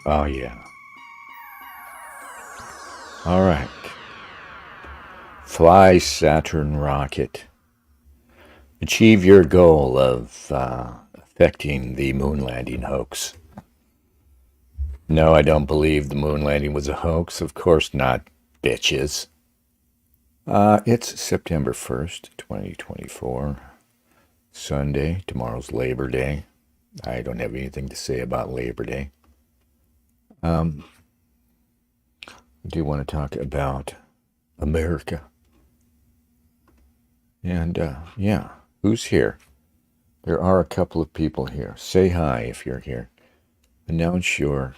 Oh, yeah. All right. Fly Saturn rocket. Achieve your goal of affecting the moon landing hoax. No, I don't believe the moon landing was a hoax. Of course not, bitches. It's September 1st, 2024. Sunday. Tomorrow's Labor Day. I don't have anything to say about Labor Day. I do want to talk about America. And yeah, who's here? There are a couple of people here. Say hi if you're here. Announce your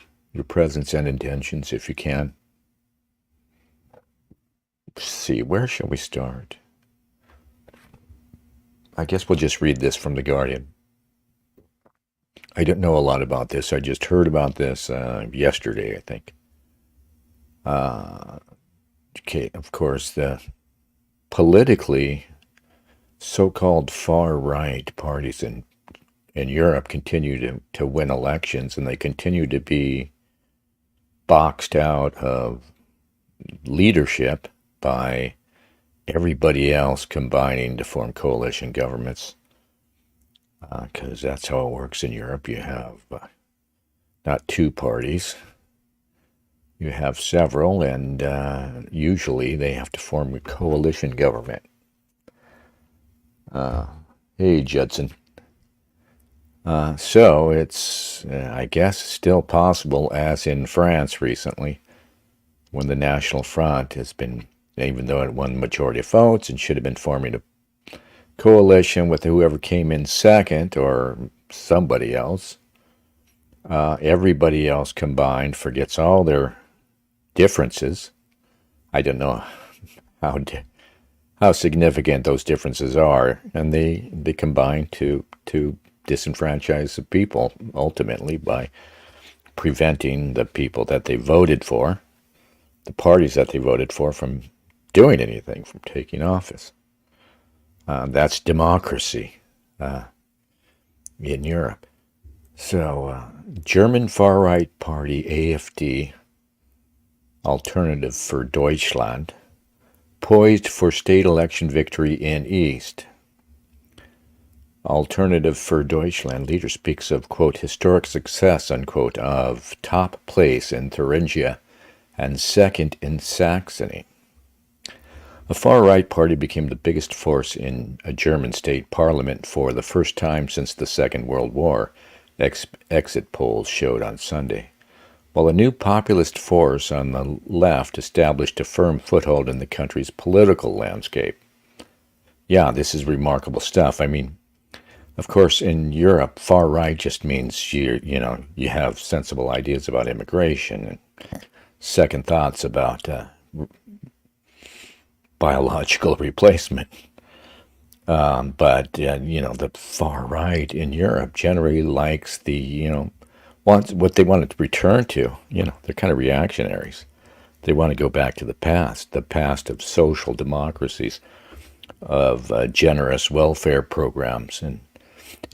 presence and intentions if you can. Let's see, where shall we start? I guess we'll just read this from The Guardian. I don't know a lot about this. I just heard about this yesterday, I think. Okay, of course, the politically so-called far-right parties in Europe continue to win elections, and they continue to be boxed out of leadership by everybody else combining to form coalition governments. Because that's how it works in Europe. You have not two parties, you have several, and usually they have to form a coalition government. Hey, Judson. So it's, I guess, still possible, as in France recently, when the National Front has been, even though it won the majority of votes and should have been forming a coalition with whoever came in second or somebody else, everybody else combined forgets all their differences. I don't know how significant those differences are, and they combine to disenfranchise the people ultimately by preventing the people that they voted for, the parties that they voted for, from doing anything, from taking office. That's democracy in Europe. So, German far-right party AfD, Alternative for Deutschland, poised for state election victory in East. Alternative for Deutschland leader speaks of, quote, historic success, unquote, of top place in Thuringia and second in Saxony. A far-right party became the biggest force in a German state parliament for the first time since the Second World War, exit polls showed on Sunday. While a new populist force on the left established a firm foothold in the country's political landscape. Yeah, this is remarkable stuff. I mean, of course, in Europe, far right just means you have sensible ideas about immigration and second thoughts about biological replacement. But the far right in Europe generally likes wants what they want to return to. They're kind of reactionaries. They want to go back to the past of social democracies, of generous welfare programs, and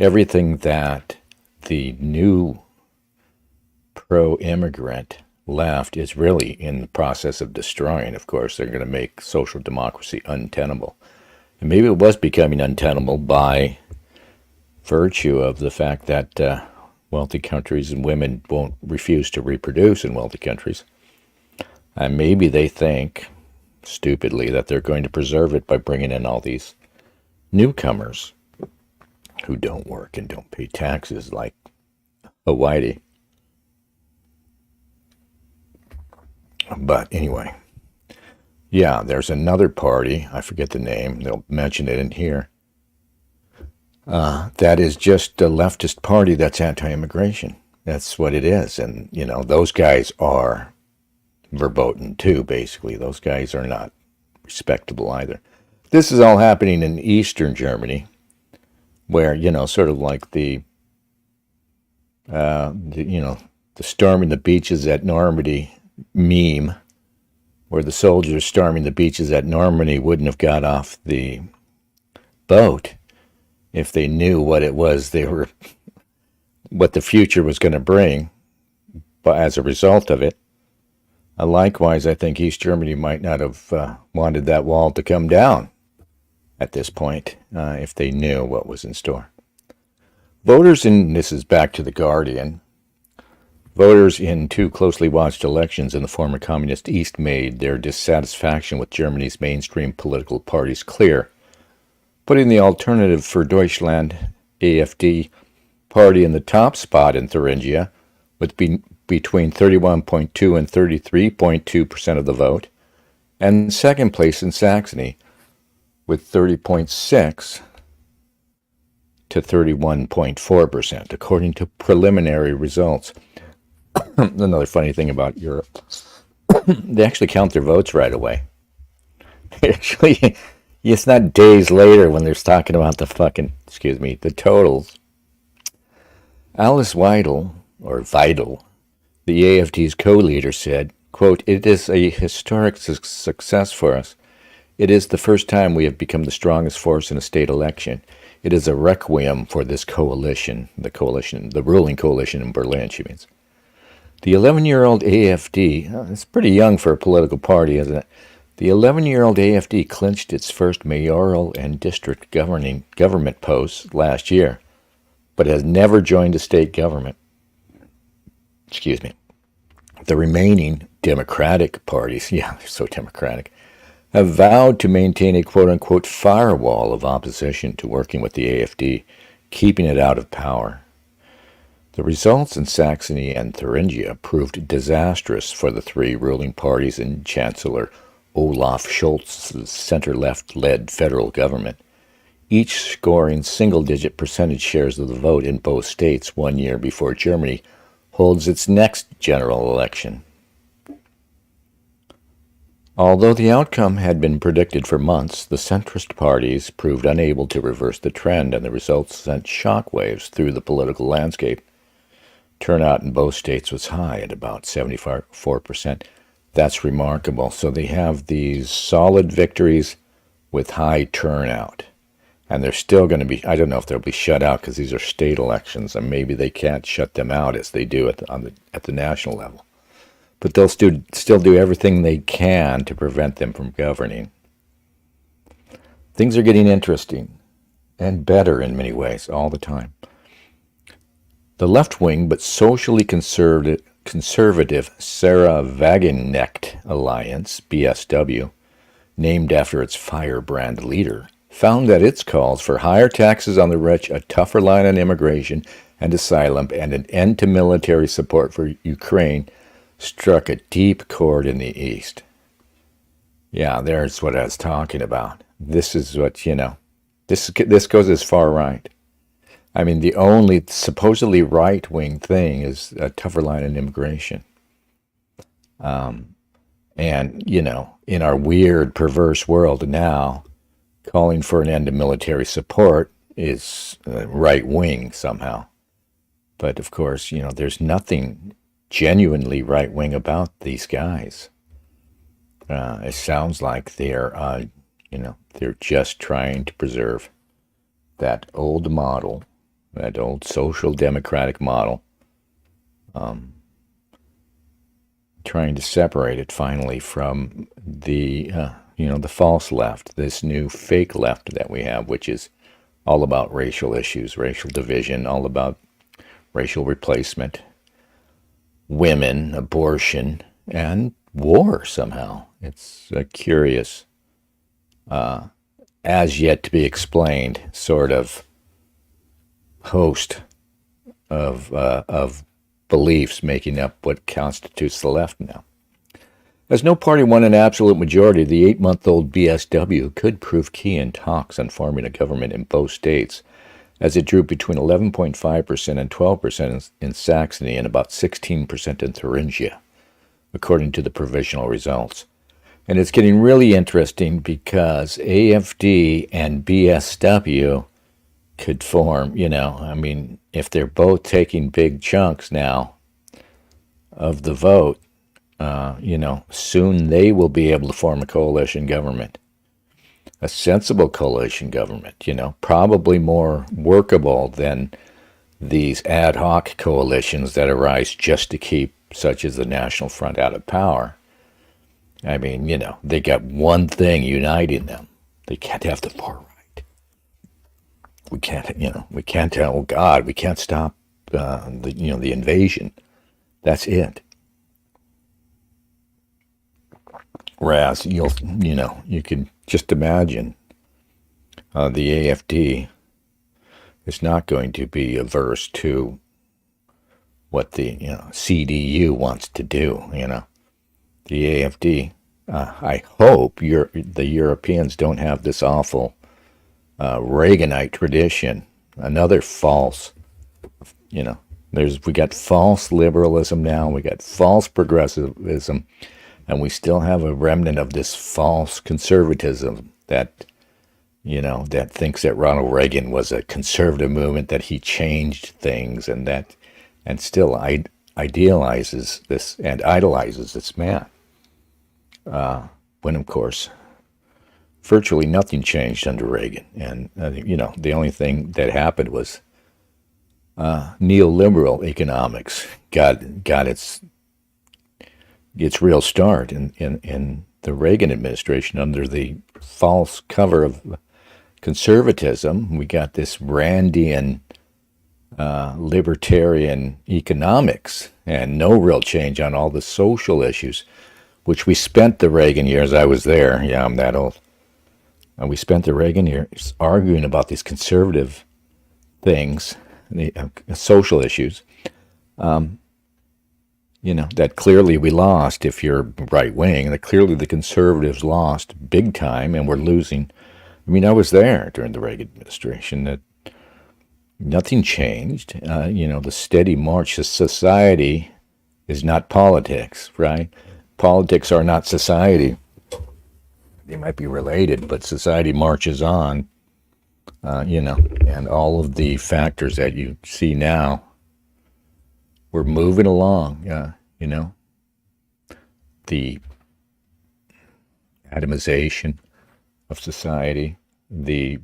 everything that the new pro-immigrant left is really in the process of destroying. Of course, they're going to make social democracy untenable. And maybe it was becoming untenable by virtue of the fact that wealthy countries and women won't refuse to reproduce in wealthy countries. And maybe they think, stupidly, that they're going to preserve it by bringing in all these newcomers who don't work and don't pay taxes like Hawaii. But anyway, yeah, there's another party, I forget the name, they'll mention it in here, that is just a leftist party that's anti-immigration. That's what it is. And, those guys are verboten too, basically. Those guys are not respectable either. This is all happening in Eastern Germany, where, sort of like the storming the beaches at Normandy meme, where the soldiers storming the beaches at Normandy wouldn't have got off the boat if they knew what it was what the future was going to bring as a result of it. Likewise, I think East Germany might not have wanted that wall to come down at this point if they knew what was in store. Voters this is back to The Guardian, voters in two closely watched elections in the former communist East made their dissatisfaction with Germany's mainstream political parties clear, putting the Alternative for Deutschland, AfD, party in the top spot in Thuringia with between 31.2 and 33.2% of the vote, and second place in Saxony with 30.6 to 31.4%, according to preliminary results. Another funny thing about Europe, they actually count their votes right away. Actually, it's not days later when they're talking about the totals. Alice Weidel, the AfD's co-leader, said, quote, "It is a historic success for us. It is the first time we have become the strongest force in a state election. It is a requiem for this coalition, the ruling coalition in Berlin," she means. The 11-year-old AfD, it's pretty young for a political party, isn't it? The 11-year-old AfD clinched its first mayoral and district government posts last year, but has never joined a state government. Excuse me. The remaining Democratic parties, they're so Democratic, have vowed to maintain a quote-unquote firewall of opposition to working with the AfD, keeping it out of power. The results in Saxony and Thuringia proved disastrous for the three ruling parties in Chancellor Olaf Scholz's center-left-led federal government, each scoring single-digit percentage shares of the vote in both states 1 year before Germany holds its next general election. Although the outcome had been predicted for months, the centrist parties proved unable to reverse the trend, and the results sent shockwaves through the political landscape. Turnout in both states was high at about 74%. That's remarkable. So they have these solid victories with high turnout. And they're still going to be, I don't know if they'll be shut out because these are state elections, and maybe they can't shut them out as they do at the national level. But they'll still do everything they can to prevent them from governing. Things are getting interesting and better in many ways all the time. The left-wing but socially conservative Sarah Wagenknecht Alliance, BSW, named after its firebrand leader, found that its calls for higher taxes on the rich, a tougher line on immigration and asylum, and an end to military support for Ukraine struck a deep chord in the East. Yeah, there's what I was talking about. This is what, this goes as far right. I mean, the only supposedly right-wing thing is a tougher line on immigration. And, in our weird, perverse world now, calling for an end to military support is right-wing somehow. But, of course, there's nothing genuinely right-wing about these guys. It sounds like they're just trying to preserve that old model, that old social democratic model, trying to separate it finally from the false left, this new fake left that we have, which is all about racial issues, racial division, all about racial replacement, women, abortion, and war somehow. It's a curious, as yet to be explained sort of host of beliefs making up what constitutes the left now. As no party won an absolute majority, the 8-month-old BSW could prove key in talks on forming a government in both states, as it drew between 11.5% and 12% in Saxony and about 16% in Thuringia, according to the provisional results. And it's getting really interesting because AfD and BSW could form, if they're both taking big chunks now of the vote, soon they will be able to form a coalition government. A sensible coalition government, probably more workable than these ad hoc coalitions that arise just to keep such as the National Front out of power. I mean, they got one thing uniting them. They can't have the far right. We can't tell, oh God, we can't stop the invasion. That's it. Whereas you can just imagine the AFD is not going to be averse to what the CDU wants to do. The AFD. I hope the Europeans don't have this awful Reaganite tradition. Another false. We got false liberalism now. We got false progressivism, and we still have a remnant of this false conservatism that thinks that Ronald Reagan was a conservative movement, that he changed things, and still idealizes this and idolizes this man. When, of course, virtually nothing changed under Reagan. And, the only thing that happened was neoliberal economics got its real start in the Reagan administration under the false cover of conservatism. We got this Randian libertarian economics and no real change on all the social issues, which we spent the Reagan years. I was there. Yeah, I'm that old. And we spent the Reagan years arguing about these conservative things, the social issues, that clearly we lost if you're right wing, that clearly the conservatives lost big time and we're losing. I mean, I was there during the Reagan administration, that nothing changed. The steady march to society is not politics, right? Politics are not society. They might be related, but society marches on, and all of the factors that you see now, we're moving along, the atomization of society, the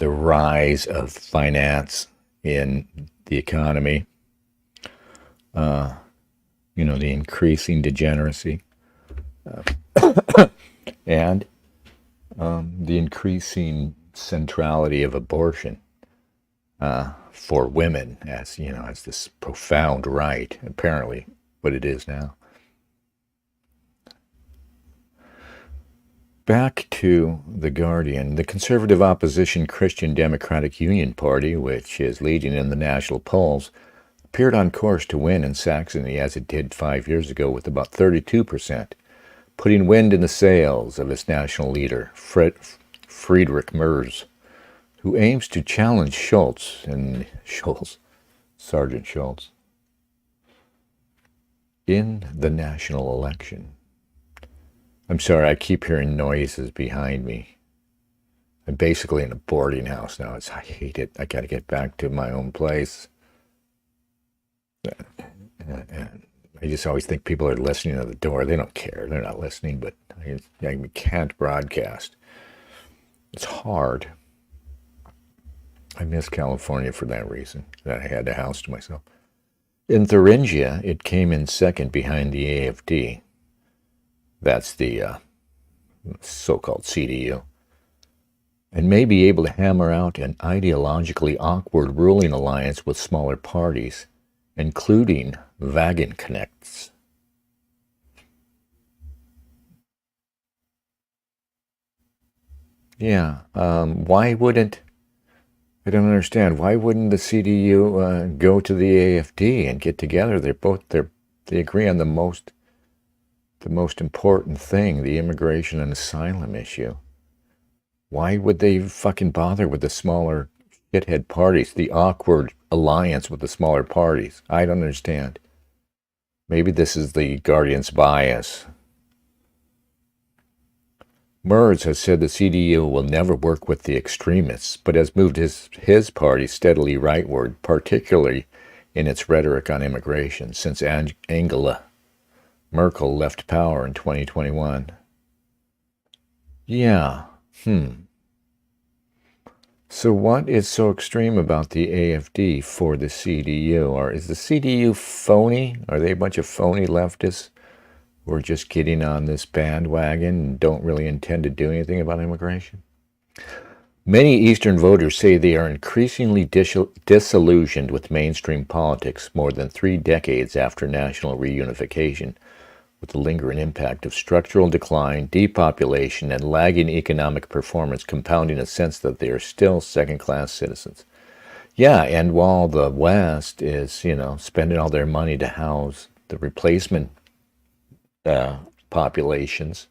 rise of finance in the economy, the increasing degeneracy, and the increasing centrality of abortion for women as this profound right, apparently what it is now. Back to The Guardian. The conservative opposition Christian Democratic Union Party, which is leading in the national polls, appeared on course to win in Saxony as it did 5 years ago with about 32%, putting wind in the sails of its national leader, Friedrich Merz, who aims to challenge Sergeant Schultz, in the national election. I'm sorry, I keep hearing noises behind me. I'm basically in a boarding house now. I hate it. I got to get back to my own place. And I just always think people are listening at the door. They don't care. They're not listening, but we can't broadcast. It's hard. I miss California for that reason, that I had the house to myself. In Thuringia, it came in second behind the AFD. That's the so-called CDU. And may be able to hammer out an ideologically awkward ruling alliance with smaller parties, including Wagenknechts. Yeah, I don't understand. Why wouldn't the CDU go to the AFD and get together? They agree on the most important thing, the immigration and asylum issue. Why would they fucking bother with the smaller shithead parties, the awkward alliance with the smaller parties? I don't understand. Maybe this is the Guardian's bias. Merz has said the CDU will never work with the extremists, but has moved his party steadily rightward, particularly in its rhetoric on immigration, since Angela Merkel left power in 2021. Yeah, So what is so extreme about the AFD for the CDU? Or is the CDU phony? Are they a bunch of phony leftists who are just getting on this bandwagon and don't really intend to do anything about immigration? Many Eastern voters say they are increasingly disillusioned with mainstream politics more than 3 decades after national reunification, with the lingering impact of structural decline, depopulation, and lagging economic performance compounding a sense that they are still second-class citizens. Yeah, and while the West is, spending all their money to house the replacement populations,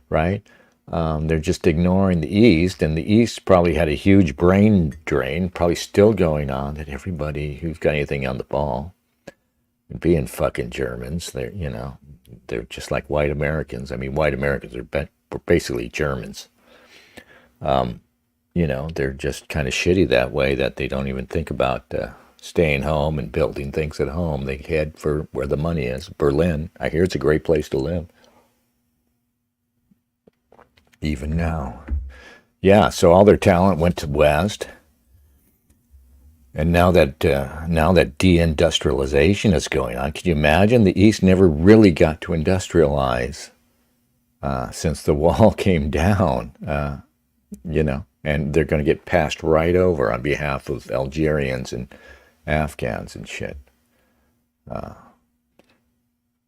right? They're just ignoring the East, and the East probably had a huge brain drain, probably still going on, that everybody who's got anything on the ball, being fucking Germans, they're just like white Americans. I mean, white Americans are basically Germans. They're just kind of shitty that way, that they don't even think about staying home and building things at home. They head for where the money is. Berlin, I hear it's a great place to live. Even now. Yeah, so all their talent went to West. And now that deindustrialization is going on, can you imagine? The East never really got to industrialize since the wall came down, and they're going to get passed right over on behalf of Algerians and Afghans and shit. I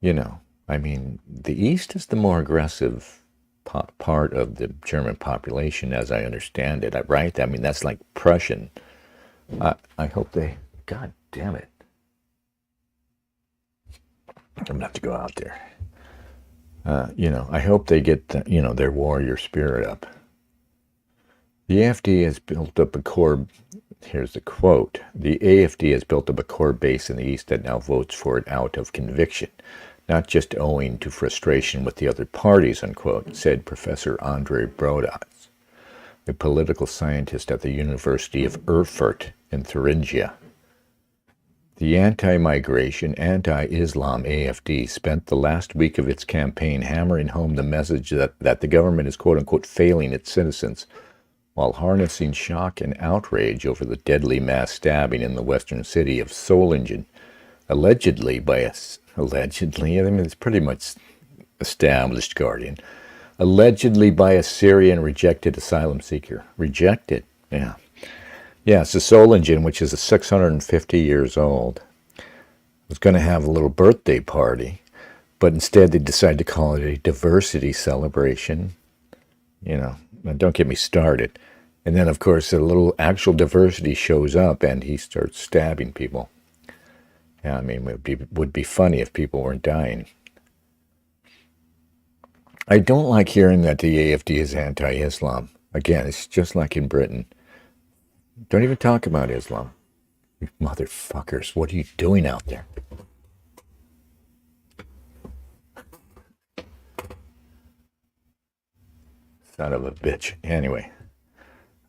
mean, the East is the more aggressive part of the German population, as I understand it, right? I mean, that's like Prussian. I hope they, God damn it. I'm going to have to go out there. I hope they get, their warrior spirit up. The AFD has built up a core, here's the quote, the AFD has built up a core base in the East that now votes for it out of conviction, not just owing to frustration with the other parties, unquote, said Professor Andre Brodas, a political scientist at the University of Erfurt in Thuringia. The anti-migration, anti-Islam AFD spent the last week of its campaign hammering home the message that the government is, quote-unquote, failing its citizens, while harnessing shock and outrage over the deadly mass stabbing in the western city of Solingen, allegedly, I mean, it's pretty much established, Guardian, allegedly by a Syrian rejected asylum seeker. Rejected, yeah. Yeah, so Solingen, which is 650 years old, was going to have a little birthday party, but instead they decided to call it a diversity celebration. Now don't get me started. And then, of course, a little actual diversity shows up and he starts stabbing people. Yeah, I mean, it would be funny if people weren't dying. I don't like hearing that the AFD is anti-Islam. Again, it's just like in Britain. Don't even talk about Islam. You motherfuckers, what are you doing out there? Son of a bitch. Anyway,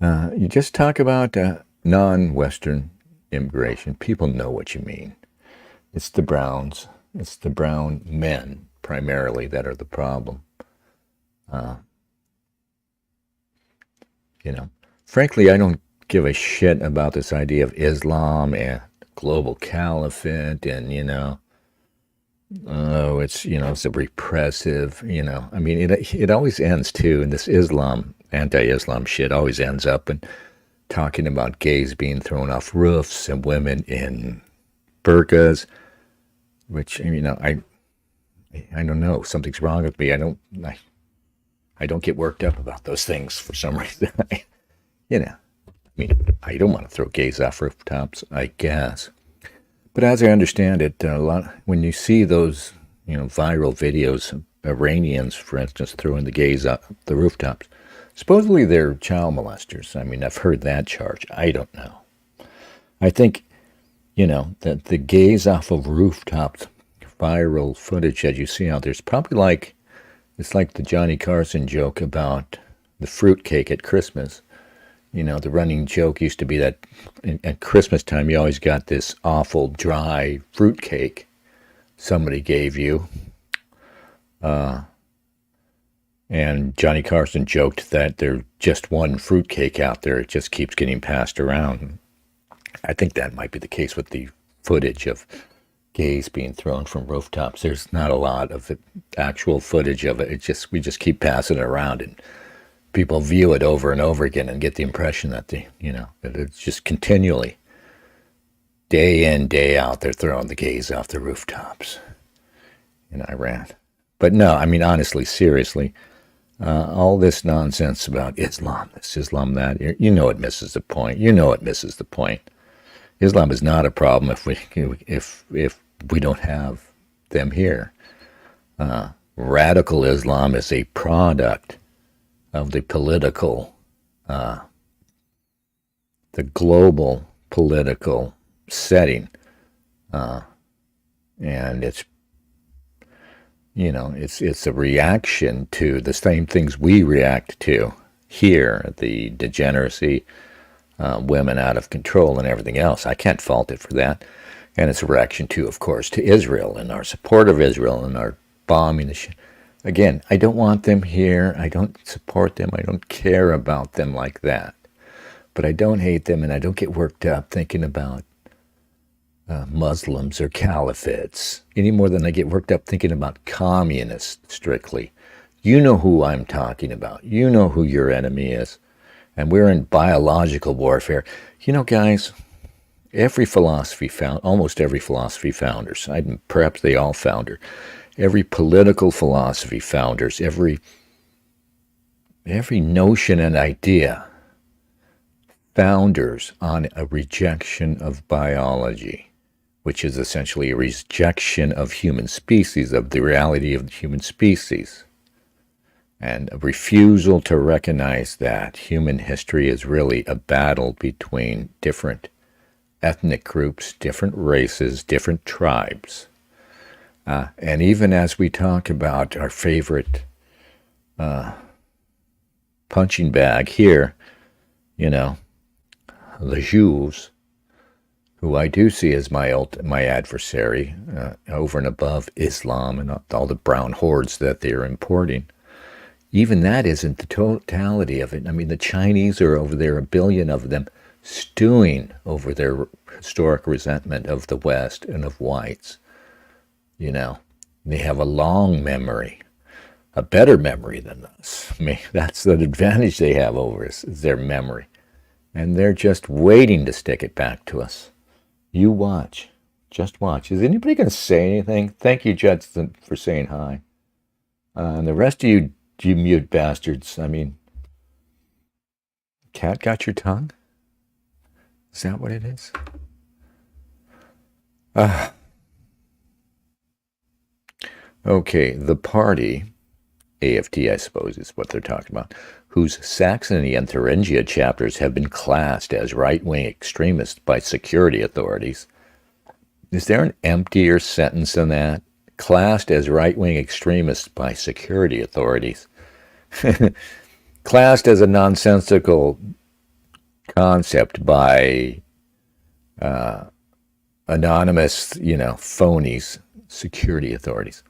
you just talk about non-Western immigration. People know what you mean. It's the Browns. It's the brown men, primarily, that are the problem. Frankly, I don't give a shit about this idea of Islam and global caliphate and, it's a repressive, I mean, it always ends too, and this anti-Islam shit always ends up in talking about gays being thrown off roofs and women in burqas, which, I don't know, something's wrong with me. I don't get worked up about those things for some reason. I don't want to throw gays off rooftops, I guess. But as I understand it, when you see those, viral videos of Iranians, for instance, throwing the gays off the rooftops, supposedly they're child molesters. I mean, I've heard that charge. I don't know. I think, that the gays off of rooftops, viral footage that you see out there, it's probably it's like the Johnny Carson joke about the fruitcake at Christmas. The running joke used to be that at Christmas time, you always got this awful dry fruitcake somebody gave you. And Johnny Carson joked that there's just one fruitcake out there. It just keeps getting passed around. I think that might be the case with the footage of gays being thrown from rooftops. There's not a lot of actual footage of it. We just keep passing it around, and people view it over and over again and get the impression that that it's just continually, day in, day out, they're throwing the gays off the rooftops in Iran. But no, I mean, honestly, seriously, all this nonsense about Islam, this Islam, that, it misses the point. It misses the point. Islam is not a problem if we don't have them here. Radical Islam is a product of the global political setting, and it's a reaction to the same things we react to here, the degeneracy, women out of control, and everything else. I can't fault it for that. And it's a reaction to, of course, to Israel and our support of Israel and our bombing. Again, I don't want them here. I don't support them. I don't care about them like that. But I don't hate them, and I don't get worked up thinking about Muslims or caliphates any more than I get worked up thinking about communists, strictly. You know who I'm talking about. You know who your enemy is. And we're in biological warfare. Guys, almost every philosophy founders, perhaps they all founder, every political philosophy founders, every notion and idea founders on a rejection of biology, which is essentially a rejection of human species, of the reality of the human species, and a refusal to recognize that human history is really a battle between different ethnic groups, different races, different tribes. And even as we talk about our favorite punching bag here, the Jews, who I do see as my adversary, over and above Islam and all the brown hordes that they're importing. Even that isn't the totality of it. I mean, the Chinese are over there, 1 billion of them, stewing over their historic resentment of the West and of whites. They have a long memory, a better memory than us. I mean, that's the advantage they have over us, is their memory. And they're just waiting to stick it back to us. You watch. Just watch. Is anybody going to say anything? Thank you, Judson, for saying hi. And the rest of you mute bastards, I mean, cat got your tongue? Is that what it is? Okay, the party, AFT I suppose is what they're talking about, whose Saxony and Thuringia chapters have been classed as right-wing extremists by security authorities. Is there an emptier sentence than that? Classed as right-wing extremists by security authorities. Classed as a nonsensical concept by anonymous, phonies, security authorities.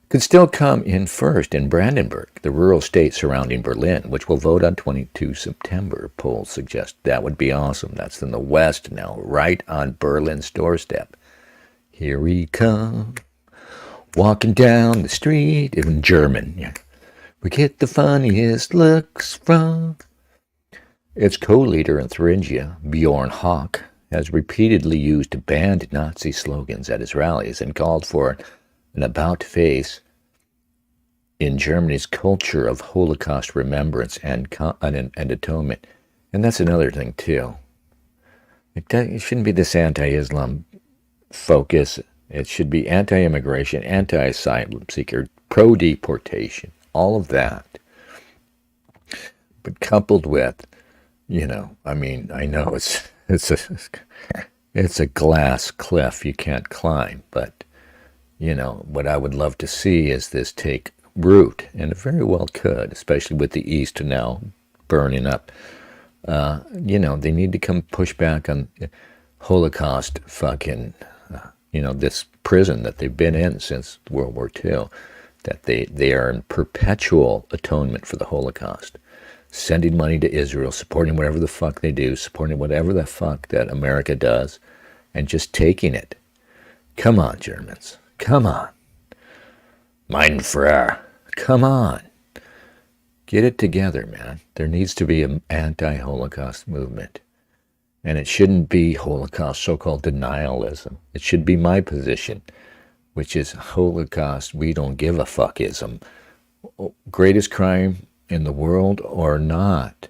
Could still come in first in Brandenburg, the rural state surrounding Berlin, which will vote on 22 September. Polls suggest that would be awesome. That's in the West now, right on Berlin's doorstep. Here we come, walking down the street in German. Yeah. We get the funniest looks from. Its co-leader in Thuringia, Bjorn Hawk, has repeatedly used banned Nazi slogans at his rallies and called for an about-face in Germany's culture of Holocaust remembrance and atonement. And that's another thing, too. It shouldn't be this anti-Islam focus. It should be anti-immigration, anti-asylum seeker, pro-deportation, all of that. But coupled with, I know it's a glass cliff you can't climb, but what I would love to see is this take root, and it very well could, especially with the East now burning up. They need to come push back on Holocaust fucking, this prison that they've been in since World War II. that they are in perpetual atonement for the Holocaust, sending money to Israel, supporting whatever the fuck they do, supporting whatever the fuck that America does, and just taking it. Come on, Germans. Come on. Mein Frere. Come on. Get it together, man. There needs to be an anti-Holocaust movement. And it shouldn't be Holocaust so-called denialism. It should be my position, which is Holocaust, we don't give a fuckism. Greatest crime in the world or not.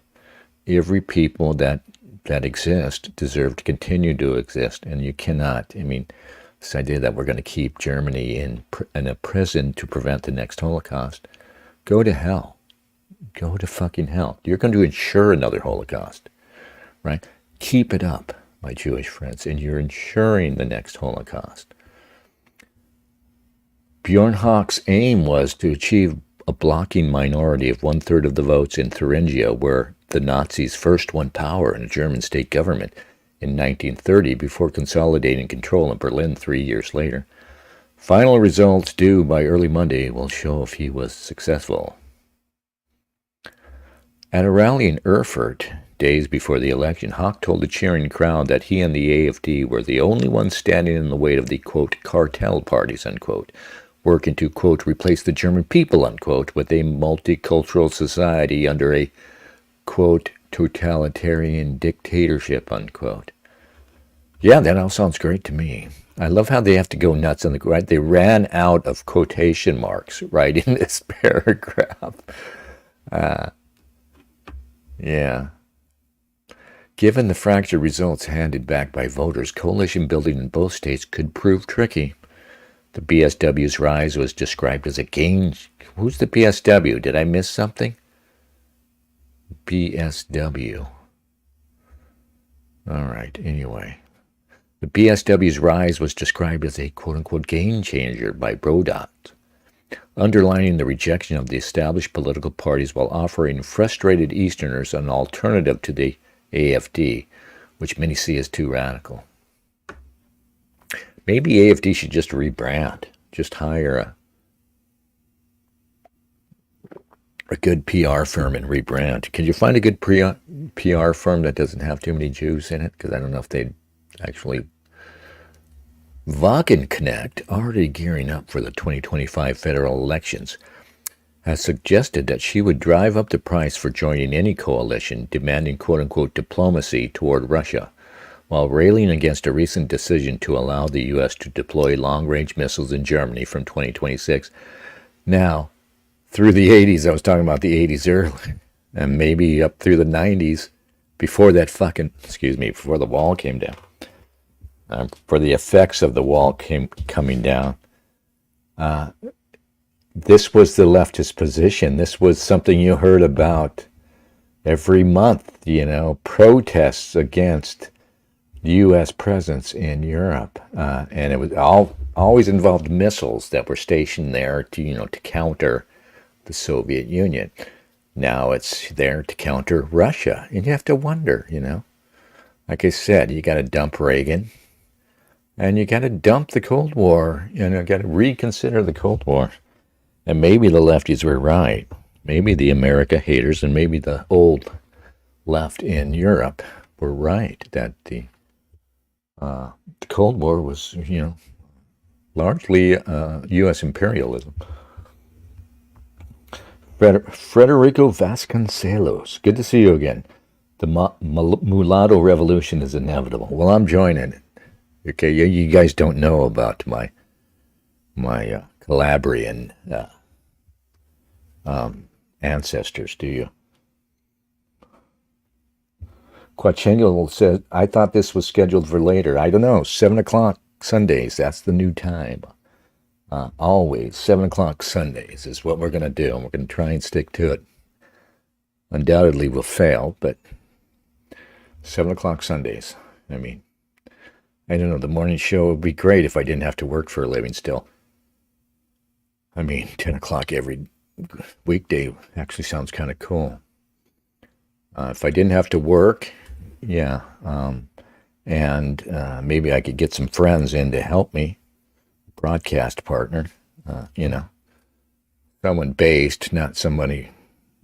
Every people that exist deserve to continue to exist, and you cannot. I mean, this idea that we're going to keep Germany in a prison to prevent the next Holocaust, go to hell. Go to fucking hell. You're going to ensure another Holocaust, right? Keep it up, my Jewish friends, and you're ensuring the next Holocaust. Bjorn Hawk's aim was to achieve a blocking minority of 1/3 of the votes in Thuringia, where the Nazis first won power in a German state government in 1930 before consolidating control in Berlin 3 years later. Final results due by early Monday will show if he was successful. At a rally in Erfurt, days before the election, Hawk told the cheering crowd that he and the AfD were the only ones standing in the way of the, quote, cartel parties, unquote, working to, quote, replace the German people, unquote, with a multicultural society under a, quote, totalitarian dictatorship, unquote. Yeah, that all sounds great to me. I love how they have to go nuts on the, right? They ran out of quotation marks, right, in this paragraph. Yeah. Given the fractured results handed back by voters, coalition building in both states could prove tricky. The BSW's rise was described as a gain. Who's the BSW? Did I miss something? BSW. All right, anyway. The BSW's rise was described as a quote-unquote game changer by Brodot, underlining the rejection of the established political parties while offering frustrated Easterners an alternative to the AfD, which many see as too radical. Maybe AfD should just rebrand, just hire a good PR firm and rebrand. Can you find a good PR firm that doesn't have too many Jews in it? Because I don't know if they'd actually... Wagenknecht, already gearing up for the 2025 federal elections, has suggested that she would drive up the price for joining any coalition demanding quote-unquote diplomacy toward Russia, while railing against a recent decision to allow the U.S. to deploy long-range missiles in Germany from 2026. Now, through the 80s, I was talking about the 80s early, and maybe up through the 90s, before that before the wall came down. For the effects of the wall coming down. This was the leftist position. This was something you heard about every month, protests against the U.S. presence in Europe. And it was always involved missiles that were stationed there to counter the Soviet Union. Now it's there to counter Russia. And you have to wonder, like I said, you got to dump Reagan. And you got to dump the Cold War, got to reconsider the Cold War. And maybe the lefties were right. Maybe the America haters and maybe the old left in Europe were right that the Cold War was, largely U.S. imperialism. Federico Vasconcelos, good to see you again. The mulatto revolution is inevitable. Well, I'm joining it. Okay, you guys don't know about my Calabrian ancestors, do you? Quachennial says, I thought this was scheduled for later. I don't know, 7 o'clock Sundays, that's the new time. Always, 7 o'clock Sundays is what we're going to do, and we're going to try and stick to it. Undoubtedly we'll fail, but 7 o'clock Sundays, I don't know, the morning show would be great if I didn't have to work for a living still. 10 o'clock every weekday actually sounds kind of cool. If I didn't have to work, yeah, and maybe I could get some friends in to help me, broadcast partner, someone based, not somebody,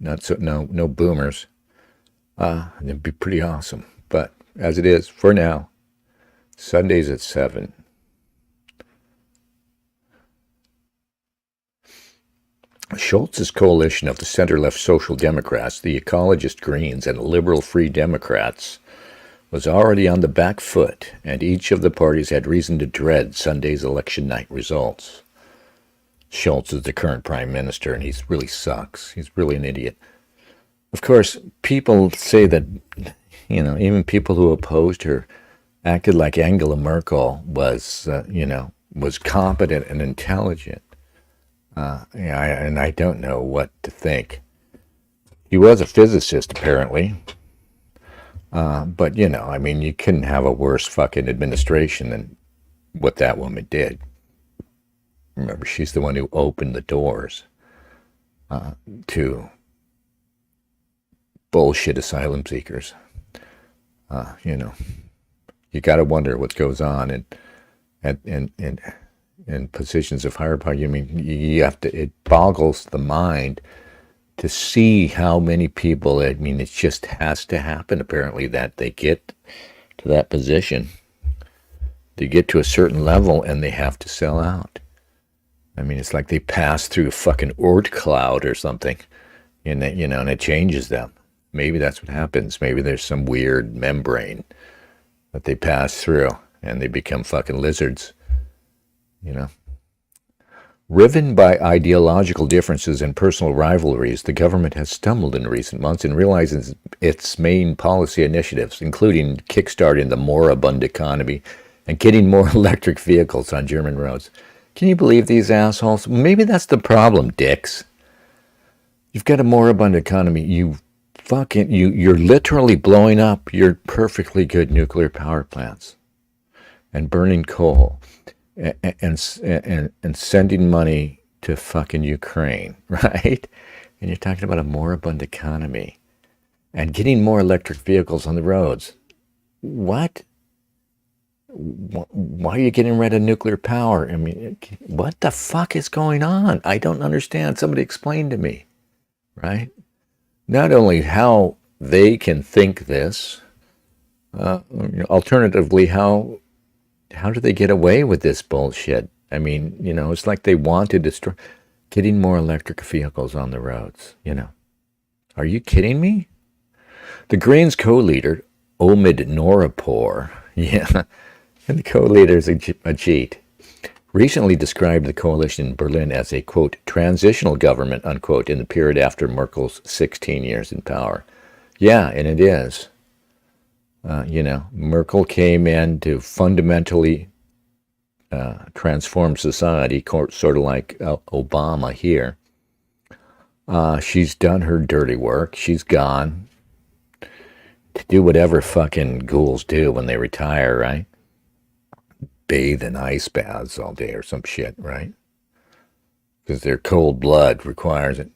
not so, no boomers. It'd be pretty awesome. But as it is, for now, Sundays at 7. Schultz's coalition of the center-left Social Democrats, the Ecologist Greens, and Liberal Free Democrats was already on the back foot, and each of the parties had reason to dread Sunday's election night results. Schultz is the current prime minister, and he really sucks. He's really an idiot. Of course, people say that, even people who opposed her acted like Angela Merkel was, was competent and intelligent. And I don't know what to think. He was a physicist, apparently. But, you couldn't have a worse fucking administration than what that woman did. Remember, she's the one who opened the doors to bullshit asylum seekers. You got to wonder what goes on in positions of higher power. You have to. It boggles the mind to see how many people. It just has to happen. Apparently, that they get to that position, they get to a certain level, and they have to sell out. It's like they pass through a fucking Oort cloud or something, and it changes them. Maybe that's what happens. Maybe there's some weird membrane that they pass through, and they become fucking lizards. Riven by ideological differences and personal rivalries, the government has stumbled in recent months in realizing its main policy initiatives, including kickstarting the moribund economy and getting more electric vehicles on German roads. Can you believe these assholes? Maybe that's the problem, dicks. You've got a moribund economy. You're literally blowing up your perfectly good nuclear power plants and burning coal and sending money to fucking Ukraine, right? And you're talking about a moribund economy and getting more electric vehicles on the roads. What? Why are you getting rid of nuclear power? What the fuck is going on? I don't understand. Somebody explain to me, right? Not only how they can think this, alternatively, how do they get away with this bullshit? It's like they want to destroy, getting more electric vehicles on the roads, Are you kidding me? The Greens co-leader, Omid Norapour, and the co-leader is Ajit, recently described the coalition in Berlin as a, quote, transitional government, unquote, in the period after Merkel's 16 years in power. Yeah, and it is. Merkel came in to fundamentally transform society, sort of like Obama here. She's done her dirty work. She's gone to do whatever fucking ghouls do when they retire, right? Bathe in ice baths all day or some shit, right? Because their cold blood requires it.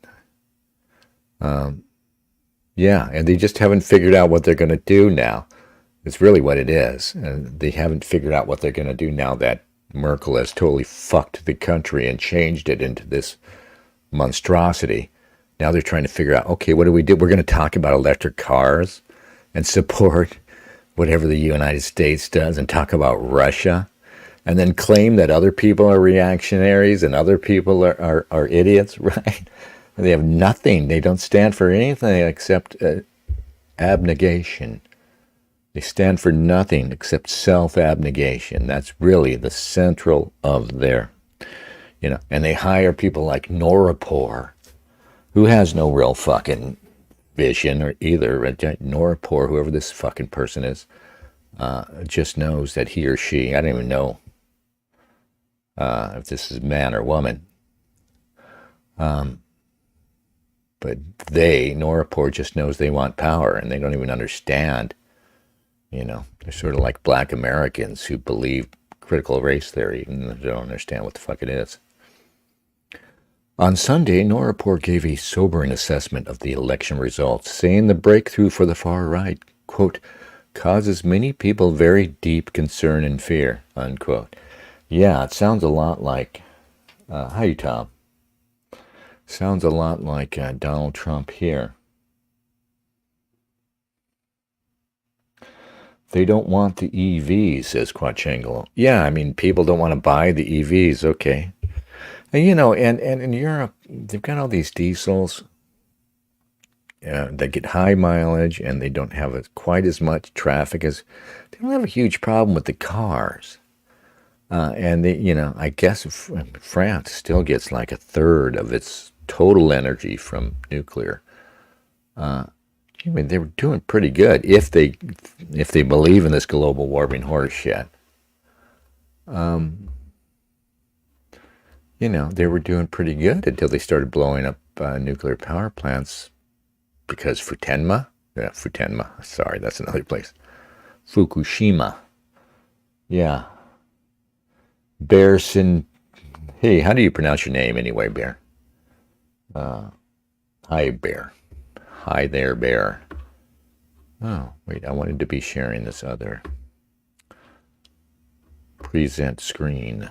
Yeah, and they just haven't figured out what they're going to do now. It's really what it is. They haven't figured out what they're going to do now that Merkel has totally fucked the country and changed it into this monstrosity. Now they're trying to figure out, okay, what do we do? We're going to talk about electric cars and support whatever the United States does and talk about Russia and then claim that other people are reactionaries and other people are idiots, right? And they have nothing. They don't stand for anything except abnegation. They stand for nothing except self-abnegation. That's really the central of their, and they hire people like Norapour, who has no real fucking vision or either. Norapour, whoever this fucking person is, just knows that he or she, I don't even know if this is man or woman, but Norapour just knows they want power and they don't even understand. They're sort of like black Americans who believe critical race theory and they don't understand what the fuck it is. On Sunday, Norapour gave a sobering assessment of the election results, saying the breakthrough for the far right, quote, causes many people very deep concern and fear, unquote. Yeah, it sounds a lot like, hi, Tom. Sounds a lot like Donald Trump here. They don't want the EVs, says Quachangelo. Yeah, I mean, people don't want to buy the EVs. Okay. And, and in Europe, they've got all these diesels that get high mileage and they don't have quite as much traffic as. They don't have a huge problem with the cars. And, I guess France still gets like a third of its total energy from nuclear. I mean, they were doing pretty good if they believe in this global warming horse shit. They were doing pretty good until they started blowing up nuclear power plants because Futenma, sorry, that's another place. Fukushima. Yeah. Bearson. Hey, how do you pronounce your name anyway, Bear? Hi, Bear. Hi there, Bear. Oh, wait, I wanted to be sharing this other present screen.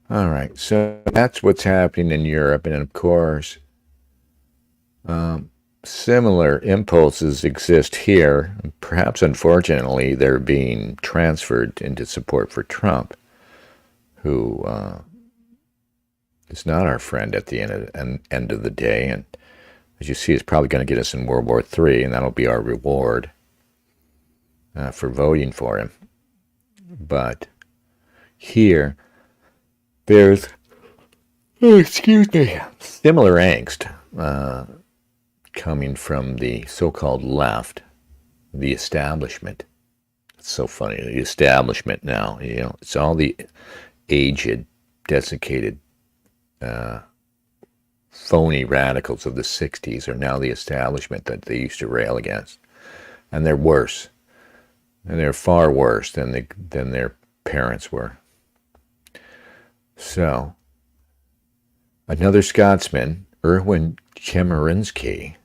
All right, so that's what's happening in Europe, and of course, similar impulses exist here. Perhaps, unfortunately, they're being transferred into support for Trump, who is not our friend at the end of the day, and as you see, is probably going to get us in World War III, and that'll be our reward for voting for him. But here, there's, similar angst coming from the so-called left, the establishment. It's so funny, the establishment now, it's all the aged, desiccated, phony radicals of the 60s are now the establishment that they used to rail against. And they're worse. And they're far worse than their parents were. So, another Scotsman, Erwin Chemerinsky,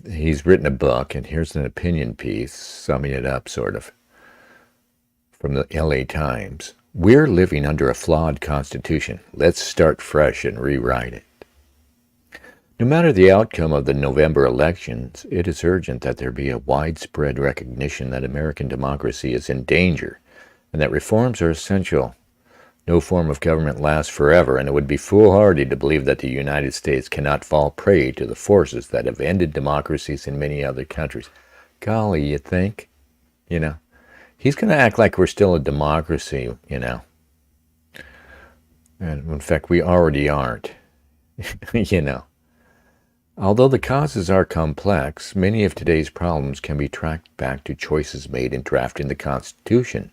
he's written a book, and here's an opinion piece, summing it up, sort of, from the LA Times. We're living under a flawed constitution. Let's start fresh and rewrite it. No matter the outcome of the November elections, it is urgent that there be a widespread recognition that American democracy is in danger and that reforms are essential. No form of government lasts forever, and it would be foolhardy to believe that the United States cannot fall prey to the forces that have ended democracies in many other countries. Golly, you think? He's going to act like we're still a democracy, And in fact, we already aren't, Although the causes are complex, many of today's problems can be tracked back to choices made in drafting the Constitution,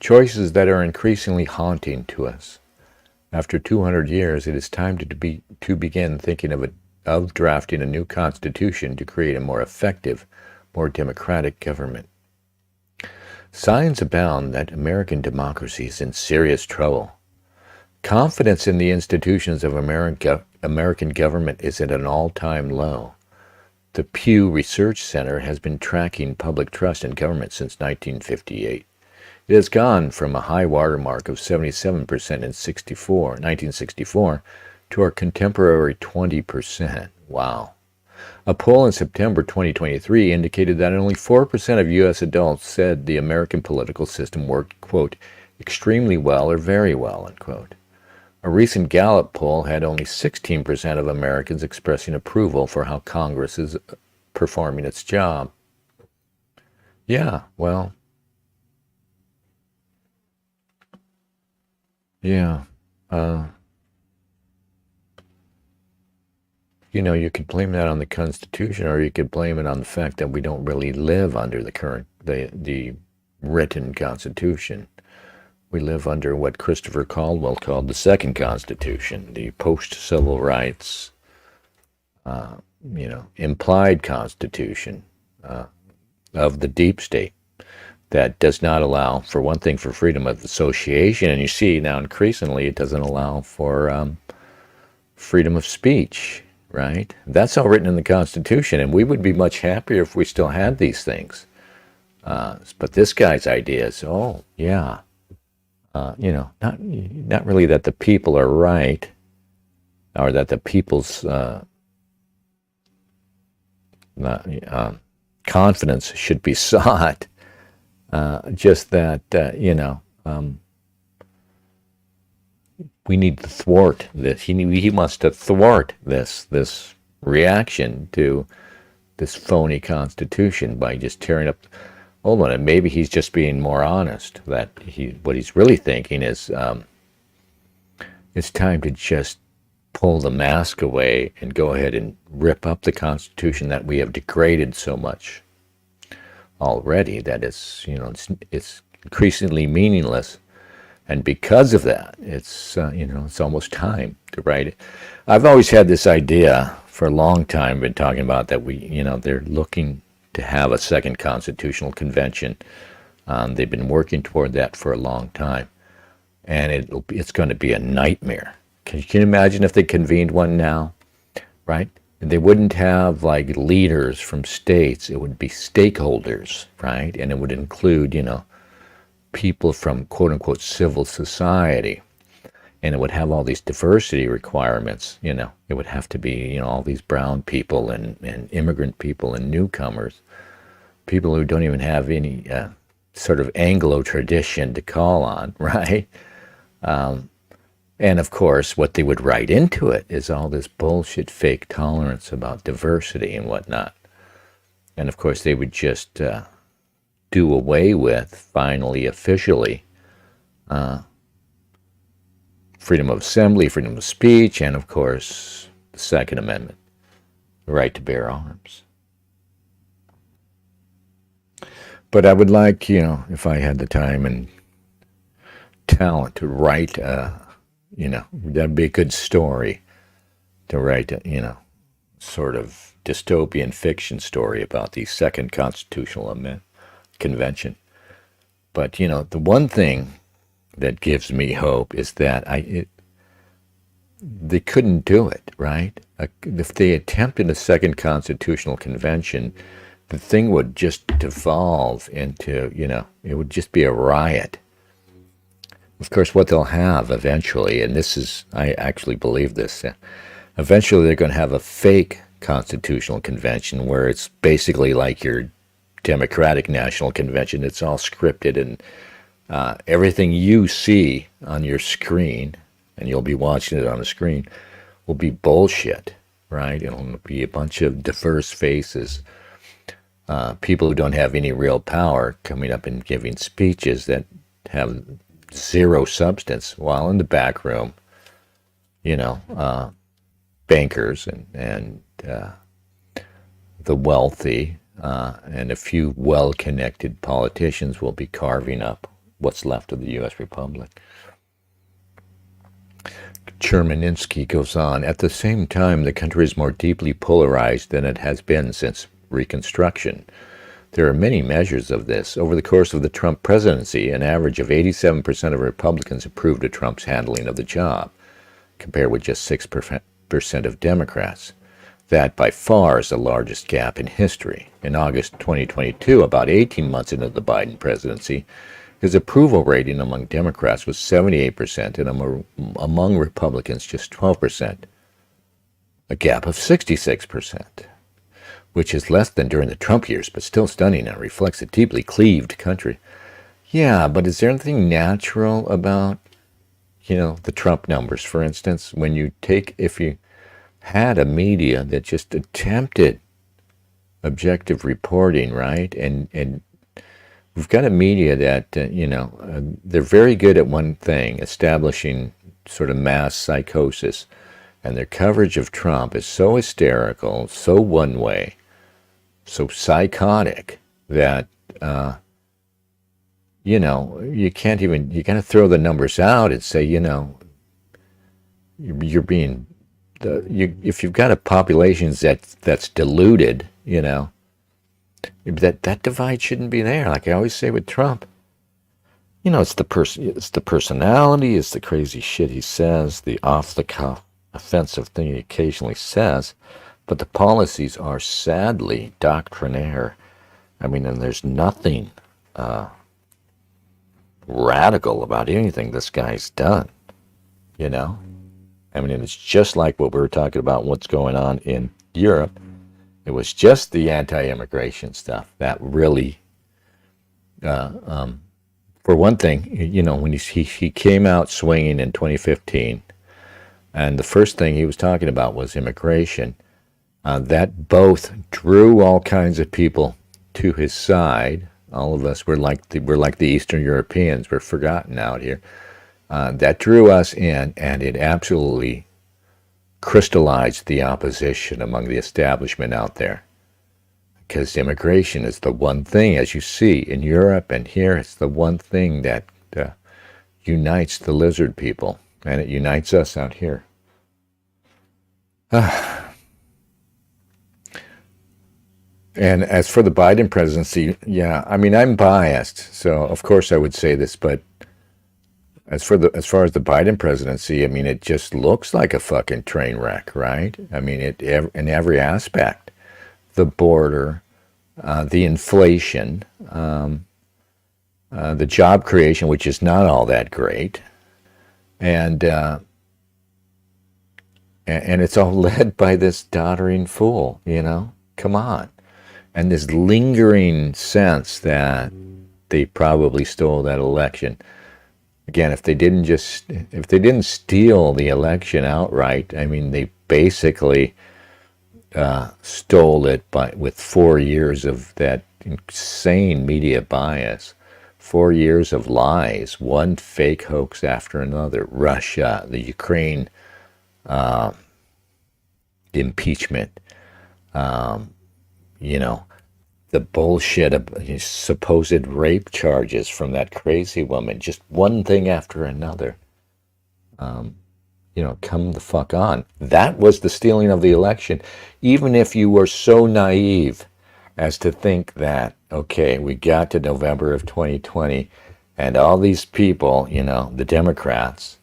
choices that are increasingly haunting to us. After 200 years, it is time to begin thinking of drafting a new Constitution to create a more effective, more democratic government. Signs abound that American democracy is in serious trouble. Confidence in the institutions of American government is at an all-time low. The Pew Research Center has been tracking public trust in government since 1958. It has gone from a high watermark of 77% in 1964 to our contemporary 20%. Wow. A poll in September 2023 indicated that only 4% of U.S. adults said the American political system worked, quote, extremely well or very well, unquote. A recent Gallup poll had only 16% of Americans expressing approval for how Congress is performing its job. Yeah, well, yeah. You could blame that on the Constitution, or you could blame it on the fact that we don't really live under the written Constitution. We live under what Christopher Caldwell called the Second Constitution, the post-civil rights, implied Constitution of the deep state that does not allow, for one thing, for freedom of association, and you see now increasingly it doesn't allow for freedom of speech. Right? That's all written in the Constitution, and we would be much happier if we still had these things. But this guy's idea is, not really that the people are right, or that the people's confidence should be sought. Just that, we need to thwart this. He wants to thwart this reaction to this phony constitution by just tearing up. Hold on, and maybe he's just being more honest. That what he's really thinking is, it's time to just pull the mask away and go ahead and rip up the Constitution that we have degraded so much already that it's increasingly meaningless. And because of that, it's almost time to write it. I've always had this idea for a long time, been talking about that they're looking to have a second constitutional convention. They've been working toward that for a long time, and it's going to be a nightmare. Can you imagine if they convened one now, right? They wouldn't have like leaders from states. It would be stakeholders, right? And it would include, people from quote-unquote civil society, and it would have all these diversity requirements. It would have to be all these brown people and immigrant people and newcomers, people who don't even have any sort of Anglo tradition to call on, right? And of course what they would write into it is all this bullshit fake tolerance about diversity and whatnot. And of course they would just do away with, finally, officially, freedom of assembly, freedom of speech, and of course, the Second Amendment, the right to bear arms. But I would like, if I had the time and talent to write, that'd be a good story to write, sort of dystopian fiction story about the Second Constitutional Convention. But the one thing that gives me hope is that they couldn't do it, right? If they attempted a second constitutional convention, the thing would just devolve into, it would just be a riot. Of course, what they'll have eventually, and I actually believe this, eventually they're going to have a fake constitutional convention where it's basically like your Democratic National Convention. It's all scripted, and everything you see on your screen, and you'll be watching it on the screen, will be bullshit, right? It'll be a bunch of diverse faces, people who don't have any real power coming up and giving speeches that have zero substance, while in the back room, bankers and the wealthy and a few well-connected politicians will be carving up what's left of the U.S. Republic. Chermaninsky goes on, at the same time, the country is more deeply polarized than it has been since Reconstruction. There are many measures of this. Over the course of the Trump presidency, an average of 87% of Republicans approved of Trump's handling of the job, compared with just 6% of Democrats. That, by far, is the largest gap in history. In August 2022, about 18 months into the Biden presidency, his approval rating among Democrats was 78% and among Republicans just 12%, a gap of 66%, which is less than during the Trump years, but still stunning and reflects a deeply cleaved country. Yeah, but is there anything natural about, the Trump numbers, for instance, if you had a media that just attempted objective reporting, right? And we've got a media that, they're very good at one thing, establishing sort of mass psychosis. And their coverage of Trump is so hysterical, so one-way, so psychotic that, you can't even, you got to throw the numbers out and say, you're being, if you've got a population that's deluded, that divide shouldn't be there. Like I always say with Trump, it's the personality, it's the crazy shit he says, the off-the-cuff offensive thing he occasionally says, but the policies are sadly doctrinaire. I mean, and there's nothing radical about anything this guy's done, you know? I mean, it's just like what we were talking about, what's going on in Europe. It was just the anti-immigration stuff that really, for one thing, you know, when he came out swinging in 2015, and the first thing he was talking about was immigration. That both drew all kinds of people to his side. All of us were like the Eastern Europeans. We're forgotten out here. That drew us in, and it absolutely crystallized the opposition among the establishment out there. Because immigration is the one thing, as you see in Europe and here, it's the one thing that unites the lizard people, and it unites us out here. And as for the Biden presidency, yeah, I mean, I'm biased, so of course I would say this, but as far as the Biden presidency, I mean, it just looks like a fucking train wreck, right? I mean, in every aspect, the border, the inflation, the job creation, which is not all that great, and it's all led by this doddering fool, you know? Come on. And this lingering sense that they probably stole that election. Again, if they didn't steal the election outright, I mean, they basically stole it with 4 years of that insane media bias, 4 years of lies, one fake hoax after another, Russia, the Ukraine impeachment, you know, the bullshit of supposed rape charges from that crazy woman, just one thing after another. You know, come the fuck on. That was the stealing of the election. Even if you were so naive as to think that, okay, we got to November of 2020 and all these people, you know, the Democrats,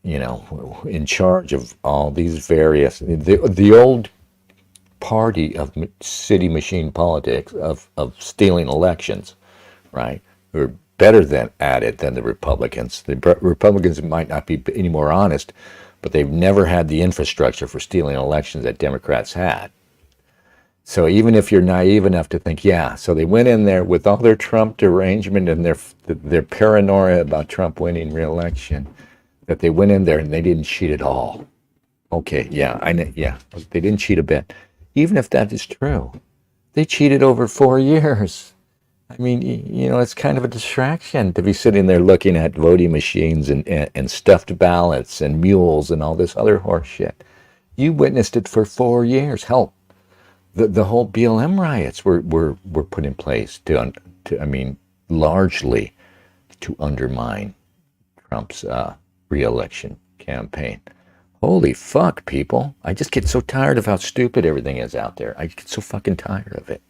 you know, in charge of all these various, the old party of city machine politics of stealing elections, right? Who are better at it than the Republicans. The Republicans might not be any more honest, but they've never had the infrastructure for stealing elections that Democrats had. So even if you're naive enough to think, yeah, so they went in there with all their Trump derangement and their paranoia about Trump winning re-election, that they went in there and they didn't cheat at all. Okay, yeah, I know, yeah, they didn't cheat a bit. Even if that is true, they cheated over 4 years. I mean, you know, it's kind of a distraction to be sitting there looking at voting machines and stuffed ballots and mules and all this other horse shit. You witnessed it for 4 years. Hell, the whole BLM riots were put in place to I mean, largely to undermine Trump's re-election campaign. Holy fuck, people. I just get so tired of how stupid everything is out there. I get so fucking tired of it.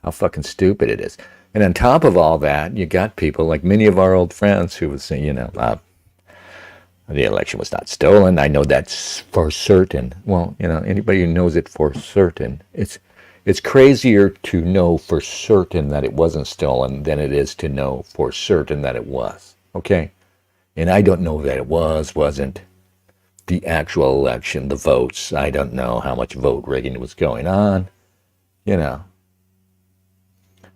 How fucking stupid it is. And on top of all that, you got people like many of our old friends who would say, you know, the election was not stolen. I know that's for certain. Well, you know, anybody who knows it for certain, it's crazier to know for certain that it wasn't stolen than it is to know for certain that it was. Okay? And I don't know that it wasn't. The actual election, the votes, I don't know how much vote rigging was going on. You know,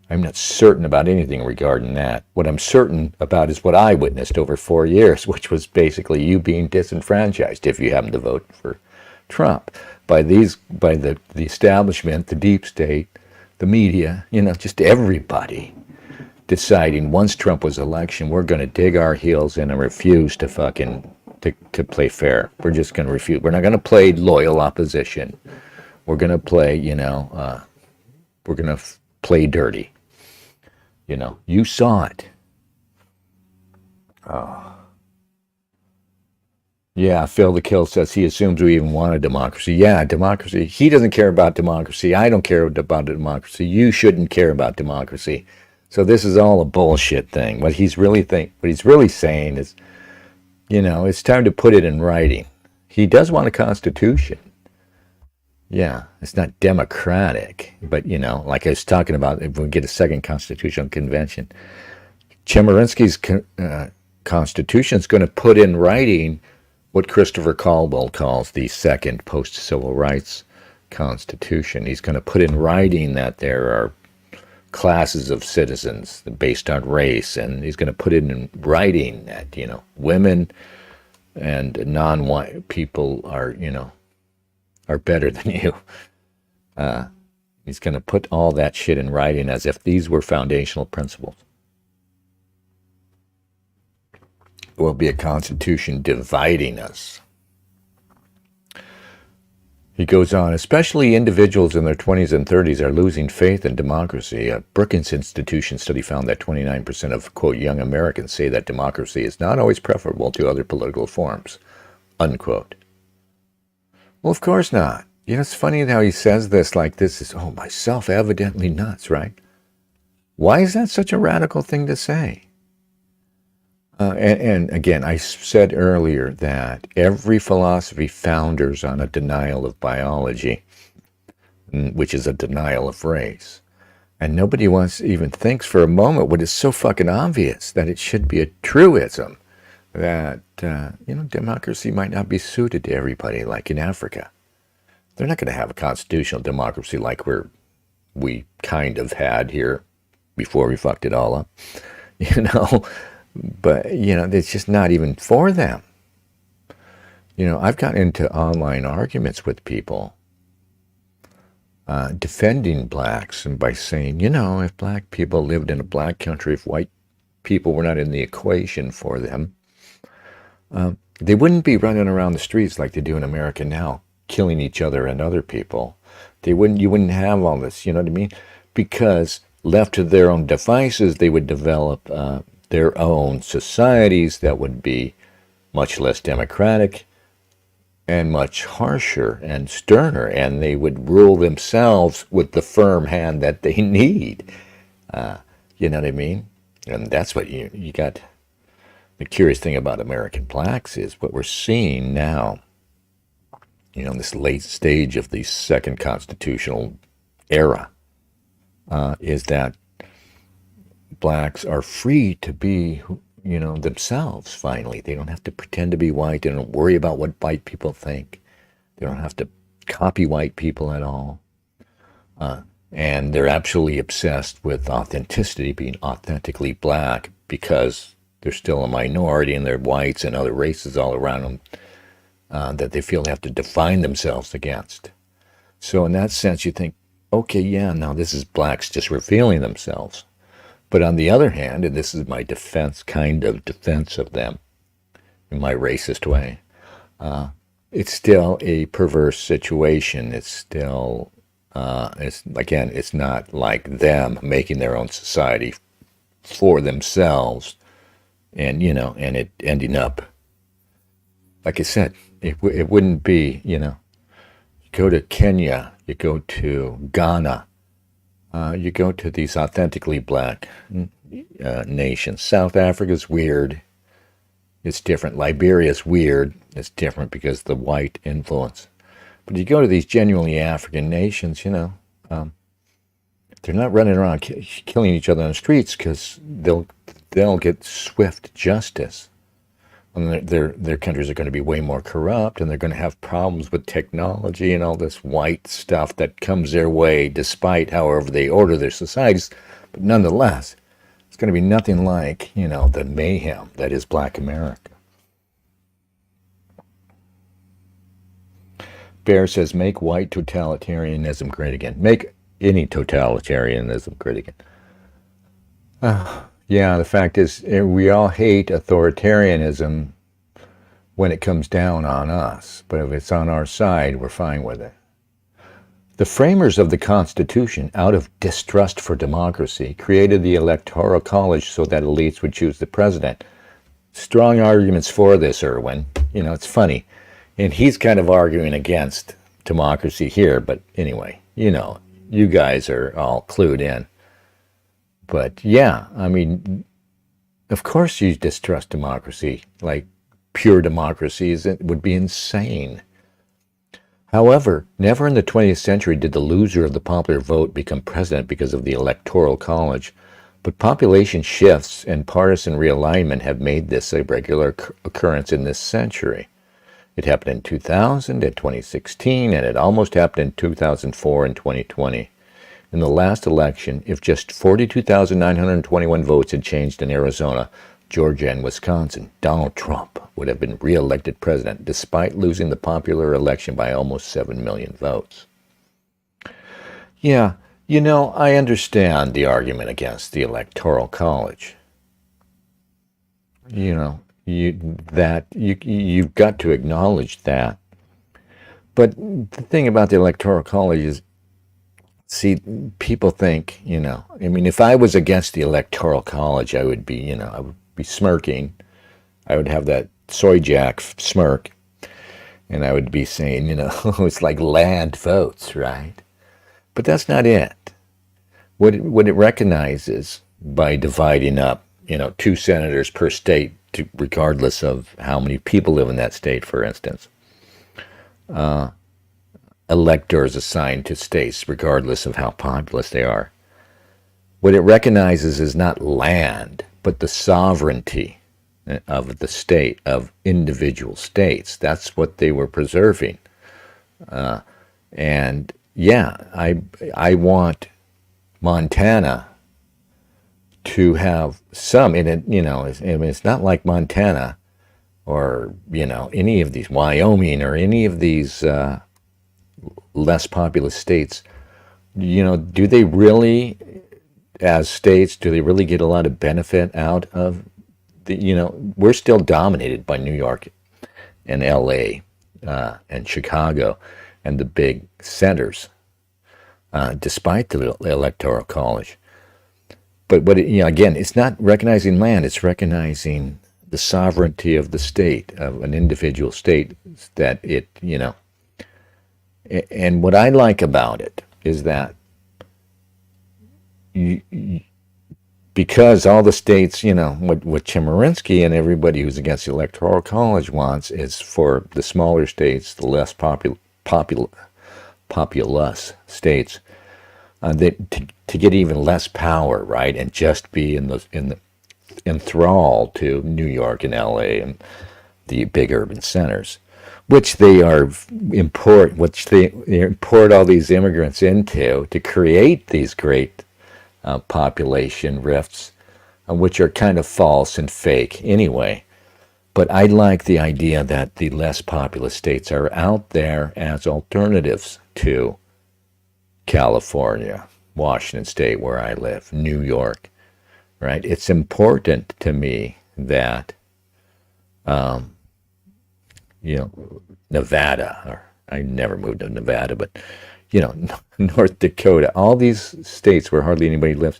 I'm not certain about anything regarding that. What I'm certain about is what I witnessed over 4 years, which was basically you being disenfranchised if you happen to vote for Trump by the establishment, the deep state, the media, you know, just everybody deciding once Trump was election, we're going to dig our heels in and refuse to fucking to play fair. We're just going to refuse. We're not going to play loyal opposition. We're going to play, you know, we're going to play dirty. You know, you saw it. Oh. Yeah, Phil the Kill says he assumes we even want a democracy. Yeah, democracy. He doesn't care about democracy. I don't care about democracy. You shouldn't care about democracy. So this is all a bullshit thing. What he's really saying is, you know, it's time to put it in writing. He does want a constitution. Yeah, it's not democratic, but, you know, like I was talking about, if we get a second constitutional convention, Chemerinsky's Constitution is going to put in writing what Christopher Caldwell calls the second post-civil rights Constitution. He's going to put in writing that there are classes of citizens based on race, and he's going to put in writing that, women and non-white people are better than you. He's going to put all that shit in writing as if these were foundational principles. It will be a constitution dividing us. He goes on, especially individuals in their 20s and 30s are losing faith in democracy. A Brookings Institution study found that 29% of, quote, young Americans say that democracy is not always preferable to other political forms, unquote. Well, of course not. It's funny how he says this like this is, self-evidently nuts, right? Why is that such a radical thing to say? And again, I said earlier that every philosophy founders on a denial of biology, which is a denial of race. And nobody even thinks for a moment what is so fucking obvious, that it should be a truism, that, democracy might not be suited to everybody, like in Africa. They're not going to have a constitutional democracy like we kind of had here before we fucked it all up, But, it's just not even for them. I've gotten into online arguments with people defending blacks, and by saying, if black people lived in a black country, if white people were not in the equation for them, they wouldn't be running around the streets like they do in America now, killing each other and other people. You wouldn't have all this, you know what I mean? Because left to their own devices, they would develop their own societies that would be much less democratic and much harsher and sterner, and they would rule themselves with the firm hand that they need. You know what I mean? And that's what you got. The curious thing about American blacks is what we're seeing now, this late stage of the second constitutional era, is that blacks are free to be, themselves, finally. They don't have to pretend to be white. They don't worry about what white people think. They don't have to copy white people at all. And they're absolutely obsessed with authenticity, being authentically black, because they're still a minority and they're whites and other races all around them that they feel they have to define themselves against. So in that sense, you think, okay, yeah, now this is blacks just revealing themselves. But on the other hand, and this is my defense of them, in my racist way, it's still a perverse situation. It's still, it's not like them making their own society for themselves, and it ending up, like I said, it wouldn't be, you go to Kenya, you go to Ghana, you go to these authentically black nations. South Africa's weird. It's different. Liberia's weird. It's different because of the white influence. But you go to these genuinely African nations, they're not running around killing each other on the streets because they'll get swift justice. And their countries are going to be way more corrupt, and they're going to have problems with technology and all this white stuff that comes their way, despite however they order their societies. But nonetheless, it's going to be nothing like, the mayhem that is Black America. Bear says, make white totalitarianism great again. Make any totalitarianism great again. Yeah, the fact is, we all hate authoritarianism when it comes down on us. But if it's on our side, we're fine with it. The framers of the Constitution, out of distrust for democracy, created the Electoral College so that elites would choose the president. Strong arguments for this, Irwin. It's funny. And he's kind of arguing against democracy here. But anyway, you guys are all clued in. But yeah, of course you distrust democracy. Like pure democracy would be insane. However, never in the 20th century did the loser of the popular vote become president because of the Electoral College. But population shifts and partisan realignment have made this a regular occurrence in this century. It happened in 2000 and 2016, and it almost happened in 2004 and 2020. In the last election, if just 42,921 votes had changed in Arizona, Georgia, and Wisconsin, Donald Trump would have been re-elected president, despite losing the popular election by almost 7 million votes. Yeah, I understand the argument against the Electoral College. You've got to acknowledge that. But the thing about the Electoral College is, see, people think, if I was against the Electoral College, I would be smirking. I would have that soy jack smirk, and I would be saying, it's like land votes, right? But that's not it. What it recognizes by dividing up, 2 senators per state, regardless of how many people live in that state, for instance, electors assigned to states, regardless of how populous they are. What it recognizes is not land, but the sovereignty of the state, of individual states. That's what they were preserving. And yeah, I want Montana to have some in it. It's not like Montana or any of these, Wyoming or any of these less populous states. Do they really, as states, do they really get a lot of benefit out of we're still dominated by New York and LA and Chicago and the big centers, despite the Electoral College. But again, it's not recognizing land, it's recognizing the sovereignty of the state, of an individual state, that it, and what I like about it is that because all the states, what Chemerinsky and everybody who's against the Electoral College wants is for the smaller states, the less populous states, to get even less power, right, and just be enthralled to New York and LA and the big urban centers, which they import all these immigrants into to create these great population rifts, which are kind of false and fake anyway. But I like the idea that the less populous states are out there as alternatives to California, Washington State, where I live, New York, right? It's important to me that, Nevada, or I never moved to Nevada, but, North Dakota, all these states where hardly anybody lives,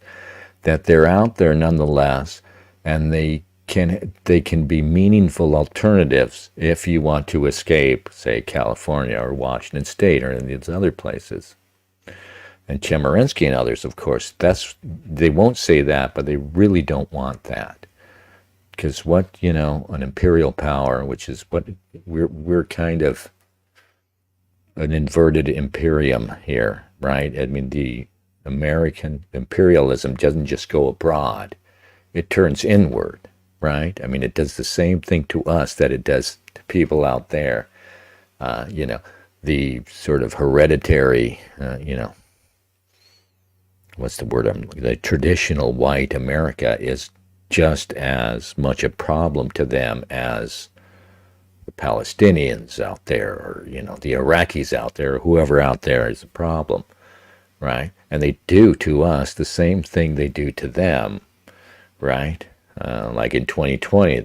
that they're out there nonetheless, and they can be meaningful alternatives if you want to escape, say, California or Washington State or any of these other places. And Chemerinsky and others, of course, they won't say that, but they really don't want that. Because an imperial power, which is what we're kind of an inverted imperium here, right? I mean, the American imperialism doesn't just go abroad. It turns inward, right? I mean, it does the same thing to us that it does to people out there. The sort of hereditary, what's the word? The traditional white America is just as much a problem to them as the Palestinians out there, or the Iraqis out there, or whoever out there is a problem, right? And they do to us the same thing they do to them, right? Like in 2020,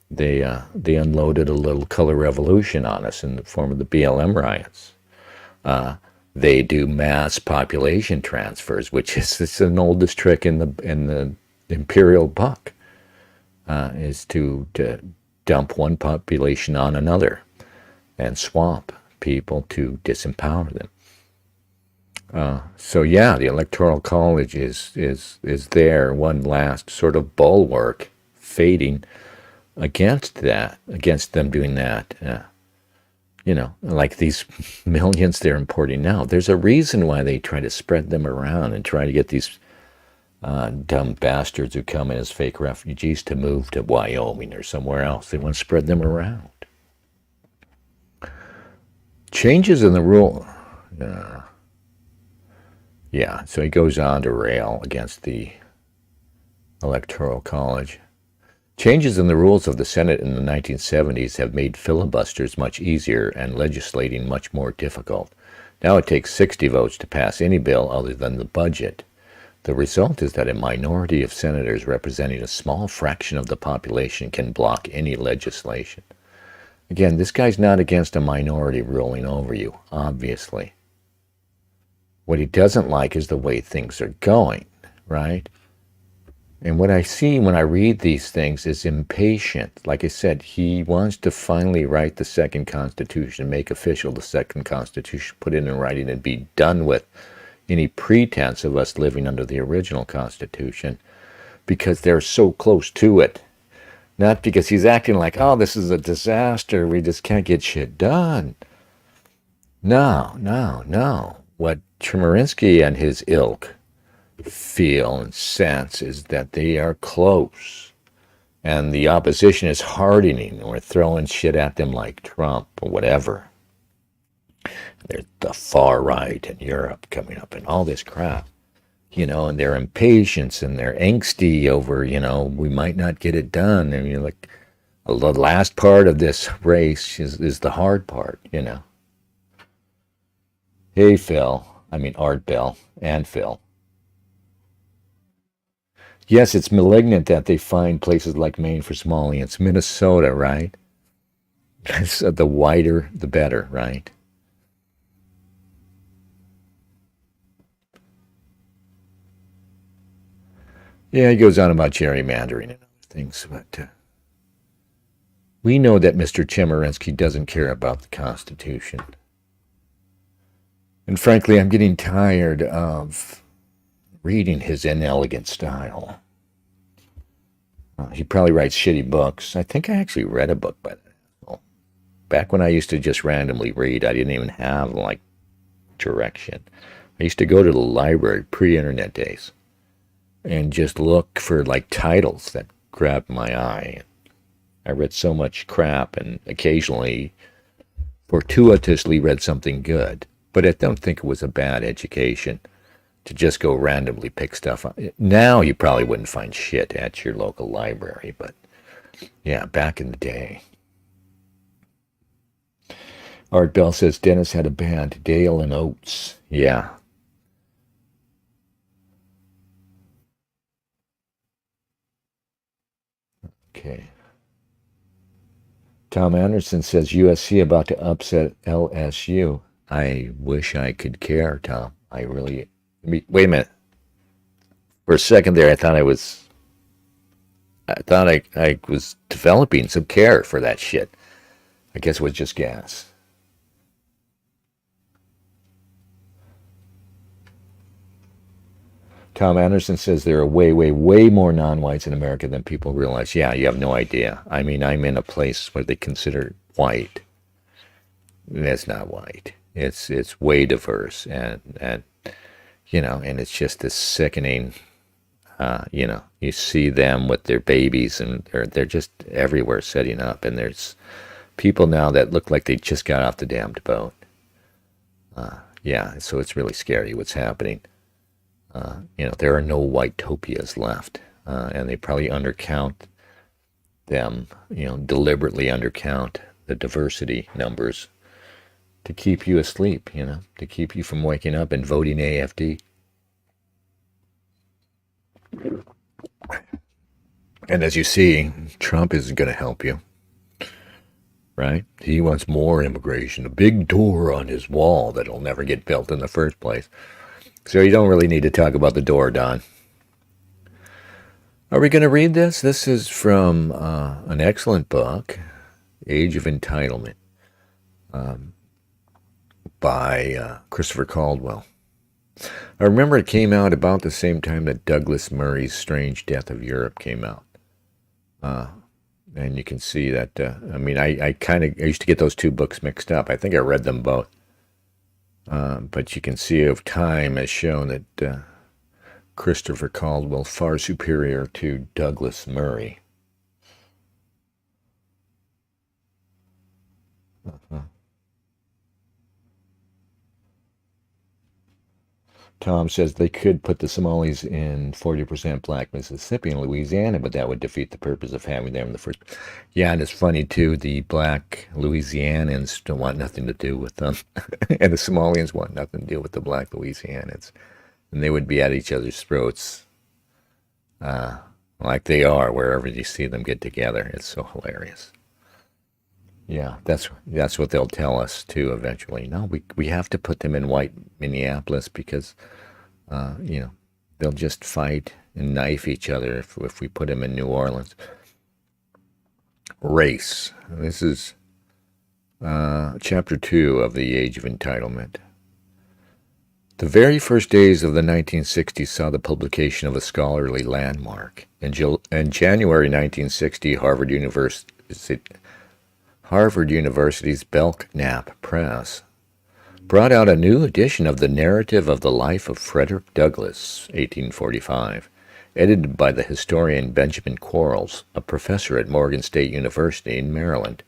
they unloaded a little color revolution on us in the form of the BLM riots. They do mass population transfers, which is it's an oldest trick in the imperial buck, is to dump one population on another and swamp people to disempower them. So yeah, the Electoral College is there, one last sort of bulwark, fading against them doing that. Like these millions they're importing now. There's a reason why they try to spread them around and try to get these dumb bastards who come in as fake refugees to move to Wyoming or somewhere else. They want to spread them around. Changes in the rule. Yeah, so he goes on to rail against the Electoral College. Changes in the rules of the Senate in the 1970s have made filibusters much easier and legislating much more difficult. Now it takes 60 votes to pass any bill other than the budget. The result is that a minority of senators representing a small fraction of the population can block any legislation. Again, this guy's not against a minority ruling over you, obviously. What he doesn't like is the way things are going, right? And what I see when I read these things is impatient. Like I said, he wants to finally write the second Constitution, make official the second Constitution, put it in writing and be done with any pretense of us living under the original Constitution, because they're so close to it. Not because he's acting like, oh, this is a disaster, we just can't get shit done. No. What Chemerinsky and his ilk feel and sense is that they are close, and the opposition is hardening, or throwing shit at them like Trump or whatever. There's the far right in Europe coming up and all this crap, and their impatience and their angsty over, we might not get it done. I mean, like, the last part of this race is the hard part, Hey, Art Bell and Phil. Yes, it's malignant that they find places like Maine for small ants. Minnesota, right? The wider, the better, right? Yeah, he goes on about gerrymandering and other things, but we know that Mr. Chemerinsky doesn't care about the Constitution. And frankly, I'm getting tired of reading his inelegant style. He probably writes shitty books. I think I actually read a book by that. Back when I used to just randomly read, I didn't even have, direction. I used to go to the library, pre-internet days, and just look for, titles that grabbed my eye. I read so much crap, and occasionally, fortuitously read something good. But I don't think it was a bad education to just go randomly pick stuff up. Now you probably wouldn't find shit at your local library, but yeah, back in the day. Art Bell says Dennis had a band, Dale and Oates. Yeah. Okay. Tom Anderson says USC about to upset LSU. I wish I could care, Tom. Wait a minute. For a second there, I thought I was developing some care for that shit. I guess it was just gas. Tom Anderson says there are way, way, way more non-whites in America than people realize. Yeah, you have no idea. I mean, I'm in a place where they consider white. That's not white. It's way diverse, and and it's just this sickening. You see them with their babies, and they're just everywhere setting up, and there's people now that look like they just got off the damned boat. Yeah, so it's really scary what's happening. There are no white topias left, and they probably undercount them, deliberately undercount the diversity numbers to keep you asleep, to keep you from waking up and voting AFD. And as you see, Trump isn't going to help you, right? He wants more immigration, a big door on his wall that'll never get built in the first place. So you don't really need to talk about the door, Don. Are we going to read this? This is from an excellent book, Age of Entitlement, by Christopher Caldwell. I remember it came out about the same time that Douglas Murray's Strange Death of Europe came out. And you can see that, I used to get those two books mixed up. I think I read them both. But you can see over time has shown that Christopher Caldwell far superior to Douglas Murray. Tom says they could put the Somalis in 40% black Mississippi and Louisiana, but that would defeat the purpose of having them in the first. Yeah, and it's funny, too. The black Louisianans don't want nothing to do with them, and the Somalians want nothing to do with the black Louisianans. And they would be at each other's throats like they are wherever you see them get together. It's so hilarious. Yeah, that's what they'll tell us, too, eventually. No, we have to put them in white Minneapolis because they'll just fight and knife each other if we put them in New Orleans. Race. This is chapter 2 of The Age of Entitlement. The very first days of the 1960s saw the publication of a scholarly landmark. In January 1960, Harvard University's Belknap Press brought out a new edition of the Narrative of the Life of Frederick Douglass, 1845, edited by the historian Benjamin Quarles, a professor at Morgan State University in Maryland.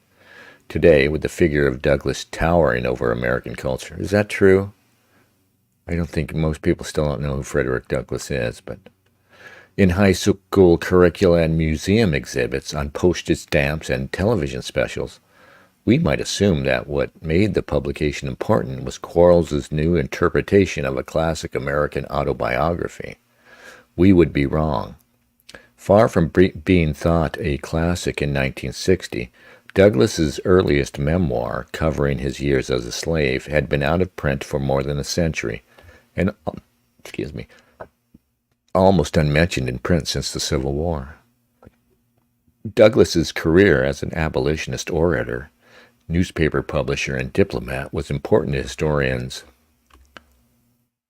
Today, with the figure of Douglass towering over American culture. Is that true? I don't think most people still don't know who Frederick Douglass is, but in high school curricula and museum exhibits, on postage stamps and television specials, we might assume that what made the publication important was Quarles's new interpretation of a classic American autobiography. We would be wrong. Far from being thought a classic in 1960, Douglass's earliest memoir, covering his years as a slave, had been out of print for more than a century, and almost unmentioned in print since the Civil War. Douglass's career as an abolitionist orator, newspaper publisher, and diplomat was important to historians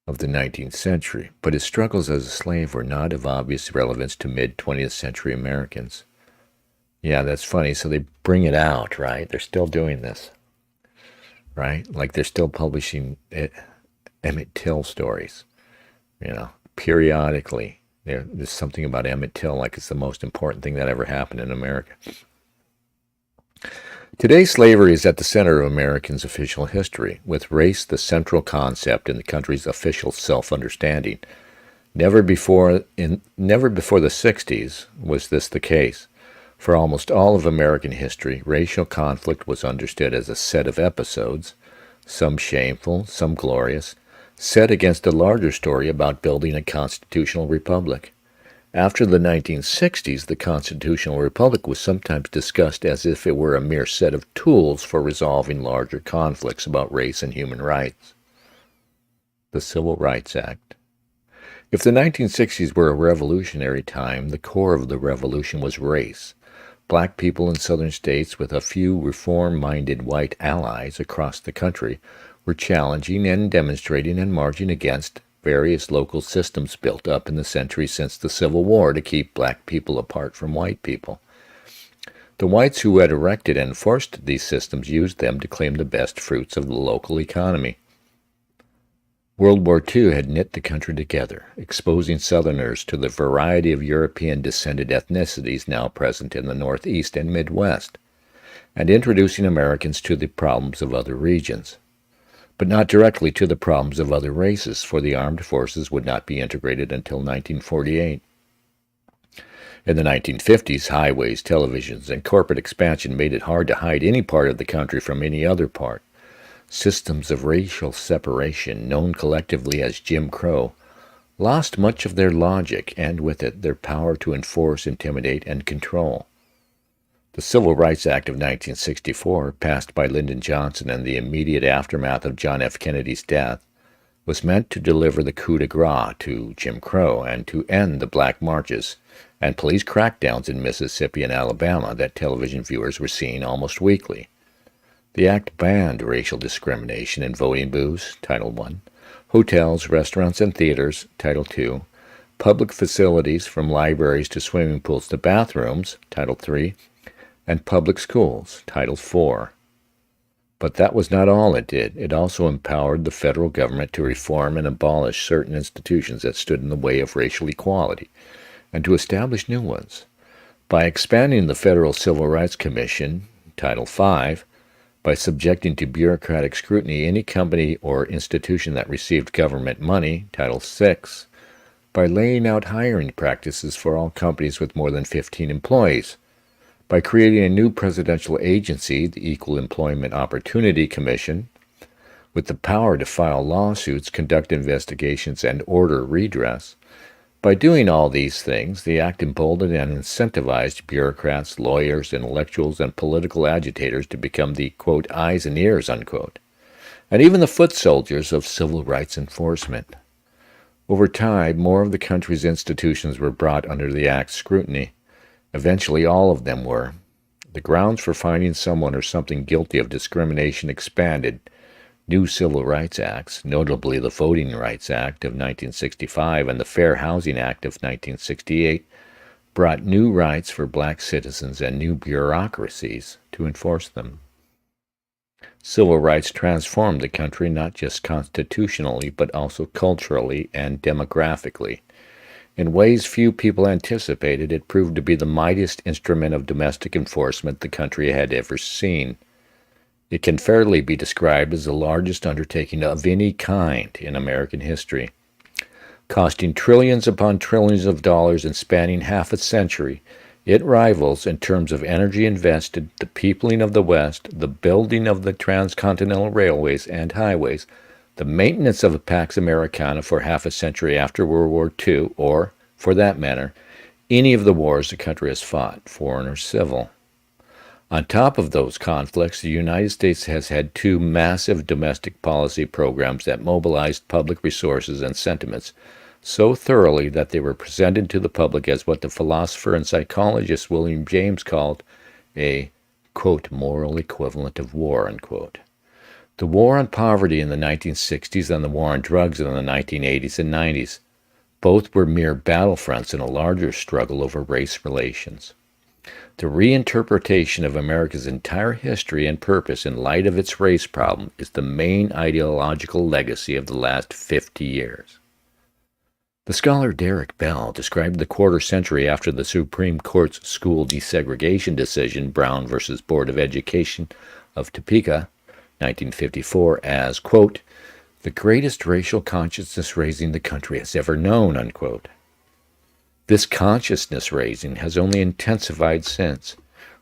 of the 19th century, but his struggles as a slave were not of obvious relevance to mid-20th century Americans. Yeah, that's funny. So they bring it out, right? They're still doing this, right? Like they're still publishing Emmett Till stories, periodically. There's something about Emmett Till like it's the most important thing that ever happened in America. Today, slavery is at the center of Americans' official history, with race the central concept in the country's official self-understanding. Never before the 60s was this the case. For almost all of American history, racial conflict was understood as a set of episodes, some shameful, some glorious, set against a larger story about building a constitutional republic. After the 1960s, the constitutional republic was sometimes discussed as if it were a mere set of tools for resolving larger conflicts about race and human rights. The Civil Rights Act. If the 1960s were a revolutionary time, the core of the revolution was race. Black people in southern states, with a few reform-minded white allies across the country, were challenging and demonstrating and marching against various local systems built up in the centuries since the Civil War to keep black people apart from white people. The whites who had erected and enforced these systems used them to claim the best fruits of the local economy. World War II had knit the country together, exposing Southerners to the variety of European-descended ethnicities now present in the Northeast and Midwest, and introducing Americans to the problems of other regions, but not directly to the problems of other races, for the armed forces would not be integrated until 1948. In the 1950s, highways, televisions, and corporate expansion made it hard to hide any part of the country from any other part. Systems of racial separation, known collectively as Jim Crow, lost much of their logic and with it their power to enforce, intimidate, and control. The Civil Rights Act of 1964, passed by Lyndon Johnson in the immediate aftermath of John F. Kennedy's death, was meant to deliver the coup de grace to Jim Crow and to end the black marches and police crackdowns in Mississippi and Alabama that television viewers were seeing almost weekly. The act banned racial discrimination in voting booths, Title I, hotels, restaurants, and theaters, Title II, public facilities from libraries to swimming pools to bathrooms, Title III, and public schools, Title IV. But that was not all it did. It also empowered the federal government to reform and abolish certain institutions that stood in the way of racial equality, and to establish new ones. By expanding the Federal Civil Rights Commission, Title V, by subjecting to bureaucratic scrutiny any company or institution that received government money, Title VI, by laying out hiring practices for all companies with more than 15 employees, by creating a new presidential agency, the Equal Employment Opportunity Commission, with the power to file lawsuits, conduct investigations, and order redress. By doing all these things, the act emboldened and incentivized bureaucrats, lawyers, intellectuals, and political agitators to become the, quote, eyes and ears, unquote, and even the foot soldiers of civil rights enforcement. Over time, more of the country's institutions were brought under the act's scrutiny. Eventually, all of them were. The grounds for finding someone or something guilty of discrimination expanded. New civil rights acts, notably the Voting Rights Act of 1965 and the Fair Housing Act of 1968, brought new rights for black citizens and new bureaucracies to enforce them. Civil rights transformed the country not just constitutionally, but also culturally and demographically. In ways few people anticipated, it proved to be the mightiest instrument of domestic enforcement the country had ever seen. It can fairly be described as the largest undertaking of any kind in American history. Costing trillions upon trillions of dollars and spanning half a century, it rivals, in terms of energy invested, the peopling of the West, the building of the transcontinental railways and highways, the maintenance of a Pax Americana for half a century after World War II, or, for that matter, any of the wars the country has fought, foreign or civil. On top of those conflicts, the United States has had two massive domestic policy programs that mobilized public resources and sentiments so thoroughly that they were presented to the public as what the philosopher and psychologist William James called a, quote, moral equivalent of war, unquote. The war on poverty in the 1960s and the war on drugs in the 1980s and 90s. Both were mere battlefronts in a larger struggle over race relations. The reinterpretation of America's entire history and purpose in light of its race problem is the main ideological legacy of the last 50 years. The scholar Derek Bell described the quarter century after the Supreme Court's school desegregation decision, Brown versus Board of Education of Topeka, 1954, as, quote, the greatest racial consciousness raising the country has ever known, unquote. This consciousness raising has only intensified since.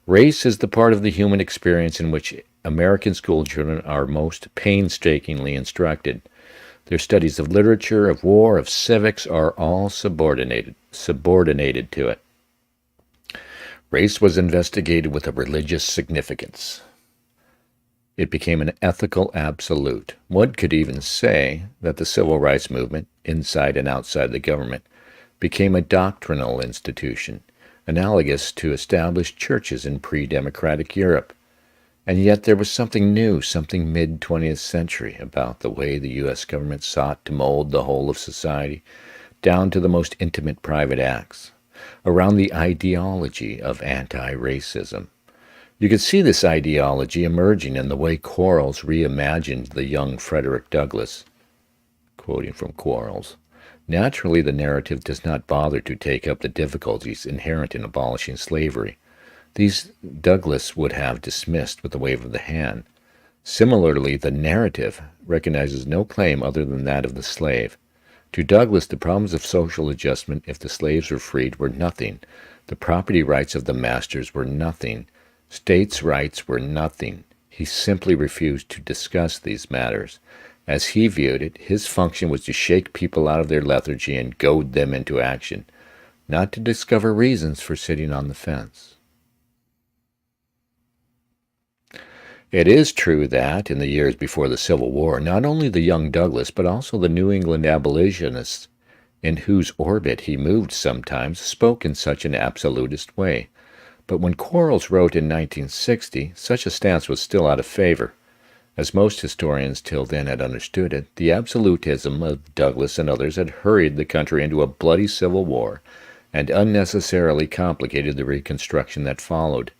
Race is the part of the human experience in which American school children are most painstakingly instructed. Their studies of literature, of war, of civics are all subordinated to it. Race was investigated with a religious significance. It became an ethical absolute. One could even say that the civil rights movement, inside and outside the government, became a doctrinal institution, analogous to established churches in pre-democratic Europe. And yet there was something new, something mid-20th century about the way the U.S. government sought to mold the whole of society, down to the most intimate private acts, around the ideology of anti-racism. You could see this ideology emerging in the way Quarles reimagined the young Frederick Douglass. Quoting from Quarles, naturally the narrative does not bother to take up the difficulties inherent in abolishing slavery. These Douglass would have dismissed with a wave of the hand. Similarly, the narrative recognizes no claim other than that of the slave. To Douglass, the problems of social adjustment, if the slaves were freed, were nothing. The property rights of the masters were nothing. States' rights were nothing. He simply refused to discuss these matters. As he viewed it, his function was to shake people out of their lethargy and goad them into action, not to discover reasons for sitting on the fence. It is true that, in the years before the Civil War, not only the young Douglass, but also the New England abolitionists, in whose orbit he moved sometimes, spoke in such an absolutist way. But when Quarles wrote in 1960, such a stance was still out of favor. As most historians till then had understood it, the absolutism of Douglass and others had hurried the country into a bloody civil war and unnecessarily complicated the Reconstruction that followed.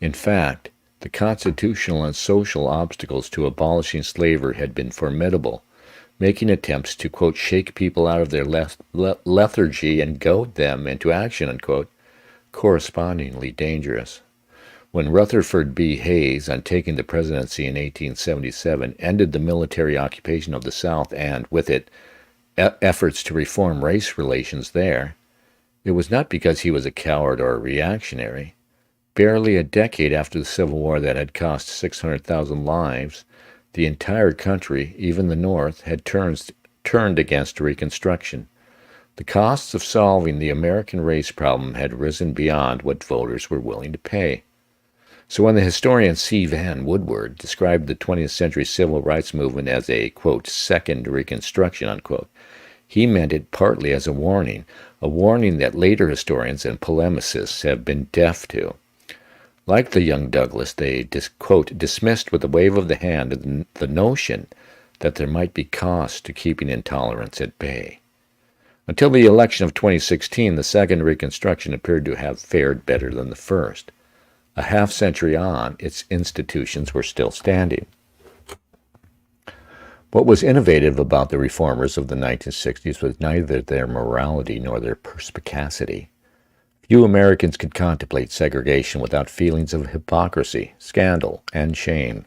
In fact, The constitutional and social obstacles to abolishing slavery had been formidable, making attempts to, quote, shake people out of their lethargy and goad them into action, unquote, correspondingly dangerous. When Rutherford B. Hayes, on taking the presidency in 1877, ended the military occupation of the South and, with it, efforts to reform race relations there, it was not because he was a coward or a reactionary. Barely a decade after the Civil War that had cost 600,000 lives, the entire country, even the North, had turned against Reconstruction. The costs of solving the American race problem had risen beyond what voters were willing to pay. So when the historian C. Van Woodward described the 20th century civil rights movement as a, quote, second Reconstruction, unquote, he meant it partly as a warning that later historians and polemicists have been deaf to. Like the young Douglas, they, quote, dismissed with a wave of the hand the notion that there might be costs to keeping intolerance at bay. Until the election of 2016, the second Reconstruction appeared to have fared better than the first. A half-century on, its institutions were still standing. What was innovative about the reformers of the 1960s was neither their morality nor their perspicacity. Few Americans could contemplate segregation without feelings of hypocrisy, scandal, and shame.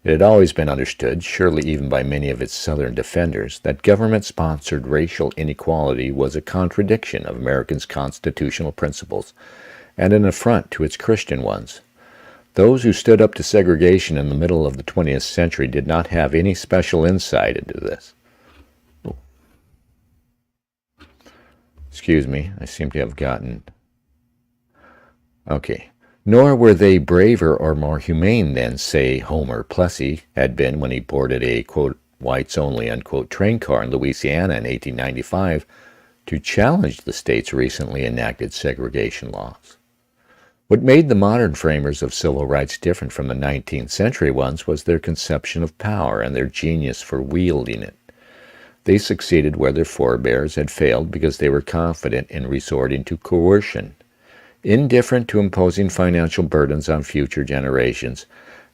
It had always been understood, surely even by many of its Southern defenders, that government-sponsored racial inequality was a contradiction of Americans' constitutional principles and an affront to its Christian ones. Those who stood up to segregation in the middle of the 20th century did not have any special insight into this. Excuse me, I seem to have gotten... Okay. Nor were they braver or more humane than, say, Homer Plessy had been when he boarded a, quote, whites-only, unquote, train car in Louisiana in 1895 to challenge the state's recently enacted segregation laws. What made the modern framers of civil rights different from the 19th century ones was their conception of power and their genius for wielding it. They succeeded where their forebears had failed because they were confident in resorting to coercion, indifferent to imposing financial burdens on future generations,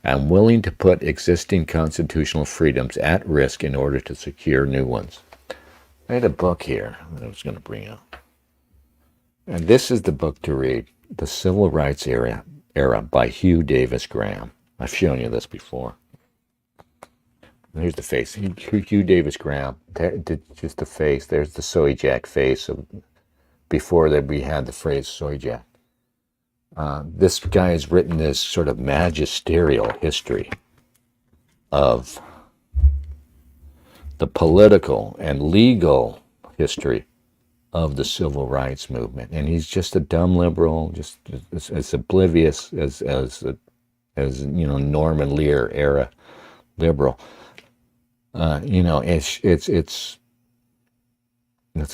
and willing to put existing constitutional freedoms at risk in order to secure new ones. I had a book here that I was going to bring up. And this is the book to read, The Civil Rights Era by Hugh Davis Graham. I've shown you this before. Here's the face. Hugh Davis Graham. Just the face. There's the soy jack face of before that we had the phrase soy jack. This guy has written this sort of magisterial history of the political and legal history of the civil rights movement, and he's just a dumb liberal, just as oblivious as you know, Norman Lear era liberal. You know, it's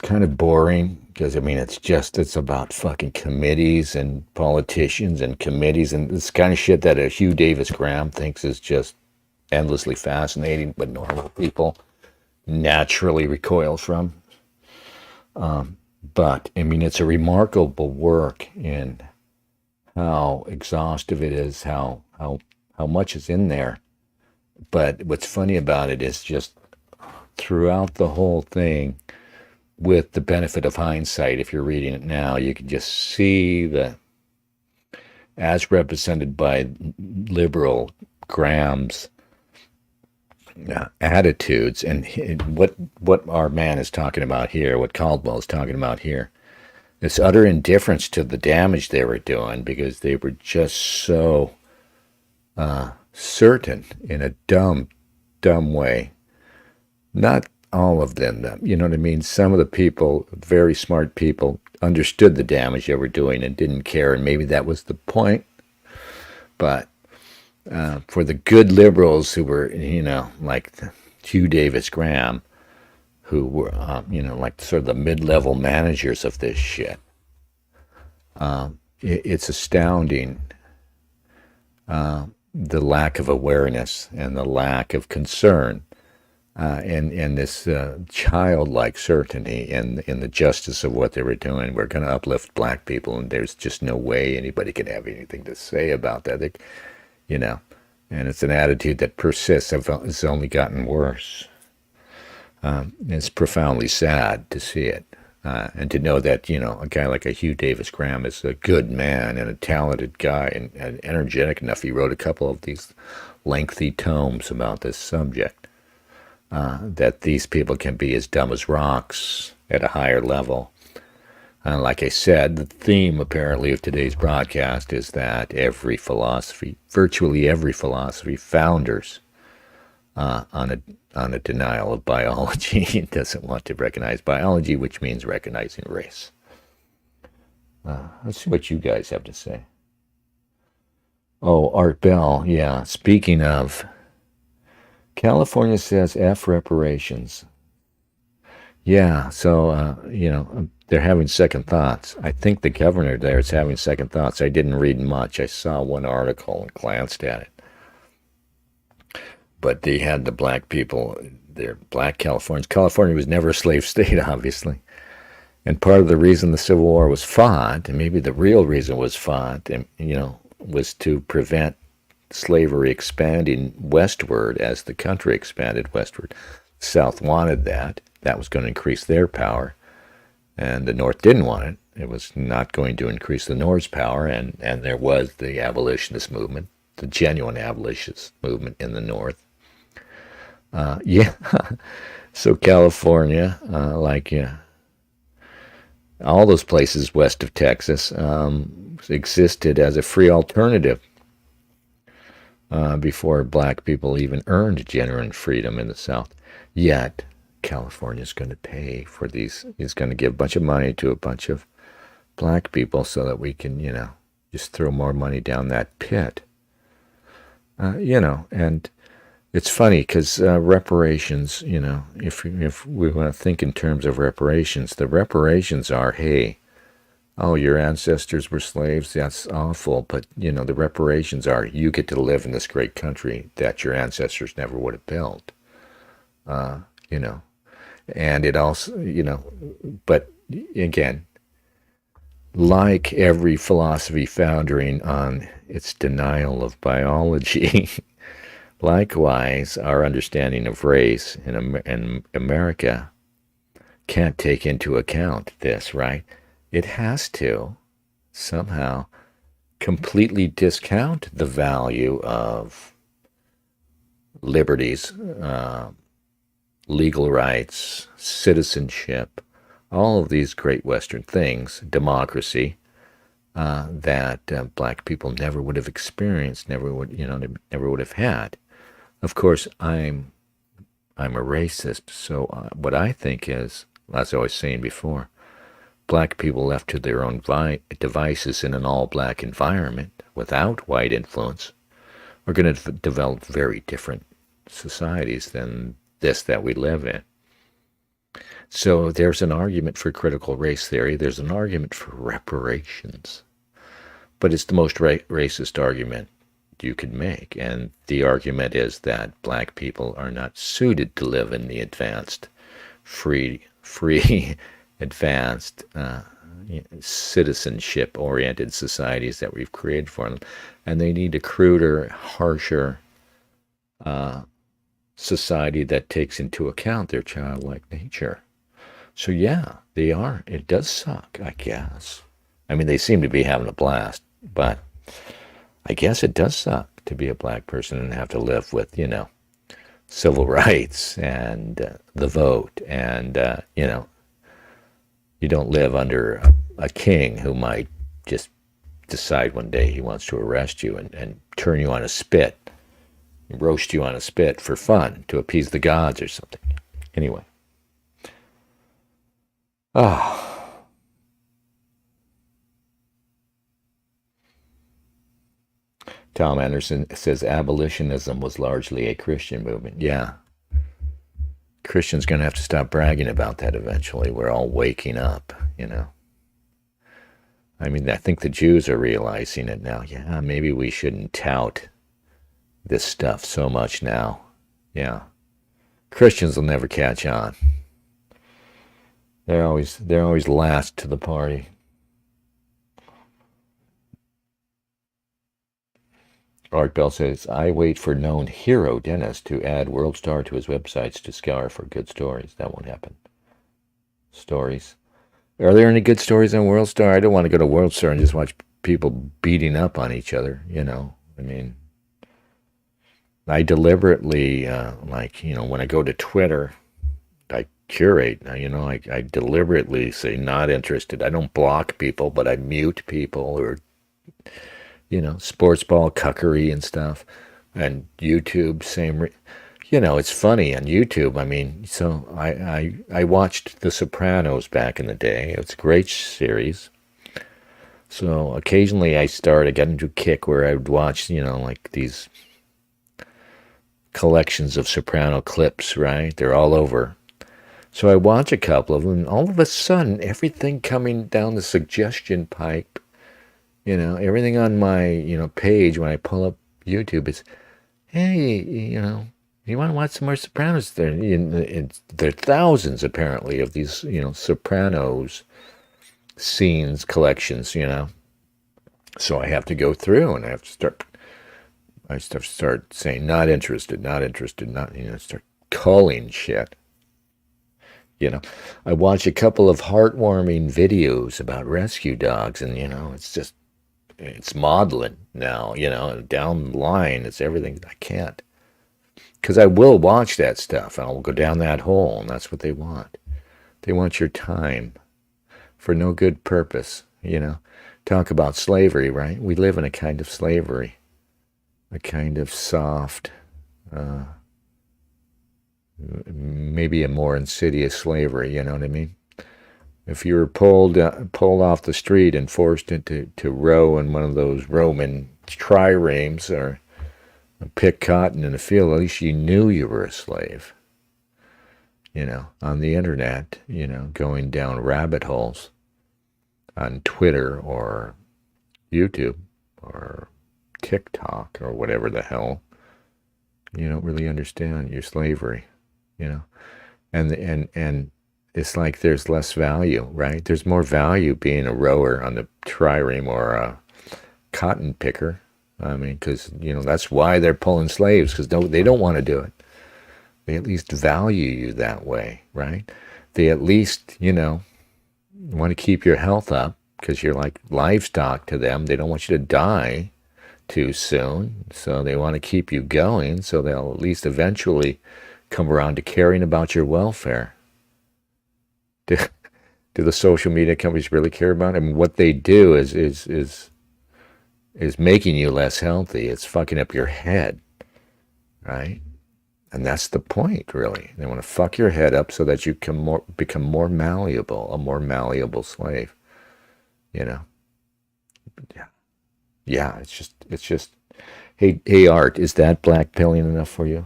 kind of boring because I mean it's about fucking committees and politicians and committees and this kind of shit that a Hugh Davis Graham thinks is just endlessly fascinating, but normal people naturally recoil from. But I mean, it's a remarkable work in how exhaustive it is, how much is in there. But what's funny about it is just throughout the whole thing, with the benefit of hindsight, if you're reading it now, you can just see as represented by liberal Graham's attitudes and what our man is talking about here, what Caldwell is talking about here, this utter indifference to the damage they were doing because they were just so certain in a dumb way. Not all of them, you know what I mean? Some of the people, very smart people, understood the damage they were doing and didn't care, and maybe that was the point. But for the good liberals who were, you know, like Hugh Davis Graham, who were, you know, like sort of the mid-level managers of this shit, it's astounding the lack of awareness and the lack of concern and this childlike certainty in the justice of what they were doing. We're going to uplift black people, and there's just no way anybody can have anything to say about that. you know, and it's an attitude that persists. It's only gotten worse. It's profoundly sad to see it. And to know that, a guy like a Hugh Davis Graham is a good man and a talented guy and energetic enough. He wrote a couple of these lengthy tomes about this subject. That these people can be as dumb as rocks at a higher level. Like I said, the theme apparently of today's broadcast is that virtually every philosophy, founders on a denial of biology. It doesn't want to recognize biology, which means recognizing race. Let's see what you guys have to say. Oh, Art Bell, yeah. Speaking of, California says F reparations. Yeah, so, they're having second thoughts. I think the governor there is having second thoughts. I didn't read much. I saw one article and glanced at it. But they had the black people, they're black Californians. California was never a slave state, obviously. And part of the reason the Civil War was fought, and maybe the real reason was fought, was to prevent slavery expanding westward as the country expanded westward. The South wanted that. That was going to increase their power. And the North didn't want it. It was not going to increase the North's power. And there was the abolitionist movement, the genuine abolitionist movement in the North. So California, all those places west of Texas, existed as a free alternative before black people even earned genuine freedom in the South. Yet, California is going to pay for these. It's going to give a bunch of money to a bunch of black people so that we can, just throw more money down that pit. And it's funny because reparations, if we want to think in terms of reparations, the reparations are, hey, oh, your ancestors were slaves, that's awful, but, the reparations are you get to live in this great country that your ancestors never would have built, and it also, but again, like every philosophy foundering on its denial of biology, likewise, our understanding of race in America can't take into account this, right? It has to somehow completely discount the value of liberties, legal rights, citizenship, all of these great Western things, democracy, that black people never would have experienced, never would have had. Of course, I'm a racist, so what I think is, as I was saying before, black people left to their own devices in an all-black environment without white influence are going to develop very different societies than this that we live in. So there's an argument for critical race theory. There's an argument for reparations. But it's the most racist argument you could make. And the argument is that black people are not suited to live in the advanced, free, advanced, citizenship-oriented societies that we've created for them. And they need a cruder, harsher society that takes into account their childlike nature. So yeah, they are. It does suck, I guess. I mean, they seem to be having a blast, but I guess it does suck to be a black person and have to live with, civil rights and the vote, and, you don't live under a king who might just decide one day he wants to arrest you and turn you on a spit, roast you on a spit for fun to appease the gods or something. Anyway. Tom Anderson says abolitionism was largely a Christian movement. Yeah. Christians going to have to stop bragging about that eventually. We're all waking up, I mean, I think the Jews are realizing it now. Yeah, maybe we shouldn't tout this stuff so much now. Yeah. Christians will never catch on. They're always last to the party. Art Bell says, I wait for known hero Dennis to add World Star to his websites to scour for good stories. That won't happen. Stories. Are there any good stories on World Star? I don't want to go to World Star and just watch people beating up on each other, you know. I mean, I deliberately, when I go to Twitter, I curate, I deliberately say not interested. I don't block people, but I mute people or, sports ball cuckery and stuff. And YouTube, it's funny on YouTube. I mean, so I watched The Sopranos back in the day. It's a great series. So occasionally I get into a kick where I would watch, like these collections of Soprano clips, right? They're all over. So I watch a couple of them, and all of a sudden, everything coming down the suggestion pipe, everything on my, page when I pull up YouTube is, hey, you want to watch some more Sopranos? There are thousands, apparently, of these, Sopranos scenes, collections, So I have to go through, and I have to start saying, not interested, not interested, not, start culling shit. I watch a couple of heartwarming videos about rescue dogs, and, it's maudlin now, down the line, it's everything. I can't. Because I will watch that stuff, and I'll go down that hole, and that's what they want. They want your time for no good purpose, Talk about slavery, right? We live in a kind of slavery, a kind of soft, maybe a more insidious slavery, you know what I mean? If you were pulled off the street and forced into row in one of those Roman triremes or pick cotton in a field, at least you knew you were a slave. On the internet, going down rabbit holes on Twitter or YouTube or TikTok or whatever the hell, you don't really understand your slavery, and it's like there's less value, right? There's more value being a rower on the trireme or a cotton picker. I mean, because, that's why they're pulling slaves, because they don't want to do it. They at least value you that way, right? They at least, want to keep your health up because you're like livestock to them. They don't want you to die too soon, so they want to keep you going, so they'll at least eventually come around to caring about your welfare. Do the social media companies really care about it? I mean, what they do is making you less healthy. It's fucking up your head, right? And that's the point, really. They want to fuck your head up so that you can become more malleable, a more malleable slave. Yeah, yeah. It's just. Hey, Art, is that black pilling enough for you?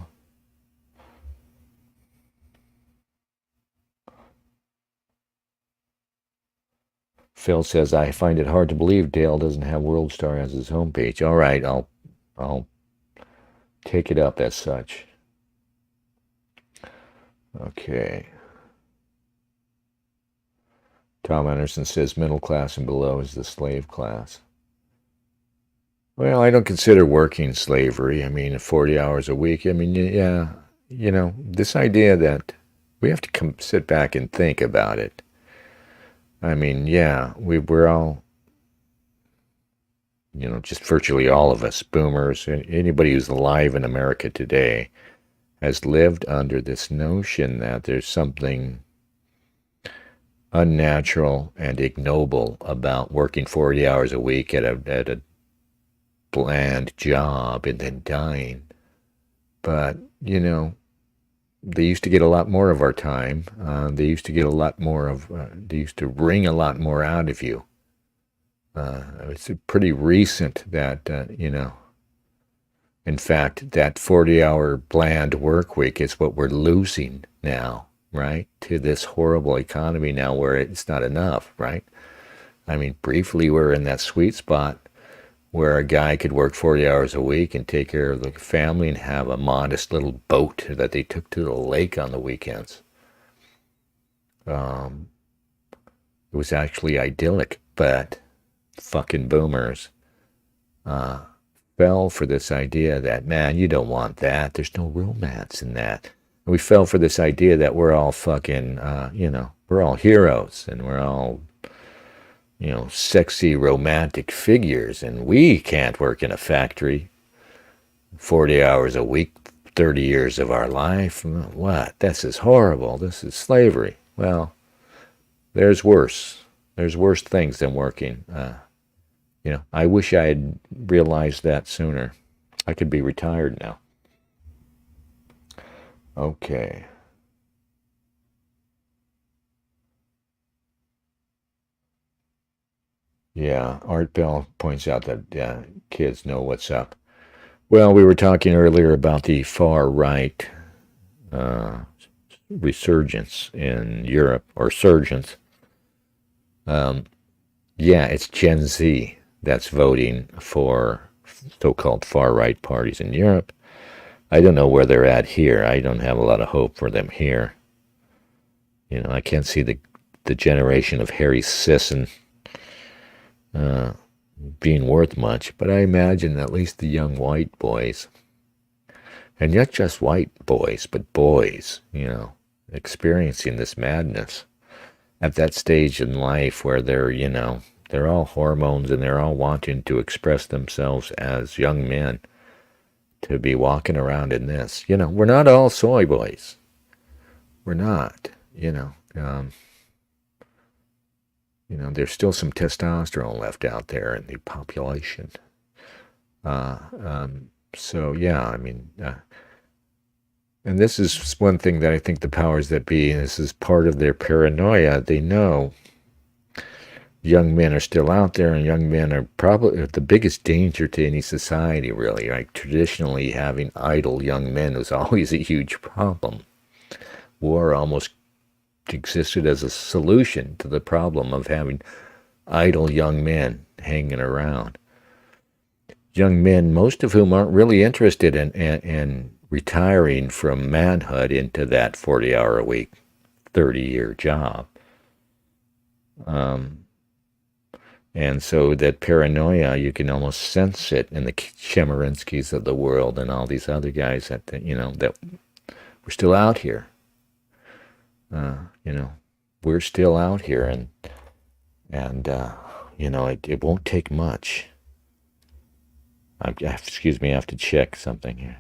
Phil says, I find it hard to believe Dale doesn't have World Star as his homepage. All right, I'll take it up as such. Okay. Tom Anderson says middle class and below is the slave class. Well, I don't consider working slavery. I mean, 40 hours a week. I mean, yeah, this idea that we have to sit back and think about it. I mean, yeah, we're all, just virtually all of us, boomers, and anybody who's alive in America today has lived under this notion that there's something unnatural and ignoble about working 40 hours a week at a bland job and then dying. But, they used to get a lot more of our time. They used to get they used to wring a lot more out of you. It's pretty recent that, in fact, that 40-hour bland work week is what we're losing now, right? To this horrible economy now where it's not enough, right? I mean, briefly we're in that sweet spot where a guy could work 40 hours a week and take care of the family and have a modest little boat that they took to the lake on the weekends. It was actually idyllic, but fucking boomers fell for this idea that, man, you don't want that. There's no romance in that. And we fell for this idea that we're all fucking, we're all heroes and we're all, sexy romantic figures, and we can't work in a factory 40 hours a week, 30 years of our life. What? This is horrible. This is slavery. Well, there's worse. There's worse things than working. I wish I had realized that sooner. I could be retired now. Okay. Yeah, Art Bell points out that kids know what's up. Well, we were talking earlier about the far right resurgence in Europe, or surgence. Yeah, it's Gen Z that's voting for so-called far-right parties in Europe. I don't know where they're at here. I don't have a lot of hope for them here. I can't see the generation of Harry Sisson being worth much, but I imagine at least the young white boys, and not just white boys, but boys, experiencing this madness at that stage in life where they're all hormones and they're all wanting to express themselves as young men, to be walking around in this. We're not all soy boys. We're not, there's still some testosterone left out there in the population. So, yeah, I mean, and this is one thing that I think the powers that be, and this is part of their paranoia, they know young men are still out there, and young men are probably the biggest danger to any society, really. Like, traditionally, having idle young men was always a huge problem. War almost existed as a solution to the problem of having idle young men hanging around. Young men, most of whom aren't really interested in retiring from manhood into that 40-hour-a-week, 30-year job. And so that paranoia, you can almost sense it in the Chemerinsky's of the world and all these other guys that we're still out here. We're still out here, and it won't take much. Excuse me, I have to check something here.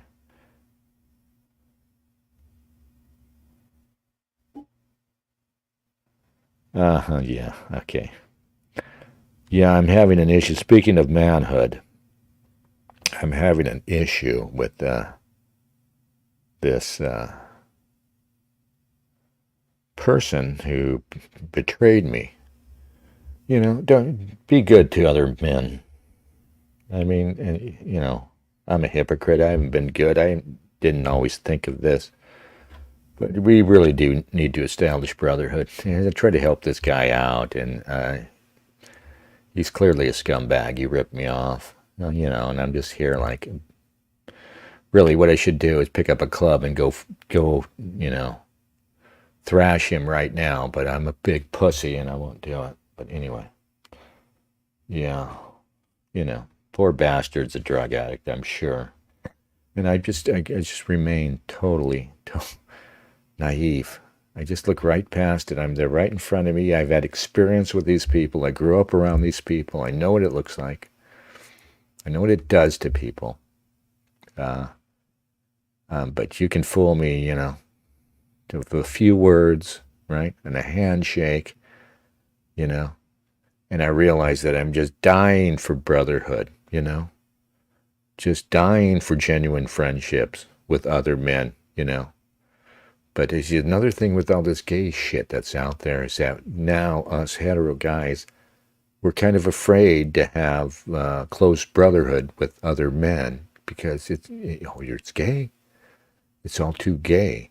Yeah, okay. Yeah, I'm having an issue. Speaking of manhood, I'm having an issue with this person who betrayed me. Don't be good to other men. I mean, I'm a hypocrite. I haven't been good. I didn't always think of this. But we really do need to establish brotherhood. I try to help this guy out, and he's clearly a scumbag. He ripped me off, and I'm just here like, really what I should do is pick up a club and go, thrash him right now, but I'm a big pussy and I won't do it. But anyway, yeah, poor bastard's a drug addict, I'm sure. And I just remain totally naive. I just look right past it. They're right in front of me. I've had experience with these people. I grew up around these people. I know what it looks like. I know what it does to people. But you can fool me, with a few words, right? And a handshake, and I realize that I'm just dying for brotherhood, just dying for genuine friendships with other men, But there's another thing with all this gay shit that's out there is that now us hetero guys, we're kind of afraid to have close brotherhood with other men because it's gay. It's all too gay,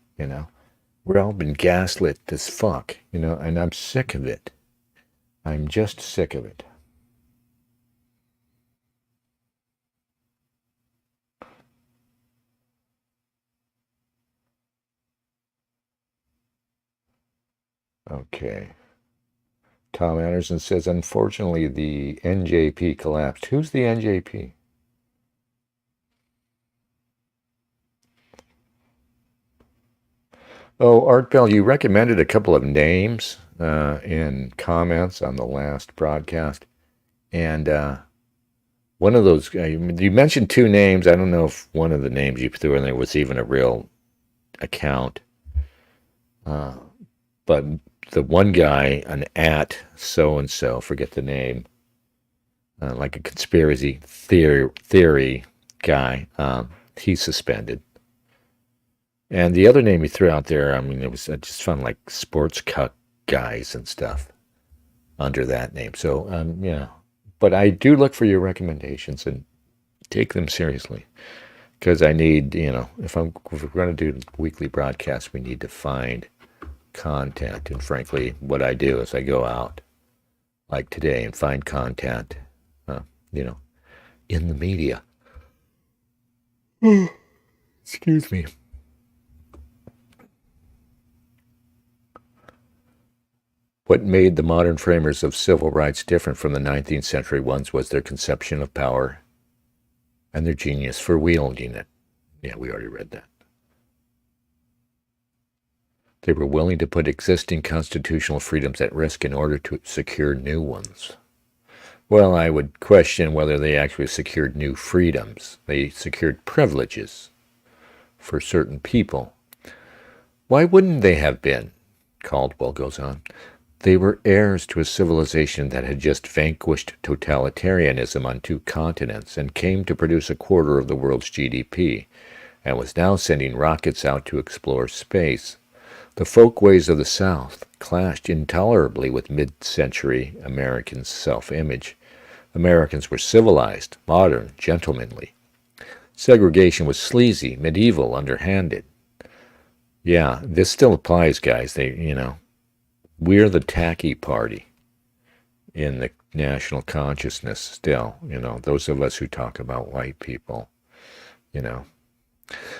We're all been gaslit as fuck, and I'm sick of it. I'm just sick of it. Okay. Tom Anderson says, unfortunately, the NJP collapsed. Who's the NJP? Oh, Art Bell, you recommended a couple of names in comments on the last broadcast. And one of those, you mentioned two names. I don't know if one of the names you threw in there was even a real account. But the one guy, an at so-and-so, forget the name, like a conspiracy theory guy, he's suspended. And the other name he threw out there, I mean, I just found like sports cuck guys and stuff under that name. So, yeah. But I do look for your recommendations and take them seriously. Because I need, if we're going to do weekly broadcasts, we need to find content. And frankly, what I do is I go out, like today, and find content, in the media. Excuse me. What made the modern framers of civil rights different from the 19th century ones was their conception of power and their genius for wielding it. Yeah, we already read that. They were willing to put existing constitutional freedoms at risk in order to secure new ones. Well, I would question whether they actually secured new freedoms. They secured privileges for certain people. Why wouldn't they have been? Caldwell goes on. They were heirs to a civilization that had just vanquished totalitarianism on 2 continents and came to produce a quarter of the world's GDP, and was now sending rockets out to explore space. The folkways of the South clashed intolerably with mid-century American self-image. Americans were civilized, modern, gentlemanly. Segregation was sleazy, medieval, underhanded. Yeah, this still applies, guys. We're the tacky party in the national consciousness still, those of us who talk about white people,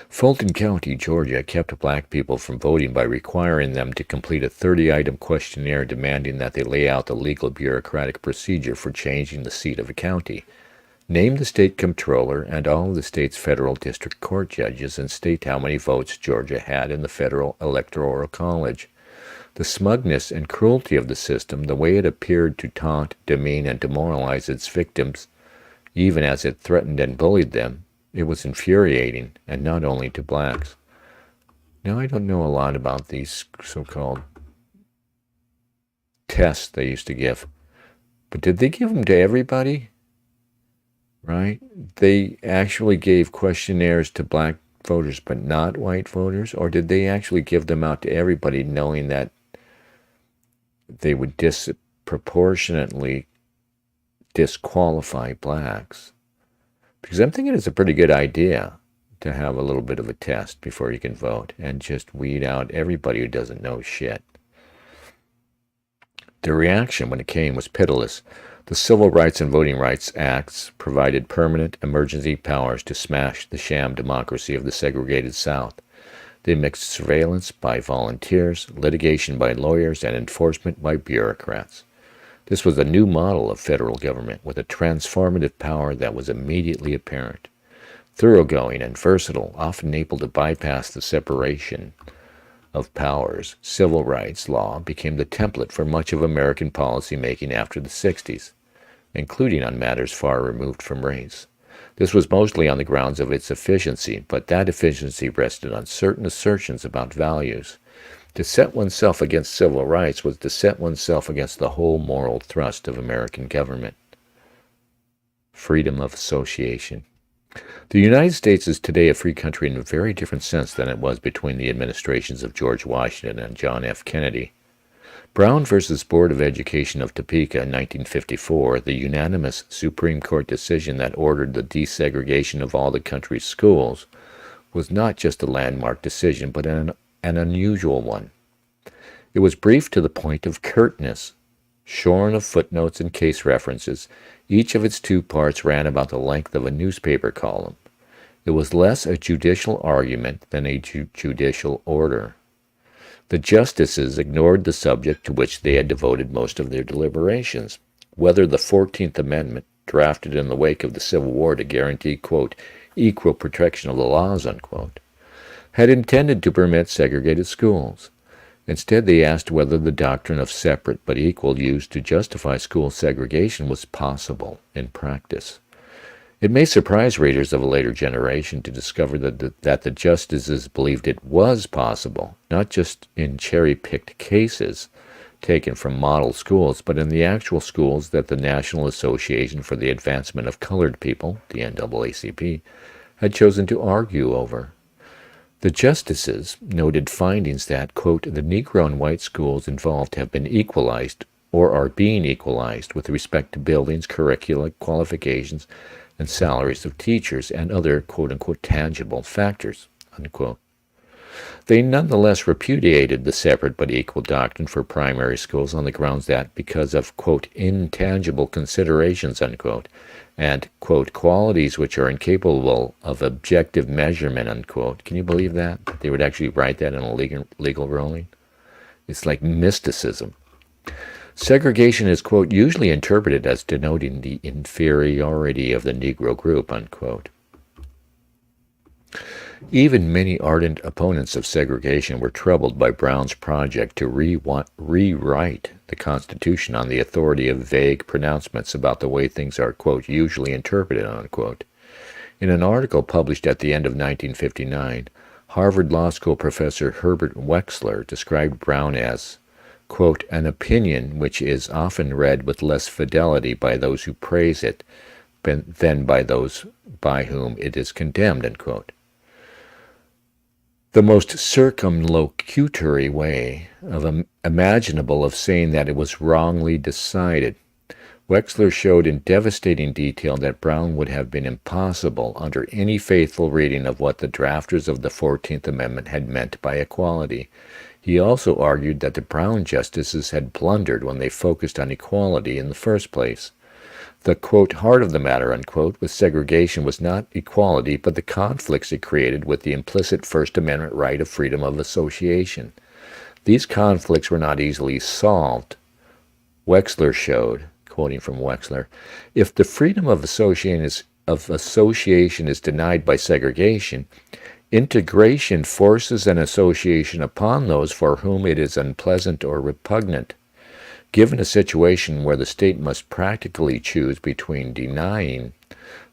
Fulton County, Georgia, kept black people from voting by requiring them to complete a 30-item questionnaire demanding that they lay out the legal bureaucratic procedure for changing the seat of a county, name the state comptroller and all of the state's federal district court judges, and state how many votes Georgia had in the federal electoral college. The smugness and cruelty of the system, the way it appeared to taunt, demean, and demoralize its victims, even as it threatened and bullied them, it was infuriating, and not only to blacks. Now, I don't know a lot about these so-called tests they used to give, but did they give them to everybody? Right? They actually gave questionnaires to black voters, but not white voters? Or did they actually give them out to everybody, knowing that they would disproportionately disqualify blacks? Because I'm thinking it's a pretty good idea to have a little bit of a test before you can vote and just weed out everybody who doesn't know shit. The reaction when it came was pitiless. The Civil Rights and Voting Rights Acts provided permanent emergency powers to smash the sham democracy of the segregated South. They mixed surveillance by volunteers, litigation by lawyers, and enforcement by bureaucrats. This was a new model of federal government with a transformative power that was immediately apparent. Thoroughgoing and versatile, often able to bypass the separation of powers, civil rights law became the template for much of American policy-making after the 60s, including on matters far removed from race. This was mostly on the grounds of its efficiency, but that efficiency rested on certain assertions about values. To set oneself against civil rights was to set oneself against the whole moral thrust of American government. Freedom of association. The United States is today a free country in a very different sense than it was between the administrations of George Washington and John F. Kennedy. Brown versus Board of Education of Topeka in 1954, the unanimous Supreme Court decision that ordered the desegregation of all the country's schools, was not just a landmark decision, but an unusual one. It was brief to the point of curtness, shorn of footnotes and case references. Each of its 2 parts ran about the length of a newspaper column. It was less a judicial argument than a judicial order. The justices ignored the subject to which they had devoted most of their deliberations, whether the 14th Amendment, drafted in the wake of the Civil War to guarantee, quote, equal protection of the laws, unquote. had intended to permit segregated schools. Instead, they asked whether the doctrine of separate but equal used to justify school segregation was possible in practice. It may surprise readers of a later generation to discover that the justices believed it was possible, not just in cherry-picked cases taken from model schools, but in the actual schools that the National Association for the Advancement of Colored People, the NAACP, had chosen to argue over. The justices noted findings that, quote, the Negro and white schools involved have been equalized or are being equalized with respect to buildings, curricula, qualifications, and salaries of teachers and other, quote-unquote, tangible factors, unquote. They nonetheless repudiated the separate but equal doctrine for primary schools on the grounds that, because of, quote, intangible considerations, unquote, and, quote, qualities which are incapable of objective measurement, unquote. Can you believe that? They would actually write that in a legal ruling? It's like mysticism. Segregation is, quote, usually interpreted as denoting the inferiority of the Negro group, unquote. Even many ardent opponents of segregation were troubled by Brown's project to rewrite the Constitution on the authority of vague pronouncements about the way things are, quote, usually interpreted, unquote. In an article published at the end of 1959, Harvard Law School professor Herbert Wexler described Brown as, quote, an opinion which is often read with less fidelity by those who praise it than by those by whom it is condemned, unquote. The most circumlocutory way imaginable of saying that it was wrongly decided. Wexler showed in devastating detail that Brown would have been impossible under any faithful reading of what the drafters of the 14th Amendment had meant by equality. He also argued that the Brown justices had blundered when they focused on equality in the first place. The, quote, heart of the matter, unquote, with segregation was not equality, but the conflicts it created with the implicit First Amendment right of freedom of association. These conflicts were not easily solved. Wexler showed, quoting from Wexler, if the freedom of association is denied by segregation, integration forces an association upon those for whom it is unpleasant or repugnant. Given a situation where the state must practically choose between denying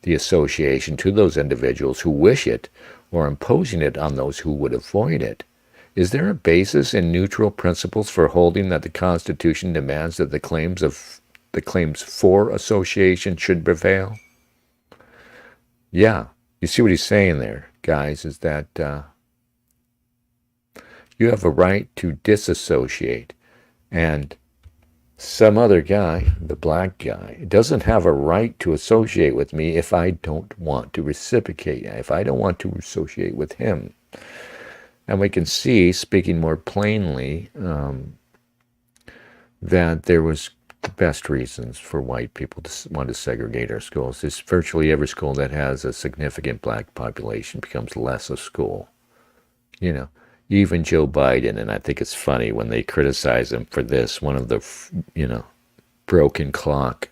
the association to those individuals who wish it or imposing it on those who would avoid it, is there a basis in neutral principles for holding that the Constitution demands that the claims for association should prevail? Yeah, you see what he's saying there, guys, is that you have a right to disassociate, and some other guy, the black guy, doesn't have a right to associate with me if I don't want to reciprocate, if I don't want to associate with him. And we can see, speaking more plainly, that there was the best reasons for white people to want to segregate our schools. It's virtually every school that has a significant black population becomes less a school. You know, even Joe Biden, and I think it's funny when they criticize him for this, one of the, broken clock,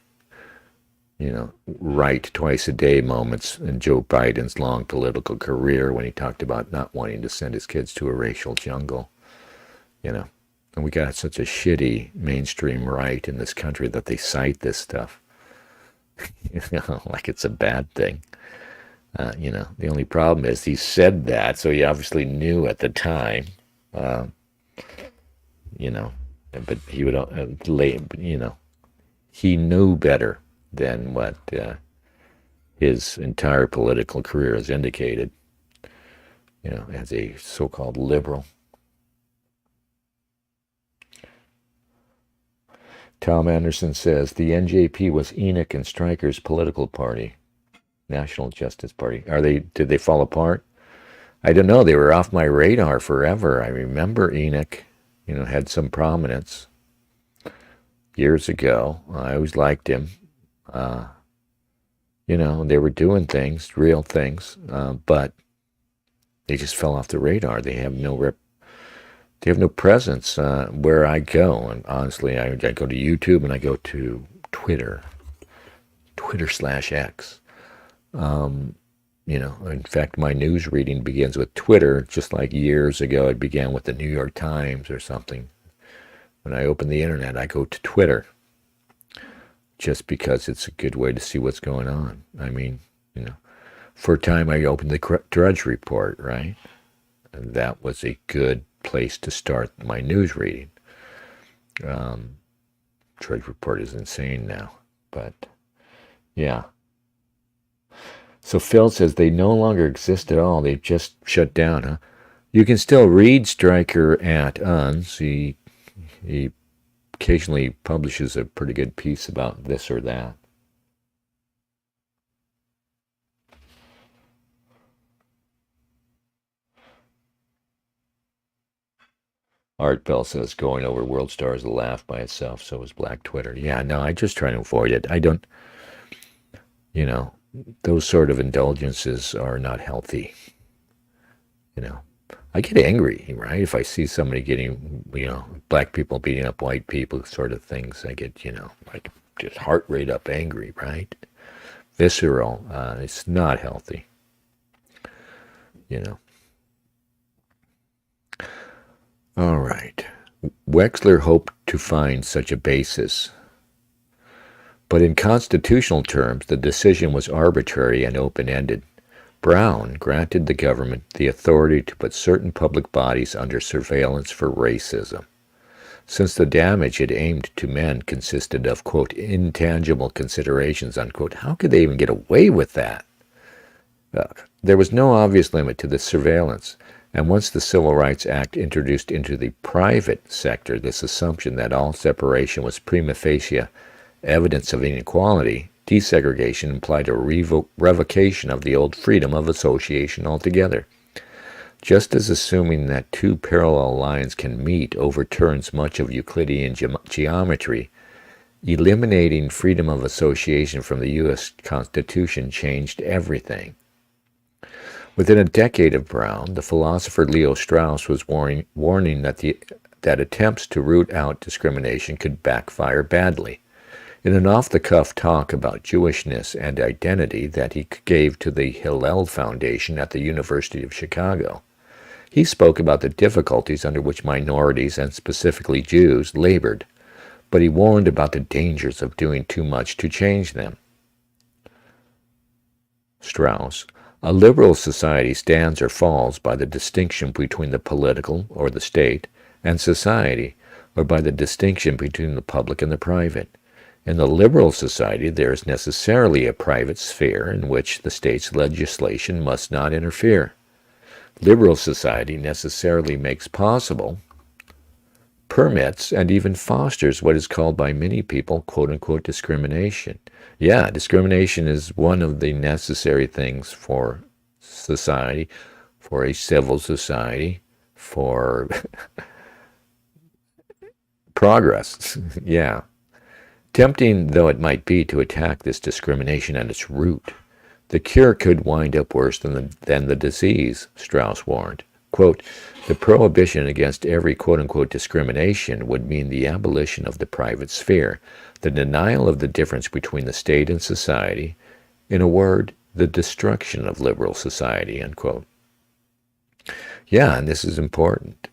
right twice a day moments in Joe Biden's long political career when he talked about not wanting to send his kids to a racial jungle, and we got such a shitty mainstream right in this country that they cite this stuff, like it's a bad thing. The only problem is he said that, so he obviously knew at the time, but he would, he knew better than what his entire political career has indicated, as a so-called liberal. Tom Anderson says, the NJP was Enoch and Stryker's political party. National Justice Party. Did they fall apart? I don't know. They were off my radar forever. I remember Enoch, had some prominence years ago. I always liked him. They were doing things, real things, but they just fell off the radar. They have no presence where I go. And honestly, I go to YouTube and I go to Twitter/X. In fact, my news reading begins with Twitter, just like years ago it began with the New York Times or something. When I open the internet, I go to Twitter just because it's a good way to see what's going on. I mean, for a time I opened the Drudge Report, right? And that was a good place to start my news reading. Drudge Report is insane now, but yeah. So Phil says they no longer exist at all. They've just shut down, huh? You can still read Stryker at UNS. He occasionally publishes a pretty good piece about this or that. Art Bell says going over World Star is a laugh by itself. So is Black Twitter. Yeah, no, I just try to avoid it. I don't, those sort of indulgences are not healthy. I get angry, right? If I see somebody getting, black people beating up white people, sort of things, I get, like just heart rate up angry, right? Visceral. It's not healthy. All right. Wexler hoped to find such a basis. But in constitutional terms, the decision was arbitrary and open-ended. Brown granted the government the authority to put certain public bodies under surveillance for racism. Since the damage it aimed to men consisted of, quote, intangible considerations, unquote, how could they even get away with that? There was no obvious limit to the surveillance, and once the Civil Rights Act introduced into the private sector this assumption that all separation was prima facie evidence of inequality, desegregation implied a revocation of the old freedom of association altogether. Just as assuming that two parallel lines can meet overturns much of Euclidean geometry, eliminating freedom of association from the U.S. Constitution changed everything. Within a decade of Brown, the philosopher Leo Strauss was warning that attempts to root out discrimination could backfire badly. In an off-the-cuff talk about Jewishness and identity that he gave to the Hillel Foundation at the University of Chicago, he spoke about the difficulties under which minorities, and specifically Jews, labored, but he warned about the dangers of doing too much to change them. Strauss: a liberal society stands or falls by the distinction between the political, or the state, and society, or by the distinction between the public and the private. In the liberal society, there is necessarily a private sphere in which the state's legislation must not interfere. Liberal society necessarily makes possible, permits, and even fosters what is called by many people, quote-unquote, discrimination. Yeah, discrimination is one of the necessary things for society, for a civil society, for progress. Yeah. Tempting though it might be to attack this discrimination at its root, the cure could wind up worse than the disease, Strauss warned. Quote, the prohibition against every quote-unquote discrimination would mean the abolition of the private sphere, the denial of the difference between the state and society, in a word, the destruction of liberal society, unquote. Yeah, and this is important.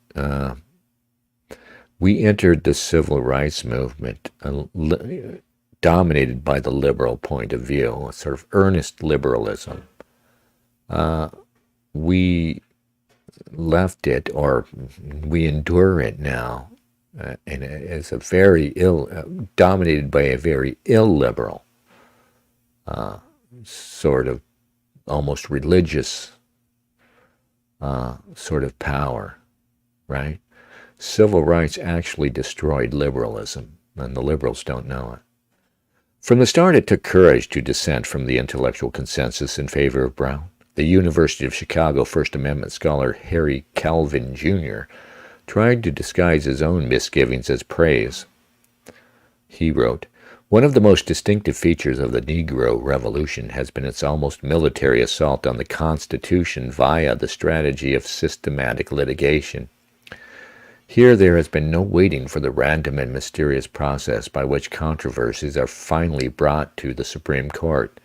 We entered the civil rights movement dominated by the liberal point of view, a sort of earnest liberalism. We left it, or we endure it now, and it's a very dominated by a very illiberal, sort of almost religious sort of power, right? Civil rights actually destroyed liberalism, and the liberals don't know it. From the start, it took courage to dissent from the intellectual consensus in favor of Brown. The University of Chicago First Amendment scholar Harry Calvin, Jr. tried to disguise his own misgivings as praise. He wrote, one of the most distinctive features of the Negro Revolution has been its almost military assault on the Constitution via the strategy of systematic litigation. Here there has been no waiting for the random and mysterious process by which controversies are finally brought to the Supreme Court.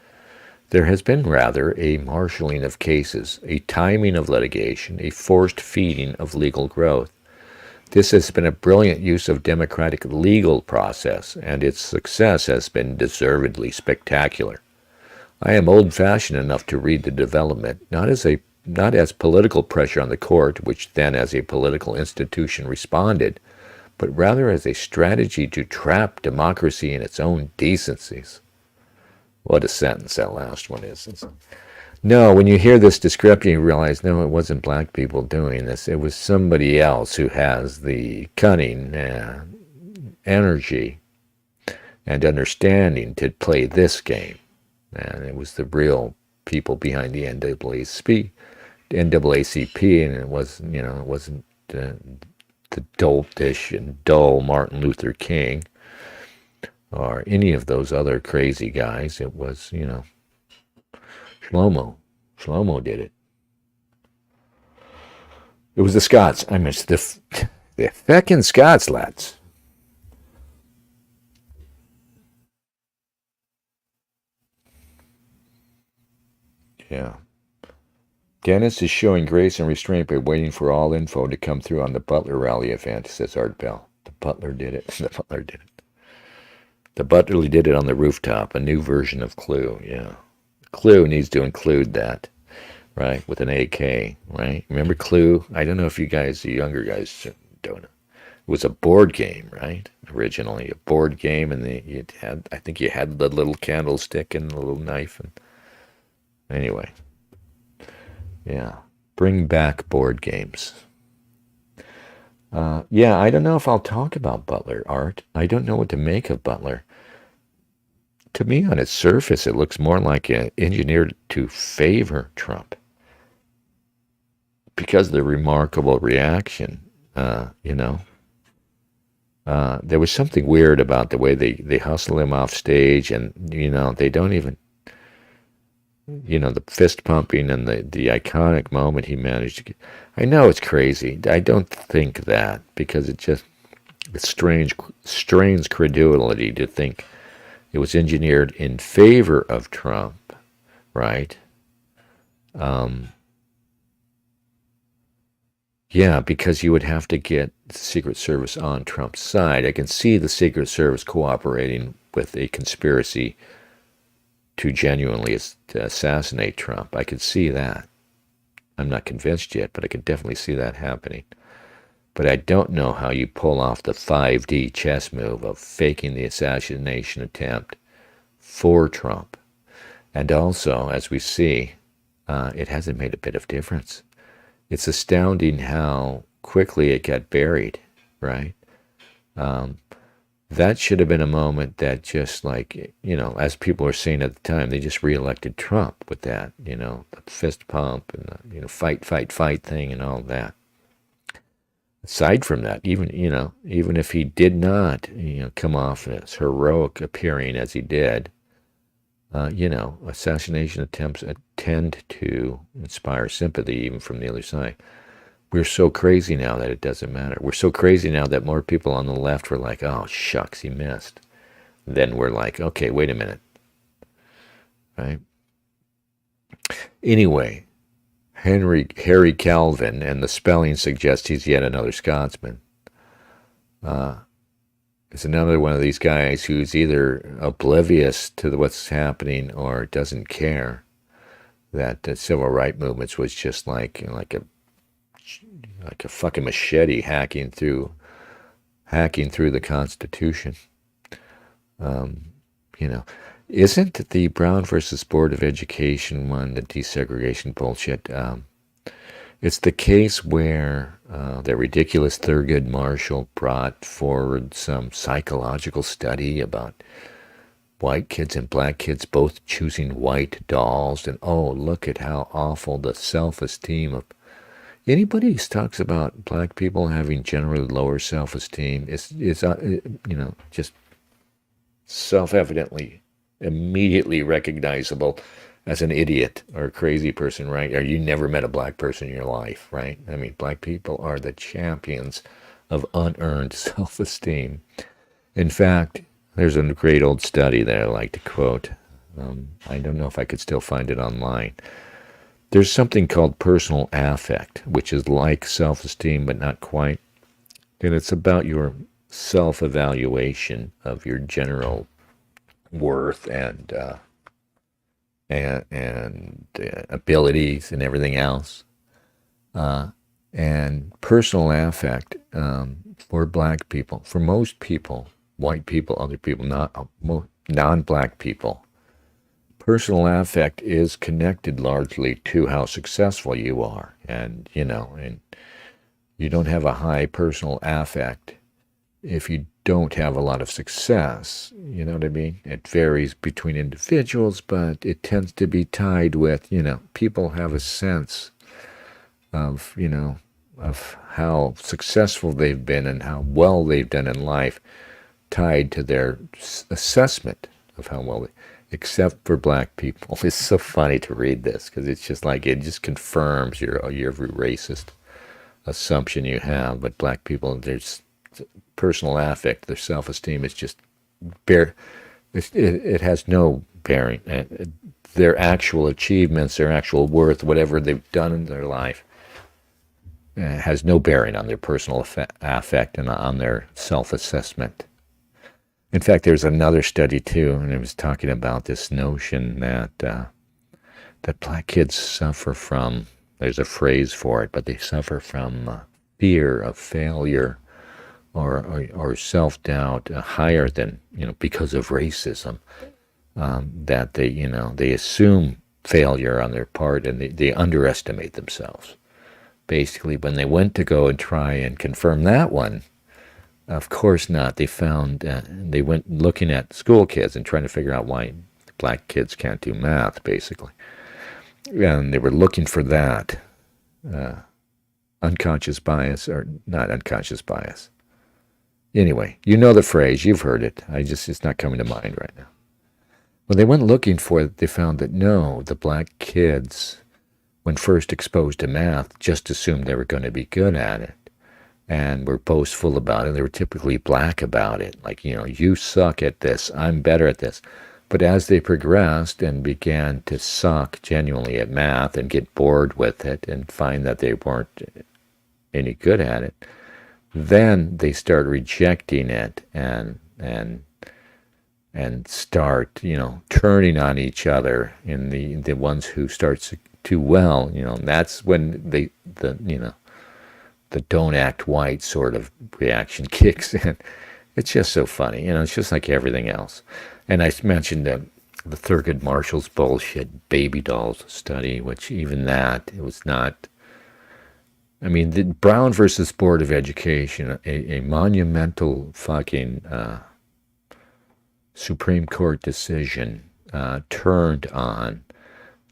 There has been rather a marshalling of cases, a timing of litigation, a forced feeding of legal growth. This has been a brilliant use of democratic legal process, and its success has been deservedly spectacular. I am old-fashioned enough to read the development not as political pressure on the court, which then as a political institution responded, but rather as a strategy to trap democracy in its own decencies. What a sentence that last one is. No, when you hear this description, you realize, no, it wasn't black people doing this. It was somebody else who has the cunning, energy, and understanding to play this game. And it was the real people behind the NAACP, and it wasn't the dope-ish and dull Martin Luther King or any of those other crazy guys. It was, Shlomo. Shlomo did it. It was the Scots. I missed the feckin' Scots, lads. Yeah. Dennis is showing grace and restraint by waiting for all info to come through on the Butler rally event, says Art Bell. The Butler did it. The Butler did it. The Butler did it on the rooftop, a new version of Clue, yeah. Clue needs to include that, right, with an AK, right? Remember Clue? I don't know if you guys, the younger guys, don't know. It was a board game, right? Originally, a board game, and I think you had the little candlestick and the little knife. And anyway, yeah, bring back board games. Yeah, I don't know if I'll talk about Butler, Art. I don't know what to make of Butler. To me, on its surface, it looks more like engineered to favor Trump because of the remarkable reaction. There was something weird about the way they hustle him off stage, and they don't even, the fist pumping and the iconic moment he managed to get. I know it's crazy. I don't think that, because it strains credulity to think it was engineered in favor of Trump, right? Yeah, because you would have to get the Secret Service on Trump's side. I can see the Secret Service cooperating with a conspiracy to genuinely assassinate Trump. I could see that. I'm not convinced yet, but I could definitely see that happening. But I don't know how you pull off the 5D chess move of faking the assassination attempt for Trump. And also, as we see, it hasn't made a bit of difference. It's astounding how quickly it got buried, right? That should have been a moment that just as people were saying at the time, they just reelected Trump with that, the fist pump and the fight thing and all that. Aside from that, even if he did not, come off as heroic appearing as he did, assassination attempts tend to inspire sympathy even from the other side. We're so crazy now that it doesn't matter. We're so crazy now that more people on the left were like, oh, shucks, he missed. Then we're like, okay, wait a minute. Right? Anyway, Harry Calvin, and the spelling suggests he's yet another Scotsman. It's another one of these guys who's either oblivious to what's happening or doesn't care that the civil rights movement was just like a fucking machete hacking through the Constitution. Isn't the Brown versus Board of Education one, the desegregation bullshit? It's the case where the ridiculous Thurgood Marshall brought forward some psychological study about white kids and black kids both choosing white dolls, and look at how awful the self-esteem of anybody who talks about black people having generally lower self-esteem is just self-evidently immediately recognizable as an idiot or a crazy person, right? Or you never met a black person in your life, right? I mean, black people are the champions of unearned self-esteem. In fact, there's a great old study that I like to quote. I don't know if I could still find it online. There's something called personal affect, which is like self-esteem, but not quite. And it's about your self-evaluation of your general worth and abilities and everything else. And personal affect for black people, for most people, white people, other people, not non-black people, personal affect is connected largely to how successful you are. And, and you don't have a high personal affect if you don't have a lot of success. You know what I mean? It varies between individuals, but it tends to be tied with, people have a sense of, of how successful they've been and how well they've done in life, tied to their assessment of how well they, except for black people. It's so funny to read this because it's just like, it just confirms your every racist assumption you have. But black people, there's personal affect, their self-esteem is just it has no bearing. Their actual achievements, their actual worth, whatever they've done in their life, has no bearing on their personal affect and on their self-assessment. In fact, there's another study too, and it was talking about this notion that that black kids suffer from. There's a phrase for it, but they suffer from fear of failure or self-doubt higher than because of racism. That they assume failure on their part and they underestimate themselves. Basically, when they went to go and try and confirm that one, of course not. They found, they went looking at school kids and trying to figure out why black kids can't do math, basically. And they were looking for that unconscious bias, or not unconscious bias. Anyway, you know the phrase, you've heard it. It's not coming to mind right now. When they went looking for it, they found that no, the black kids, when first exposed to math, just assumed they were going to be good at it and were boastful about it. They were typically black about it. Like, you suck at this, I'm better at this. But as they progressed and began to suck genuinely at math and get bored with it and find that they weren't any good at it, then they start rejecting it and start, turning on each other. And the ones who start to do well, that's when the don't act white sort of reaction kicks in. It's just so funny, it's just like everything else. And I mentioned the Thurgood Marshall's bullshit baby dolls study, which even that, it was not. I mean, the Brown versus Board of Education, a monumental fucking Supreme Court decision, turned on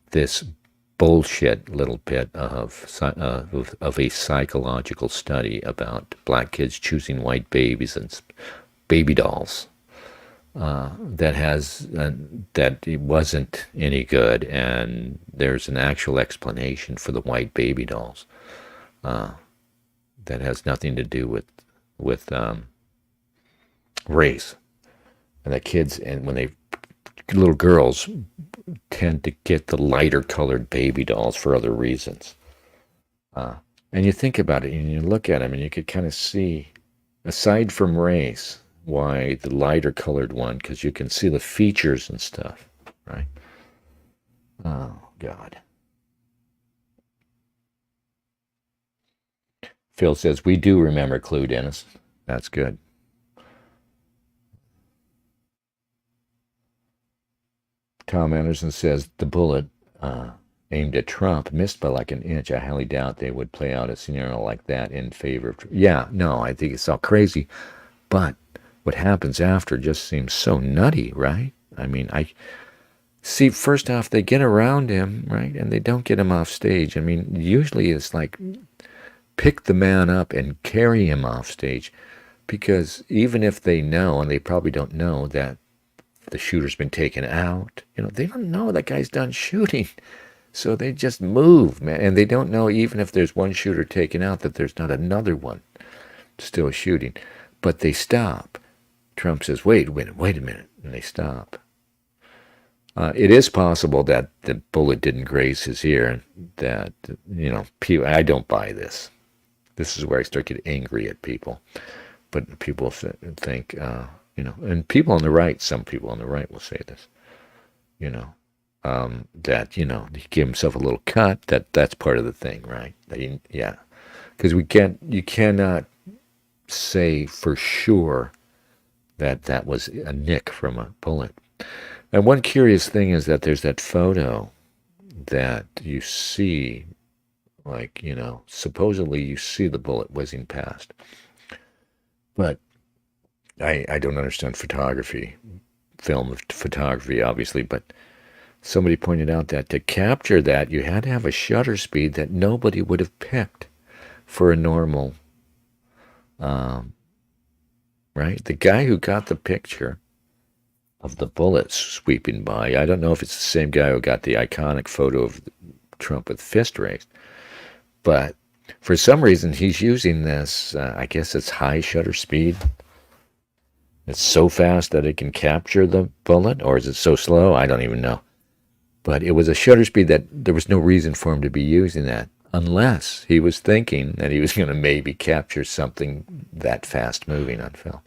this bullshit little bit of a psychological study about black kids choosing white babies and baby dolls. That it wasn't any good, and there's an actual explanation for the white baby dolls that has nothing to do with race, and that kids, and when little girls tend to get the lighter colored baby dolls for other reasons. And you think about it and you look at them and you could kind of see, aside from race, why the lighter colored one, because you can see the features and stuff, right? Oh, God. Phil says, we do remember Clue, Dennis. That's good. Tom Anderson says, the bullet aimed at Trump missed by like an inch. I highly doubt they would play out a scenario like that in favor of Trump. Yeah, no, I think it's all crazy. But what happens after just seems so nutty, right? I mean, I see, first off, they get around him, right? And they don't get him off stage. I mean, usually it's like pick the man up and carry him off stage. Because even if they know, and they probably don't know, that the shooter's been taken out, they don't know that guy's done shooting. So they just move, man. And they don't know, even if there's one shooter taken out, that there's not another one still shooting. But they stop. Trump says, wait a minute. And they stop. It is possible that the bullet didn't graze his ear. That, people, I don't buy this. This is where I start getting angry at people. But people think, and people on the right, some people on the right will say this, that, he gave himself a little cut. That's part of the thing, right? Yeah, because you cannot say for sure that that was a nick from a bullet. And one curious thing is that there's that photo that you see, like, supposedly you see the bullet whizzing past. But I don't understand photography, film photography, obviously, but somebody pointed out that to capture that, you had to have a shutter speed that nobody would have picked for a normal, right? The guy who got the picture of the bullets sweeping by, I don't know if it's the same guy who got the iconic photo of Trump with fist raised, but for some reason he's using this, I guess it's high shutter speed. It's so fast that it can capture the bullet, or is it so slow? I don't even know. But it was a shutter speed that there was no reason for him to be using that, unless he was thinking that he was going to maybe capture something that fast moving on film.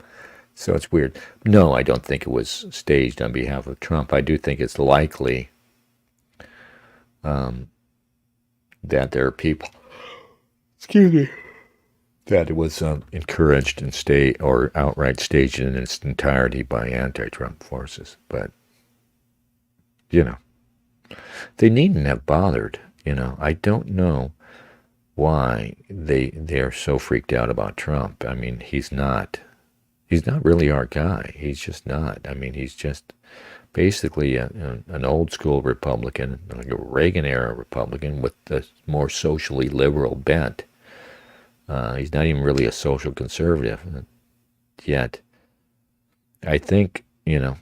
So it's weird. No, I don't think it was staged on behalf of Trump. I do think it's likely that there are people, that it was encouraged and or outright staged in its entirety by anti-Trump forces. But, they needn't have bothered. I don't know why they're so freaked out about Trump. I mean, he's not really our guy. He's just not. I mean, he's just basically an old school Republican, like a Reagan era Republican with a more socially liberal bent. He's not even really a social conservative. Yet, I think, there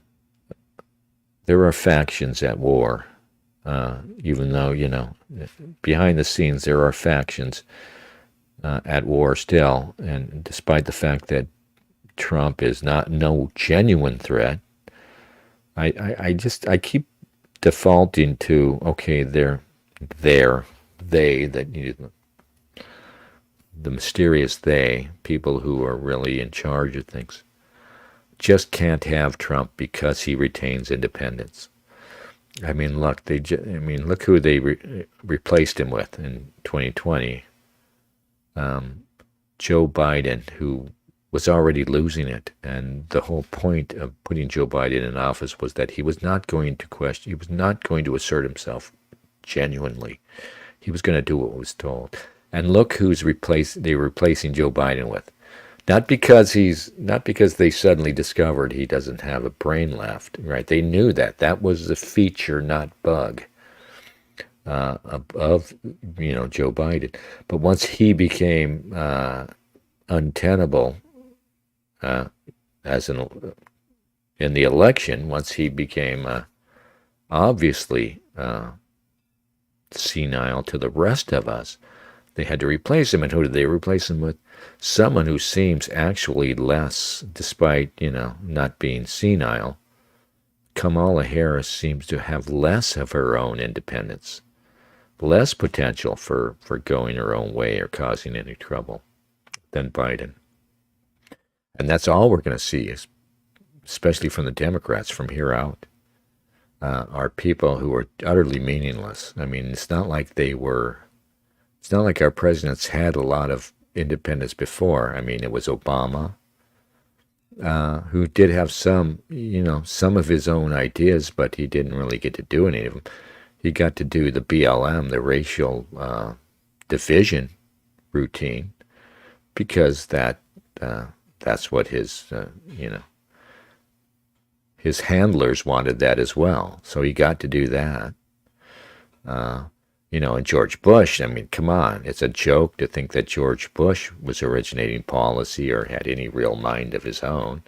are factions at war. Even though, behind the scenes there are factions at war still. And despite the fact that Trump is no genuine threat, I keep defaulting to, okay, the mysterious they, people who are really in charge of things, just can't have Trump because he retains independence. I mean, look, look who they replaced him with in 2020. Joe Biden, who was already losing it, and the whole point of putting Joe Biden in office was that he was not going to assert himself genuinely. He was going to do what was told. And look who's they're replacing Joe Biden with. Not because they suddenly discovered he doesn't have a brain left, right? They knew that was a feature, not bug, of Joe Biden. But once he became untenable in the election, once he became obviously senile to the rest of us, they had to replace him. And who did they replace him with? Someone who seems actually less, despite, not being senile. Kamala Harris seems to have less of her own independence, less potential for going her own way or causing any trouble than Biden. And that's all we're going to see, especially from the Democrats from here out, are people who are utterly meaningless. I mean, it's not like our presidents had a lot of independence before. I mean, it was Obama, who did have some of his own ideas, but he didn't really get to do any of them. He got to do the BLM, the racial division routine, because that's what his handlers wanted that as well. So he got to do that. And George Bush, I mean, come on. It's a joke to think that George Bush was originating policy or had any real mind of his own.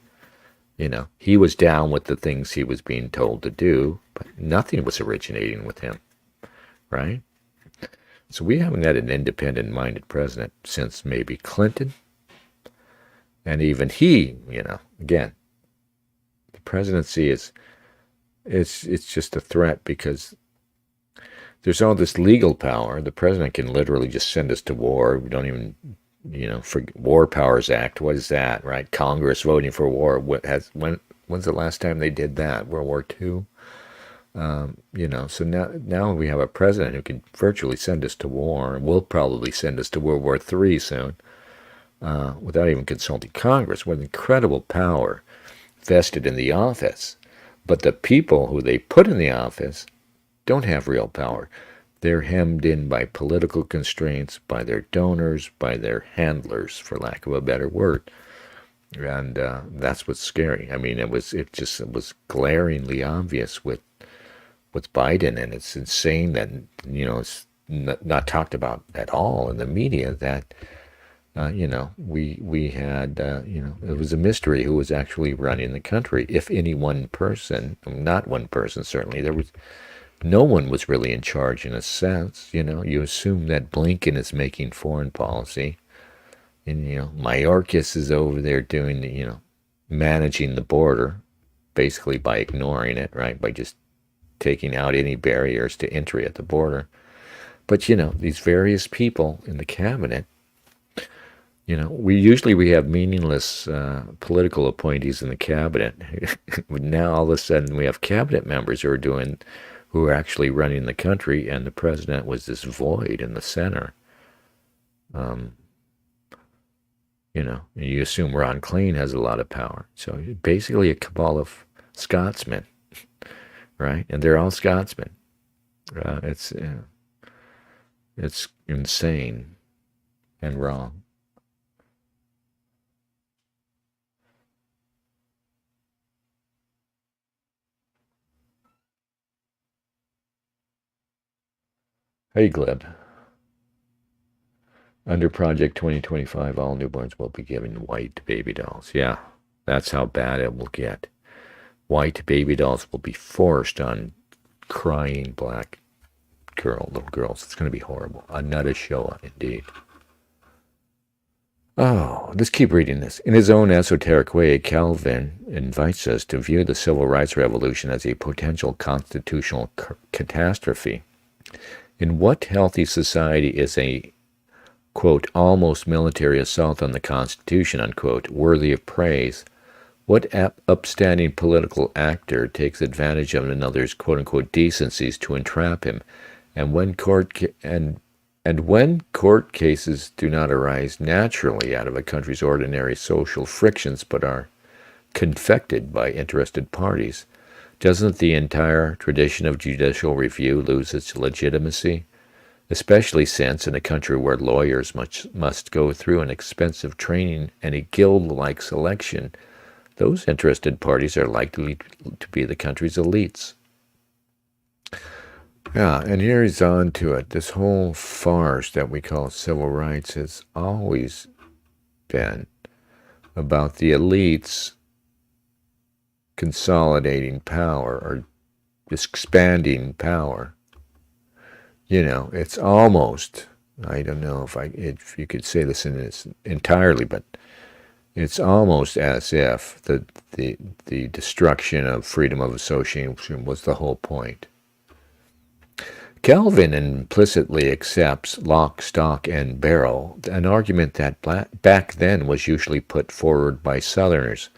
He was down with the things he was being told to do, but nothing was originating with him, right? So we haven't had an independent-minded president since maybe Clinton. And even he, again, the presidency is it's just a threat because there's all this legal power. The president can literally just send us to war. We don't even, for War Powers Act. What is that, right? Congress voting for war. When's the last time they did that? World War II. So now we have a president who can virtually send us to war, and will probably send us to World War III soon, without even consulting Congress. What incredible power vested in the office. But the people who they put in the office don't have real power. They're hemmed in by political constraints, by their donors, by their handlers, for lack of a better word. And that's what's scary. I mean, it was glaringly obvious with Biden, and it's insane that it's not talked about at all in the media that we had it was a mystery who was actually running the country. If any one person, not one person certainly, no one was really in charge in a sense. You assume that Blinken is making foreign policy, and Mayorkas is over there doing managing the border, basically by ignoring it, right? By just taking out any barriers to entry at the border. But these various people in the cabinet, we have meaningless political appointees in the cabinet. Now all of a sudden we have cabinet members who are actually running the country, and the president was this void in the center. You assume Ron Klain has a lot of power. So basically a cabal of Scotsmen, right? And they're all Scotsmen. It's insane and wrong. Hey, Gleb. Under Project 2025, all newborns will be given white baby dolls. Yeah, that's how bad it will get. White baby dolls will be forced on crying black little girls. It's going to be horrible. Another show, indeed. Oh, let's keep reading this. In his own esoteric way, Calvin invites us to view the civil rights revolution as a potential constitutional catastrophe. In what healthy society is a, quote, almost military assault on the Constitution, unquote, worthy of praise? What upstanding political actor takes advantage of another's, quote unquote, decencies to entrap him? And when court cases do not arise naturally out of a country's ordinary social frictions, but are confected by interested parties, doesn't the entire tradition of judicial review lose its legitimacy? Especially since, in a country where lawyers must go through an expensive training and a guild-like selection, those interested parties are likely to be the country's elites. Yeah, and here he's on to it. This whole farce that we call civil rights has always been about the elites consolidating power or expanding power. It's almost, I don't know if you could say this in its entirely, but it's almost as if the destruction of freedom of association was the whole point. Calvin implicitly accepts lock, stock, and barrel, an argument that back then was usually put forward by Southerners,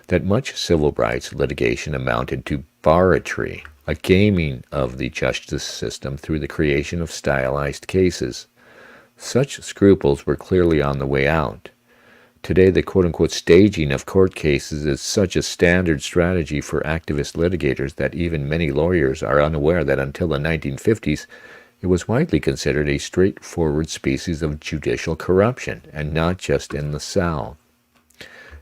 that much civil rights litigation amounted to barratry, a gaming of the justice system through the creation of stylized cases. Such scruples were clearly on the way out. Today, the quote-unquote staging of court cases is such a standard strategy for activist litigators that even many lawyers are unaware that until the 1950s, it was widely considered a straightforward species of judicial corruption, and not just in the South.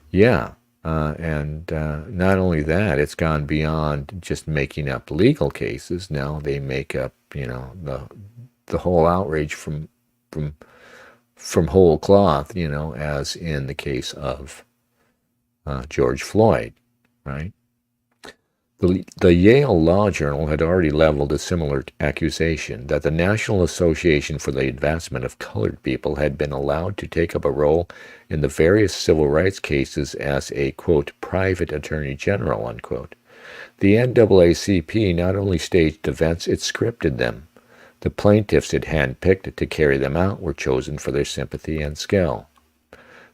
Yeah, and not only that, it's gone beyond just making up legal cases. Now they make up, the whole outrage from whole cloth, as in the case of George Floyd, right? The Yale Law Journal had already leveled a similar accusation that the National Association for the Advancement of Colored People had been allowed to take up a role in the various civil rights cases as a, quote, private attorney general, unquote. The NAACP not only staged events, it scripted them. The plaintiffs it handpicked to carry them out were chosen for their sympathy and skill.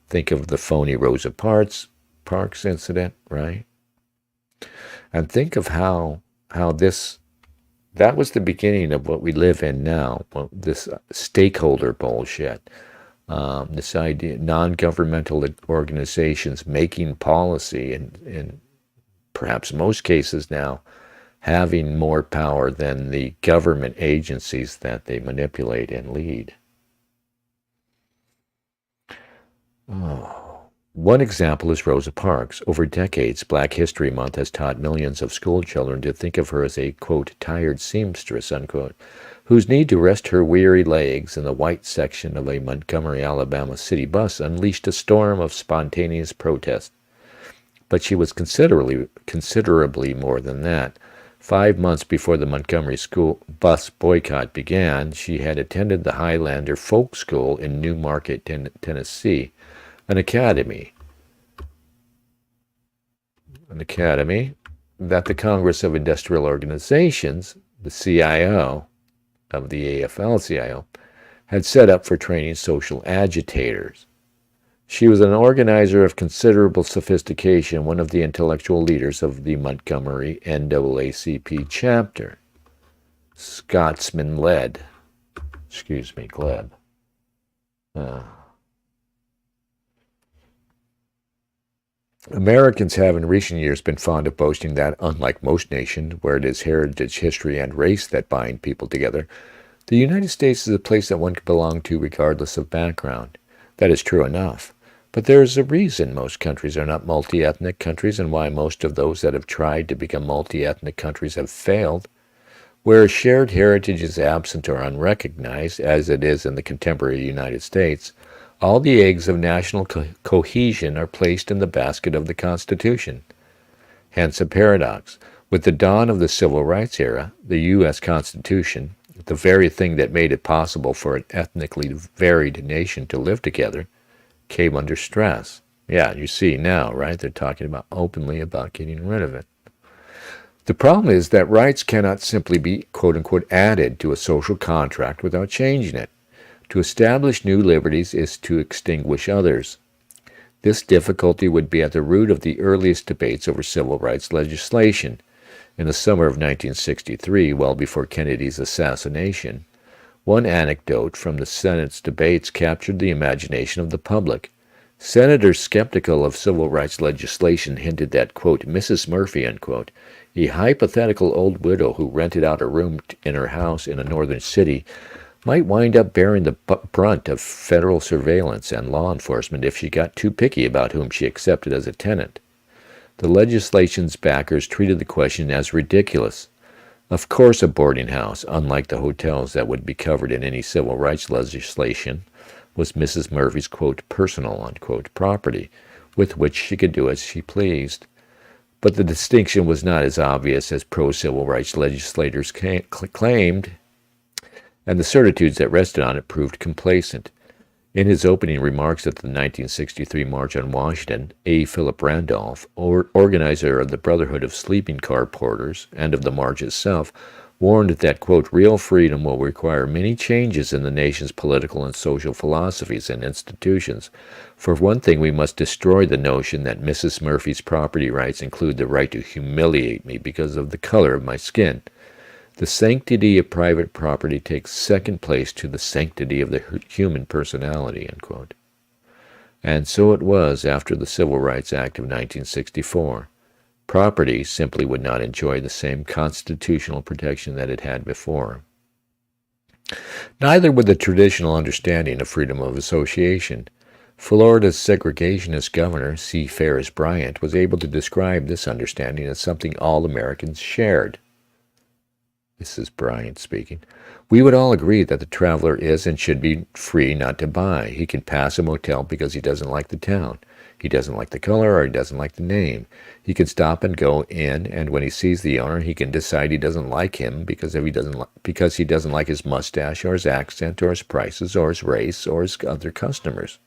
Think of the phony Rosa Parks incident, right? And think of how that was the beginning of what we live in now, this stakeholder bullshit, this idea, non-governmental organizations making policy, and in perhaps most cases now having more power than the government agencies that they manipulate and lead. One example is Rosa Parks. Over decades, Black History Month has taught millions of school children to think of her as a, quote, tired seamstress, unquote, whose need to rest her weary legs in the white section of a Montgomery, Alabama city bus unleashed a storm of spontaneous protest. But she was considerably more than that. 5 months before the Montgomery school bus boycott began, she had attended the Highlander Folk School in New Market, Tennessee, an academy that the Congress of Industrial Organizations, the CIO of the AFL-CIO, had set up for training social agitators. She was an organizer of considerable sophistication, one of the intellectual leaders of the Montgomery NAACP chapter. Scotsman led. Gleb. Americans have in recent years been fond of boasting that, unlike most nations, where it is heritage, history, and race that bind people together, the United States is a place that one can belong to regardless of background. That is true enough. But there is a reason most countries are not multi-ethnic countries, and why most of those that have tried to become multi-ethnic countries have failed. Where a shared heritage is absent or unrecognized, as it is in the contemporary United States, all the eggs of national cohesion are placed in the basket of the Constitution. Hence a paradox. With the dawn of the Civil Rights era, the U.S. Constitution, the very thing that made it possible for an ethnically varied nation to live together, came under stress. Yeah, you see now, right? They're talking openly about getting rid of it. The problem is that rights cannot simply be, quote-unquote, added to a social contract without changing it. To establish new liberties is to extinguish others. This difficulty would be at the root of the earliest debates over civil rights legislation. In the summer of 1963, well before Kennedy's assassination, one anecdote from the Senate's debates captured the imagination of the public. Senators skeptical of civil rights legislation hinted that, quote, Mrs. Murphy, unquote, a hypothetical old widow who rented out a room in her house in a northern city, might wind up bearing the brunt of federal surveillance and law enforcement if she got too picky about whom she accepted as a tenant. The legislation's backers treated the question as ridiculous. Of course a boarding house, unlike the hotels that would be covered in any civil rights legislation, was Mrs. Murphy's, quote, personal, unquote, property, with which she could do as she pleased. But the distinction was not as obvious as pro-civil rights legislators claimed, and the certitudes that rested on it proved complacent. In his opening remarks at the 1963 March on Washington, A. Philip Randolph, organizer of the Brotherhood of Sleeping Car Porters and of the march itself, warned that, quote, real freedom will require many changes in the nation's political and social philosophies and institutions. For one thing, we must destroy the notion that Mrs. Murphy's property rights include the right to humiliate me because of the color of my skin. The sanctity of private property takes second place to the sanctity of the human personality, unquote. And so it was after the Civil Rights Act of 1964. Property simply would not enjoy the same constitutional protection that it had before. Neither would the traditional understanding of freedom of association. Florida's segregationist governor, C. Ferris Bryant, was able to describe this understanding as something all Americans shared. This is Bryant speaking. We would all agree that the traveler is and should be free not to buy. He can pass a motel because he doesn't like the town. He doesn't like the color or he doesn't like the name. He can stop and go in, and when he sees the owner, he can decide he doesn't like him because he doesn't like his mustache or his accent or his prices or his race or his other customers.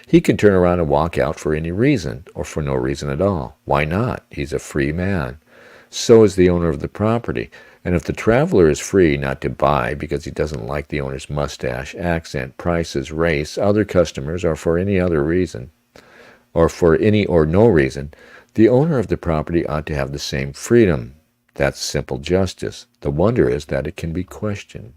He can turn around and walk out for any reason or for no reason at all. Why not? He's a free man. so is the owner of the property. And if the traveler is free not to buy because he doesn't like the owner's mustache, accent, prices, race, other customers, or for any other reason, or for any or no reason, the owner of the property ought to have the same freedom. That's simple justice. The wonder is that it can be questioned.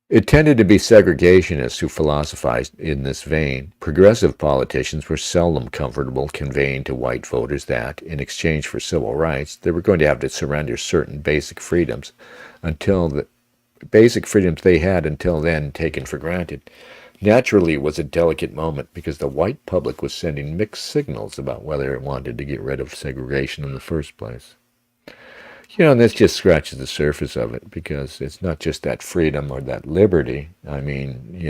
It tended to be segregationists who philosophized in this vein. Progressive politicians were seldom comfortable conveying to white voters that, in exchange for civil rights, they were going to have to surrender certain basic freedoms they had until then taken for granted. Naturally, it was a delicate moment because the white public was sending mixed signals about whether it wanted to get rid of segregation in the first place. And this just scratches the surface of it, because it's not just that freedom or that liberty. I mean,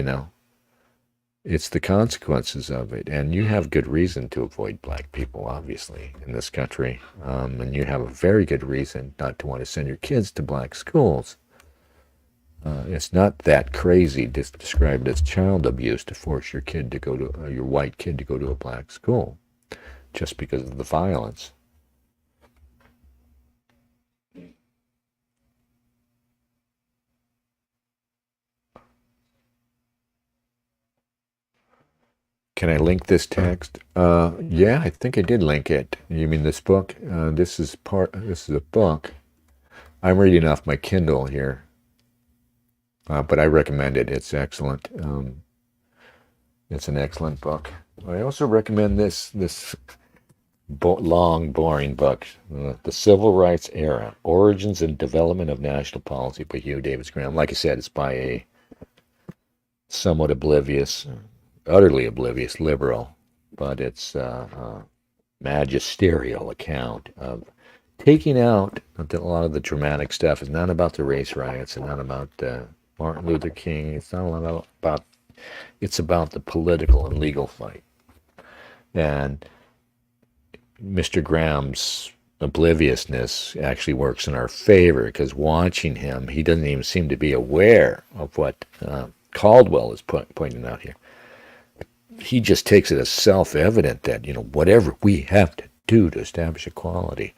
it's the consequences of it. And you have good reason to avoid black people, obviously, in this country. And you have a very good reason not to want to send your kids to black schools. It's not that crazy described as child abuse to force your kid to go to your white kid to go to a black school just because of the violence. Can I link this text? Yeah, I think I did link it. You mean this book? This is a book. I'm reading off my Kindle here, but I recommend it. It's excellent. It's an excellent book. I also recommend this long, boring book, The Civil Rights Era: Origins and Development of National Policy by Hugh Davis Graham. Like I said, it's by a somewhat oblivious, utterly oblivious liberal, but it's a magisterial account of taking out a lot of the dramatic stuff. It's not about the race riots, and not about Martin Luther King. It's not a lot about. It's about the political and legal fight. And Mr. Graham's obliviousness actually works in our favor, because watching him, he doesn't even seem to be aware of what Caldwell is pointing out here. He just takes it as self-evident that, whatever we have to do to establish equality,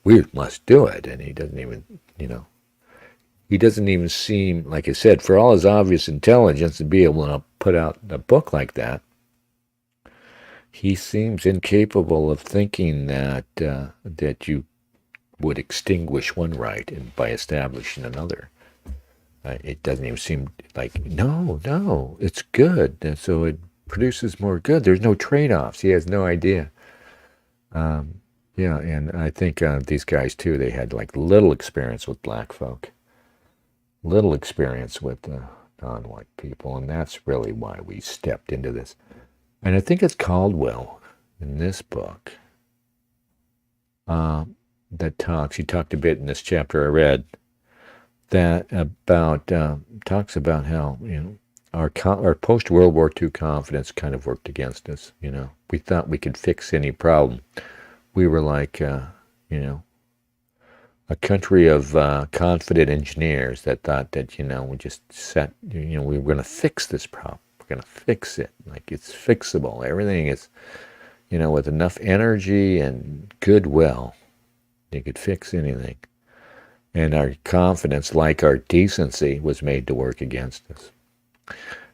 we must do it. And he doesn't even seem, like I said, for all his obvious intelligence, to be able to put out a book like that. He seems incapable of thinking that you would extinguish one right by establishing another. It doesn't even seem like, no, it's good. And so it produces more good. There's no trade-offs. He has no idea. And I think these guys, too, they had little experience with black folk, little experience with non-white people, and that's really why we stepped into this. And I think it's Caldwell in this book that talks. He talked a bit in this chapter I read that talks about how our post-World War II confidence kind of worked against us. We thought we could fix any problem. We were like a country of confident engineers that thought that we just we were going to fix this problem. We're going to fix it. Like, it's fixable. Everything is, with enough energy and goodwill, you could fix anything. And our confidence, like our decency, was made to work against us.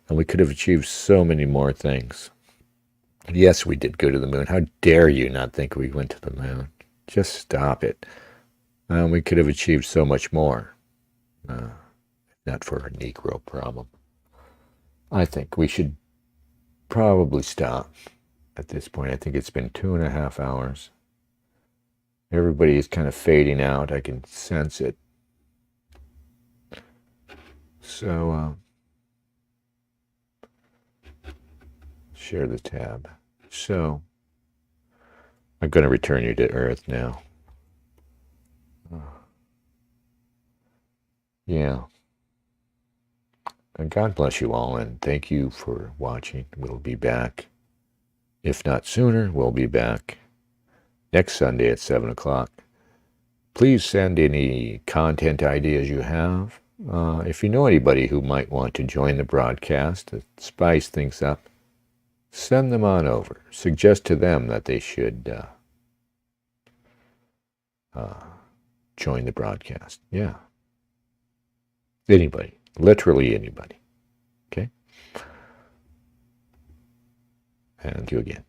And we could have achieved so many more things. Yes, we did go to the moon. How dare you not think we went to the moon? Just stop it. We could have achieved so much more. Not for a Negro problem. I think we should probably stop at this point. I think it's been 2.5 hours. Everybody is kind of fading out. I can sense it. So, share the tab. So, I'm going to return you to Earth now. Yeah. And God bless you all, and thank you for watching. We'll be back. If not sooner, we'll be back next Sunday at 7 o'clock. Please send any content ideas you have. If you know anybody who might want to join the broadcast to spice things up, send them on over. Suggest to them that they should join the broadcast. Yeah. Anybody. Literally anybody. Okay? And you again.